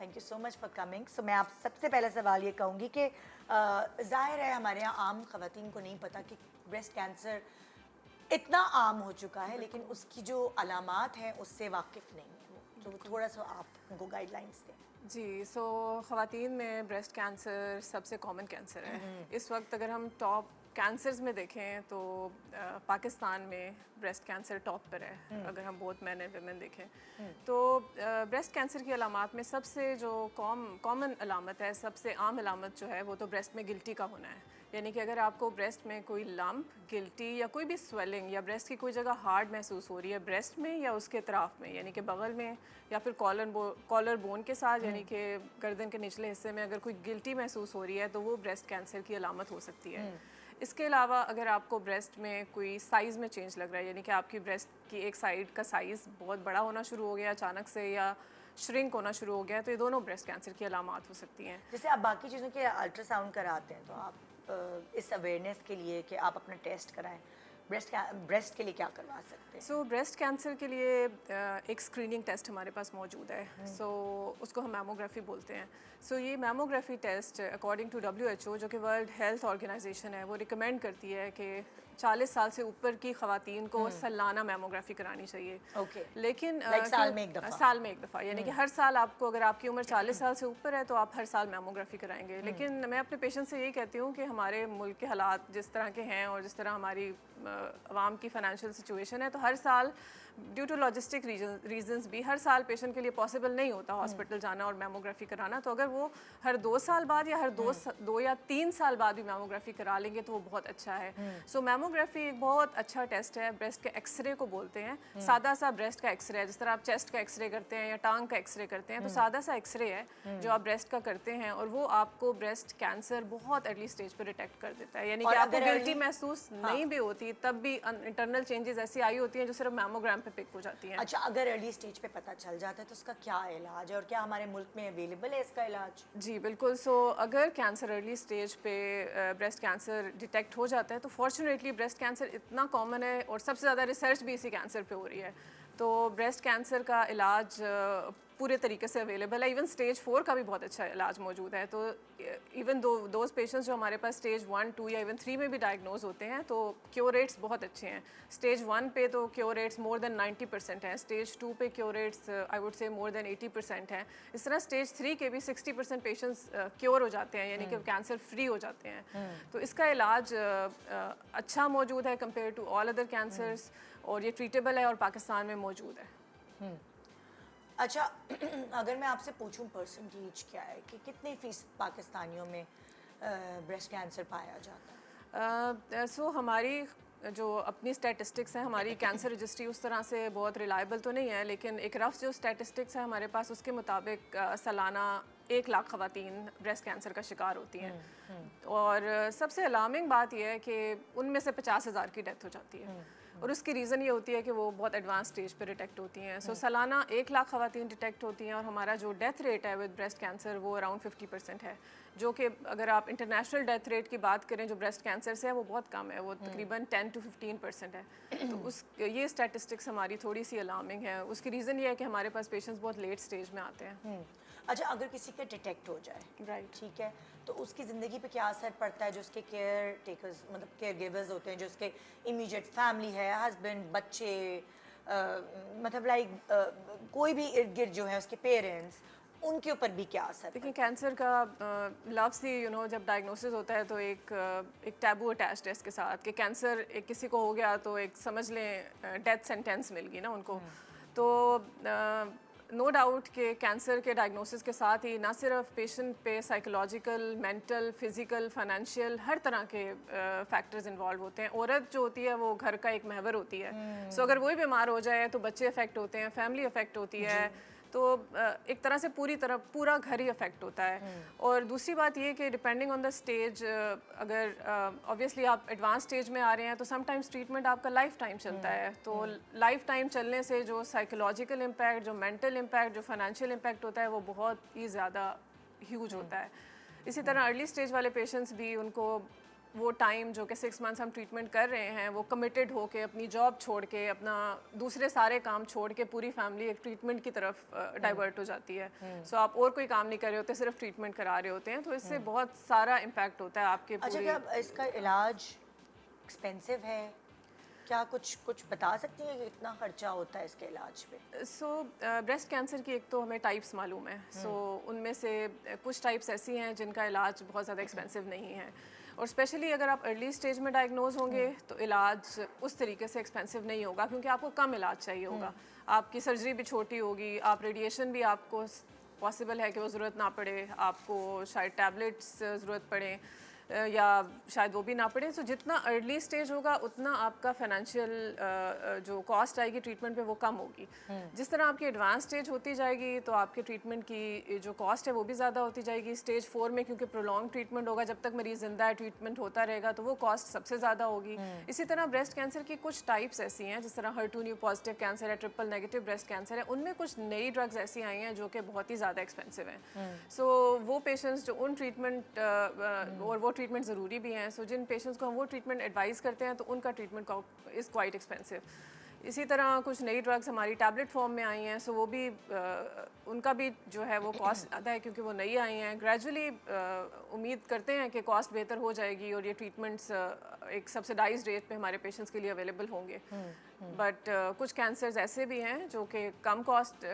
Thank you so much for coming. So मैं आप सबसे पहला सवाल ये कहूँगी कि ज़ाहिर है हमारे यहाँ आम ख़वातीन को नहीं पता कि ब्रेस्ट कैंसर इतना आम हो चुका है, लेकिन उसकी जो अलामात हैं उससे वाकिफ़ नहीं है वो, तो थोड़ा सा आप उनको गाइडलाइंस दें। जी, सो ख़वातीन में ब्रेस्ट कैंसर सबसे कॉमन कैंसर है। इस वक्त अगर हम टॉप कैंसर्स में देखें तो पाकिस्तान में ब्रेस्ट कैंसर टॉप पर है, अगर हम बोथ मैन एंड वुमेन देखें तो। ब्रेस्ट कैंसर की अलामात में सबसे जो कॉमन अलामत है, सबसे आम अलामत जो है वो तो ब्रेस्ट में गिल्टी का होना है। यानी कि अगर आपको ब्रेस्ट में कोई लंप, गिल्टी या कोई भी स्वेलिंग या ब्रेस्ट की कोई जगह हार्ड महसूस हो रही है ब्रेस्ट में या उसके अतराफ में, यानी कि बगल में या फिर कॉलर बोन के साथ, यानी कि गर्दन के निचले हिस्से में अगर कोई गिल्टी महसूस हो रही है तो वो ब्रेस्ट कैंसर की अलामत हो सकती है। इसके अलावा अगर आपको ब्रेस्ट में कोई साइज़ में चेंज लग रहा है, यानी कि आपकी ब्रेस्ट की एक साइड का साइज़ बहुत बड़ा होना शुरू हो गया अचानक से, या श्रिंक होना शुरू हो गया, तो ये दोनों ब्रेस्ट कैंसर की अलामात हो सकती हैं। जैसे आप बाकी चीज़ों के अल्ट्रासाउंड कराते हैं, तो आप इस अवेयरनेस के लिए कि आप अपना टेस्ट कराएं, ब्रेस्ट के लिए क्या करवा सकते हैं? सो ब्रेस्ट कैंसर के लिए एक स्क्रीनिंग टेस्ट हमारे पास मौजूद है। सो उसको हम मैमोग्राफी बोलते हैं। सो ये mammography test according to WHO, जो कि वर्ल्ड हेल्थ ऑर्गेनाइजेशन है, वो रिकमेंड करती है कि 40 साल से ऊपर की ख़वातीन को सालाना मैमोग्राफी करानी चाहिए। ओके। लेकिन साल में एक दफ़ा? साल में एक दफ़ा, यानी कि हर साल आपको, अगर आपकी उम्र 40 साल से ऊपर है तो आप हर साल मैमोग्राफी कराएंगे। लेकिन मैं अपने पेशेंट से यही कहती हूँ कि हमारे मुल्क के हालात जिस तरह के हैं और जिस तरह हमारी आवाम की फ़ाइनेंशियल सिचुएशन है, तो हर साल ड्यू टू लॉजिस्टिक रीजंस भी हर साल पेशेंट के लिए पॉसिबल नहीं होता हॉस्पिटल जाना और मैमोग्राफी कराना। तो अगर वो हर 2 साल बाद या हर 2 या 3 साल बाद भी मैमोग्राफी करा लेंगे तो वो बहुत अच्छा है। सो मैमोग्राफी एक बहुत अच्छा टेस्ट है, ब्रेस्ट के एक्सरे को बोलते हैं। सादा सा ब्रेस्ट का एक्सरे है, जिस तरह आप चेस्ट का एक्सरे करते हैं या टांग का एक्सरे करते हैं, तो सादा सा एक्सरे है जो आप ब्रेस्ट का करते हैं, और वो आपको ब्रेस्ट कैंसर बहुत अर्ली स्टेज पर डिटेक्ट कर देता है। यानी कि आपको गिल्टी महसूस नहीं भी होती, तब भी इंटरनल चेंजेस ऐसी आई होती हैं जो सिर्फ मैमोग्राम पे पिक हो जाती हैं। अच्छा, अगर अर्ली स्टेज पे पता चल जाता है तो उसका क्या इलाज है, और क्या हमारे मुल्क में अवेलेबल है इसका इलाज? जी बिल्कुल। सो अगर कैंसर अर्ली स्टेज पे ब्रेस्ट कैंसर डिटेक्ट हो जाता है तो फॉर्चुनेटली ब्रेस्ट कैंसर इतना कॉमन है और सबसे ज़्यादा रिसर्च भी इसी कैंसर पे हो रही है, तो ब्रेस्ट कैंसर का इलाज पूरे तरीके से अवेलेबल है। इवन स्टेज 4 का भी बहुत अच्छा इलाज मौजूद है। तो इवन दोज पेशेंट्स जो हमारे पास स्टेज 1, 2 या इवन 3 में भी डायग्नोज होते हैं तो क्योर रेट्स बहुत अच्छे हैं। स्टेज 1 पे तो क्योर रेट्स मोर देन 90% हैं, स्टेज 2 पे cure rates I would say more than 80% हैं। इस तरह स्टेज 3 के भी 60% पेशेंट्स क्योर हो जाते हैं, यानी कि कैंसर फ्री हो जाते हैं। तो इसका इलाज अच्छा मौजूद है compare to all other cancers, और ये ट्रीटेबल है और पाकिस्तान में मौजूद है। अच्छा, अगर मैं आपसे पूछूं परसेंटेज क्या है कि कितने फीसद पाकिस्तानियों में ब्रेस्ट कैंसर पाया जाता है? सो हमारी जो अपनी स्टैटिस्टिक्स हैं, हमारी कैंसर रजिस्ट्री उस तरह से बहुत रिलायबल तो नहीं है, लेकिन एक रफ जो स्टैटिस्टिक्स है हमारे पास उसके मुताबिक सालाना 1 लाख ख़वातीन ब्रेस्ट कैंसर का शिकार होती हैं। और सबसे अलार्मिंग बात यह है कि उनमें से 50,000 की डेथ हो जाती है, और उसकी रीज़न ये होती है कि वो बहुत एडवांस स्टेज पे डिटेक्ट होती हैं। सो सालाना 1 लाख ख़वातीन डिटेक्ट होती हैं, और हमारा जो डेथ रेट है विद ब्रेस्ट कैंसर वो अराउंड 50% है, जो कि अगर आप इंटरनेशनल डेथ रेट की बात करें जो ब्रेस्ट कैंसर से है वो बहुत कम है, वो तकरीबन 10 to 15% है। तो ये स्टैटिस्टिक्स हमारी थोड़ी सी अलार्मिंग है। उसकी रीज़न ये है कि हमारे पास पेशेंट्स बहुत लेट स्टेज में आते हैं। अच्छा, अगर किसी का डिटेक्ट हो जाए, राइट, ठीक है, तो उसकी ज़िंदगी पे क्या असर पड़ता है? जो उसके केयर टेकर्स मतलब केयर गिवर्स होते हैं, जो उसके इमीडिएट फैमिली है, हस्बैंड, बच्चे, मतलब लाइक कोई भी इर्द गिर्द जो है उसके पेरेंट्स, उनके ऊपर भी क्या असर देखिए कैंसर का लफ्ज़ ही जब डायग्नोसिस होता है तो एक टैबू अटैच्ड है इसके साथ कि कैंसर एक किसी को हो गया तो एक समझ लें डेथ सेंटेंस मिल गई ना उनको। तो नो डाउट कि कैंसर के डायग्नोसिस के साथ ही ना सिर्फ पेशेंट पे साइकोलॉजिकल, मेंटल, फिजिकल, फाइनेंशियल हर तरह के फैक्टर्स इन्वॉल्व होते हैं। औरत जो होती है वो घर का एक महवर होती है। सो अगर वही बीमार हो जाए तो बच्चे अफेक्ट होते हैं, फैमिली अफेक्ट होती है, तो एक तरह से पूरा घर ही अफेक्ट होता है। और दूसरी बात ये कि डिपेंडिंग ऑन द स्टेज, अगर ऑब्वियसली आप एडवांस स्टेज में आ रहे हैं तो समटाइम्स ट्रीटमेंट आपका लाइफ टाइम चलता है। तो लाइफ टाइम चलने से जो साइकोलॉजिकल इम्पैक्ट, जो मेंटल इम्पैक्ट, जो फाइनेंशियल इम्पैक्ट होता है वो बहुत ही ज़्यादा ह्यूज होता है। इसी तरह अर्ली स्टेज वाले पेशेंट्स भी, उनको वो टाइम जो कि 6 मंथ्स हम ट्रीटमेंट कर रहे हैं वो कमिटेड होके अपनी जॉब छोड़ के, अपना दूसरे सारे काम छोड़ के पूरी फैमिली एक ट्रीटमेंट की तरफ डाइवर्ट हो जाती है। सो आप और कोई काम नहीं कर रहे होते, सिर्फ ट्रीटमेंट करा रहे होते हैं, तो इससे बहुत सारा इम्पैक्ट होता है आपके अच्छा, क्या इसका इलाज एक्सपेंसिव है? क्या कुछ बता सकती हैं कि कितना खर्चा होता है इसके इलाज पे? सो ब्रेस्ट कैंसर की एक तो हमें टाइप्स मालूम है। सो उनमें से कुछ टाइप्स ऐसी हैं जिनका इलाज बहुत ज़्यादा एक्सपेंसिव नहीं है, और स्पेशली अगर आप अर्ली स्टेज में डायग्नोज होंगे तो इलाज उस तरीके से एक्सपेंसिव नहीं होगा, क्योंकि आपको कम इलाज चाहिए होगा। आपकी सर्जरी भी छोटी होगी, आप रेडिएशन भी आपको पॉसिबल है कि वो ज़रूरत ना पड़े, आपको शायद टैबलेट्स ज़रूरत पड़े या शायद वो भी ना पड़े। सो जितना अर्ली स्टेज होगा उतना आपका फाइनेंशियल जो कॉस्ट आएगी ट्रीटमेंट पे वो कम होगी। जिस तरह आपकी एडवांस स्टेज होती जाएगी तो आपके ट्रीटमेंट की जो कॉस्ट है वो भी ज़्यादा होती जाएगी। स्टेज 4 में क्योंकि प्रोलॉन्ग ट्रीटमेंट होगा, जब तक मरीज़ जिंदा है ट्रीटमेंट होता रहेगा, तो वो कॉस्ट सबसे ज़्यादा होगी। इसी तरह ब्रेस्ट कैंसर की कुछ टाइप्स ऐसी हैं, जिस तरह HER2 न्यू पॉजिटिव कैंसर है, ट्रिपल नेगेटिव ब्रेस्ट कैंसर है, उनमें कुछ नई ड्रग्स ऐसी आई हैं जो कि बहुत ही ज़्यादा एक्सपेंसिव हैं। सो वो पेशेंट्स जो उन ट्रीटमेंट और वो ट्रीटमेंट ज़रूरी भी हैं, सो जिन पेशेंट्स को हम वो ट्रीटमेंट एडवाइस करते हैं तो उनका ट्रीटमेंट इज़ क्वाइट एक्सपेंसिव। इसी तरह कुछ नई ड्रग्स हमारी टैबलेट फॉर्म में आई हैं, सो वो भी उनका भी जो है वो कॉस्ट ज़्यादा है क्योंकि वो नई आई हैं। ग्रेजुअली उम्मीद करते हैं कि कॉस्ट बेहतर हो जाएगी और ये ट्रीटमेंट्स एक सब्सिडाइज्ड रेट पे हमारे पेशेंट्स के लिए अवेलेबल होंगे। बट कुछ कैंसर्स ऐसे भी हैं जो कि कम कॉस्ट,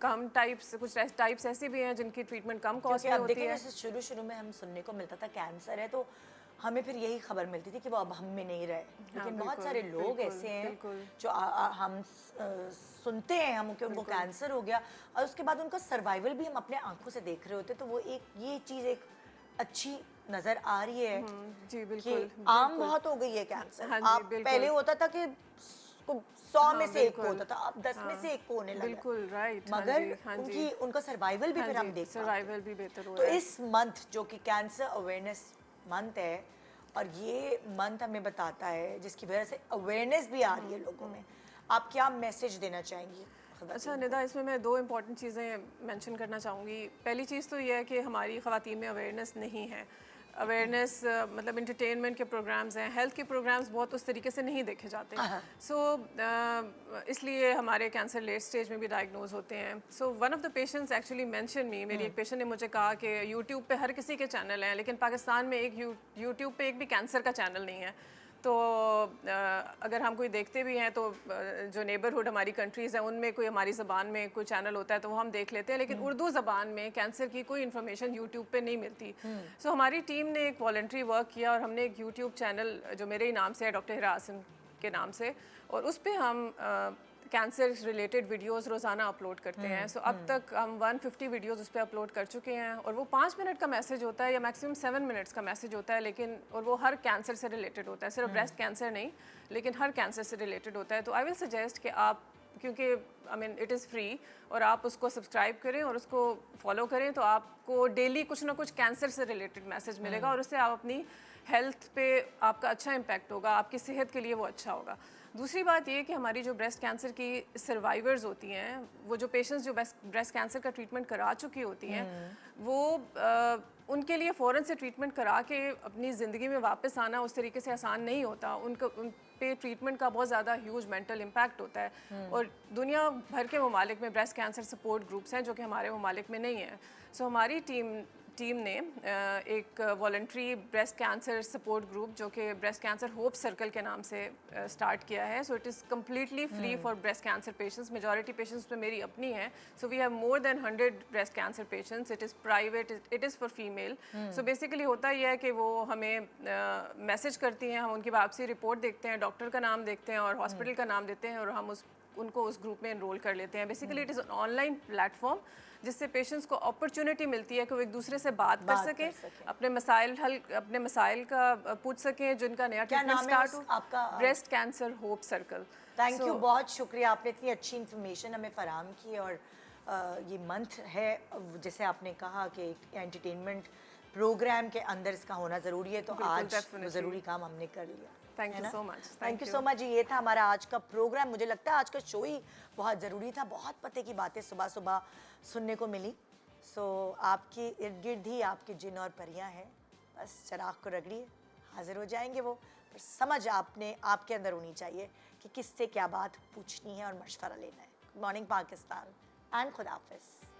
कम टाइप्स, कुछ टाइप्स ऐसी भी हैं जिनकी ट्रीटमेंट कम कॉस्ट में अब होती देखिए, है। जैसे शुरू में हम सुनने को मिलता था कैंसर है, तो हमें फिर यही खबर मिलती थी कि वो अब हम में नहीं रहे। लेकिन बहुत सारे लोग ऐसे हैं जो हम सुनते हैं हम कि उनको कैंसर हो गया और उसके बाद उनका सर्वाइवल भी हम अपने आंखों से देख रहे होते, तो वो ये चीज़ एक अच्छी नजर आ रही है। जी बिल्कुल, कि आम बहुत हो गई है कैंसर। हाँ जी, आप बिल्कुल। पहले होता था कि 100 में से एक को होता था, अब 10 में से एक को होने लगा। बिल्कुल राइट। मगर उनका सर्वाइवल भी फिर हम देख पाते हैं। सर्वाइवल भी बेहतर हो तो रहा है। इस मंथ जो कि कैंसर अवेयरनेस मंथ है, और ये मंथ हमें बताता है जिसकी वजह से अवेयरनेस भी आ रही है लोगों में, आप क्या मैसेज देना चाहेंगी? अच्छा निदा, इसमें मैं 2 इम्पॉर्टेंट चीज़ें मेंशन करना चाहूँगी। पहली चीज़ तो ये है कि हमारी ख़वातीन में अवेयरनेस नहीं है। अवेयरनेस मतलब इंटरटेनमेंट के प्रोग्राम्स हैं, हेल्थ के प्रोग्राम्स बहुत उस तरीके से नहीं देखे जाते। सो इसलिए हमारे कैंसर लेट स्टेज में भी डायग्नोज होते हैं। So one of the patients actually mention me, मेरी एक पेशेंट ने मुझे कहा कि यूट्यूब पे हर किसी के चैनल हैं, लेकिन पाकिस्तान में एक यूट्यूब पे एक भी कैंसर का चैनल नहीं है। तो अगर हम कोई देखते भी हैं तो जो नेबरहुड हमारी कंट्रीज़ हैं उनमें कोई हमारी ज़बान में कोई चैनल होता है तो वो हम देख लेते हैं, लेकिन उर्दू ज़बान में कैंसर की कोई इन्फॉर्मेशन यूट्यूब पे नहीं मिलती। सो हमारी टीम ने एक वॉलंटरी वर्क किया और हमने एक यूट्यूब चैनल जो मेरे ही नाम से है, डॉक्टर हिरा हसन के नाम से, और उस पर हम कैंसर रिलेटेड वीडियोस रोज़ाना अपलोड करते हैं। सो अब तक हम 150 वीडियोस उस पर अपलोड कर चुके हैं, और वो 5 मिनट का मैसेज होता है या मैक्सिमम 7 मिनट्स का मैसेज होता है, लेकिन और वो हर कैंसर से रिलेटेड होता है, सिर्फ ब्रेस्ट कैंसर नहीं, लेकिन हर कैंसर से रिलेटेड होता है। तो आई विल सजेस्ट कि आप, क्योंकि I mean it is free, और आप उसको सब्सक्राइब करें और उसको फॉलो करें, तो आपको डेली कुछ ना कुछ कैंसर से रिलेटेड मैसेज मिलेगा और उससे आप अपनी हेल्थ पे आपका अच्छा इम्पैक्ट होगा, आपकी सेहत के लिए वो अच्छा होगा। दूसरी बात ये कि हमारी जो ब्रेस्ट कैंसर की सर्वाइवर्स होती हैं, वो जो पेशेंट्स जो ब्रेस्ट कैंसर का ट्रीटमेंट करा चुकी होती हैं, वो उनके लिए फ़ौरन से ट्रीटमेंट करा के अपनी ज़िंदगी में वापस आना उस तरीके से आसान नहीं होता। उन पे ट्रीटमेंट का बहुत ज़्यादा ह्यूज मेंटल इम्पैक्ट होता है, और दुनिया भर के ममालिक में ब्रेस्ट कैंसर सपोर्ट ग्रुप्स हैं जो कि हमारे ममालिक में नहीं है। सो हमारी टीम टीम ने एक voluntary breast cancer support group जो कि ब्रेस्ट कैंसर होप सर्कल के नाम से स्टार्ट किया है. So it is completely free for breast cancer patients. Majority patients में मेरी अपनी है. So we have more than 100 breast cancer patients. It is private, it is for female. So basically होता यह है कि वो हमें मैसेज करती हैं, हम उनकी वापसी रिपोर्ट देखते हैं, डॉक्टर का नाम देखते हैं और हॉस्पिटल का नाम देते हैं और हम उनको उस ग्रुप में एनरोल कर लेते हैं. Basically it is an online platform जिससे पेशेंट्स को अपॉर्चुनिटी मिलती है कि वो एक दूसरे से बात कर सकें, अपने मसाइल का पूछ सकें जिनका नया ट्रीटमेंट स्टार्ट हो. आपका breast cancer hope circle. Thank you, बहुत शुक्रिया, आपने इतनी अच्छी इन्फॉर्मेशन हमें फराहम की. और ये मंथ है, जैसे आपने कहा कि एक एंटरटेनमेंट प्रोग्राम के अंदर इसका होना ज़रूरी है, तो आज वो ज़रूरी काम हमने कर लिया. Thank you so much. Thank you so much. ये था हमारा आज का प्रोग्राम. मुझे लगता है आज का शो ही बहुत ज़रूरी था. बहुत पते की बातें सुबह सुबह सुनने को मिली. सो आपके इर्द गिर्द ही आपके जिन और परियां हैं. बस चिराग को रगड़िए, हाजिर हो जाएंगे वो. पर समझ आपके अंदर होनी चाहिए कि किससे क्या बात पूछनी है और मशवरा लेना है. गुड मॉर्निंग पाकिस्तान एंड खुदा हाफिज़.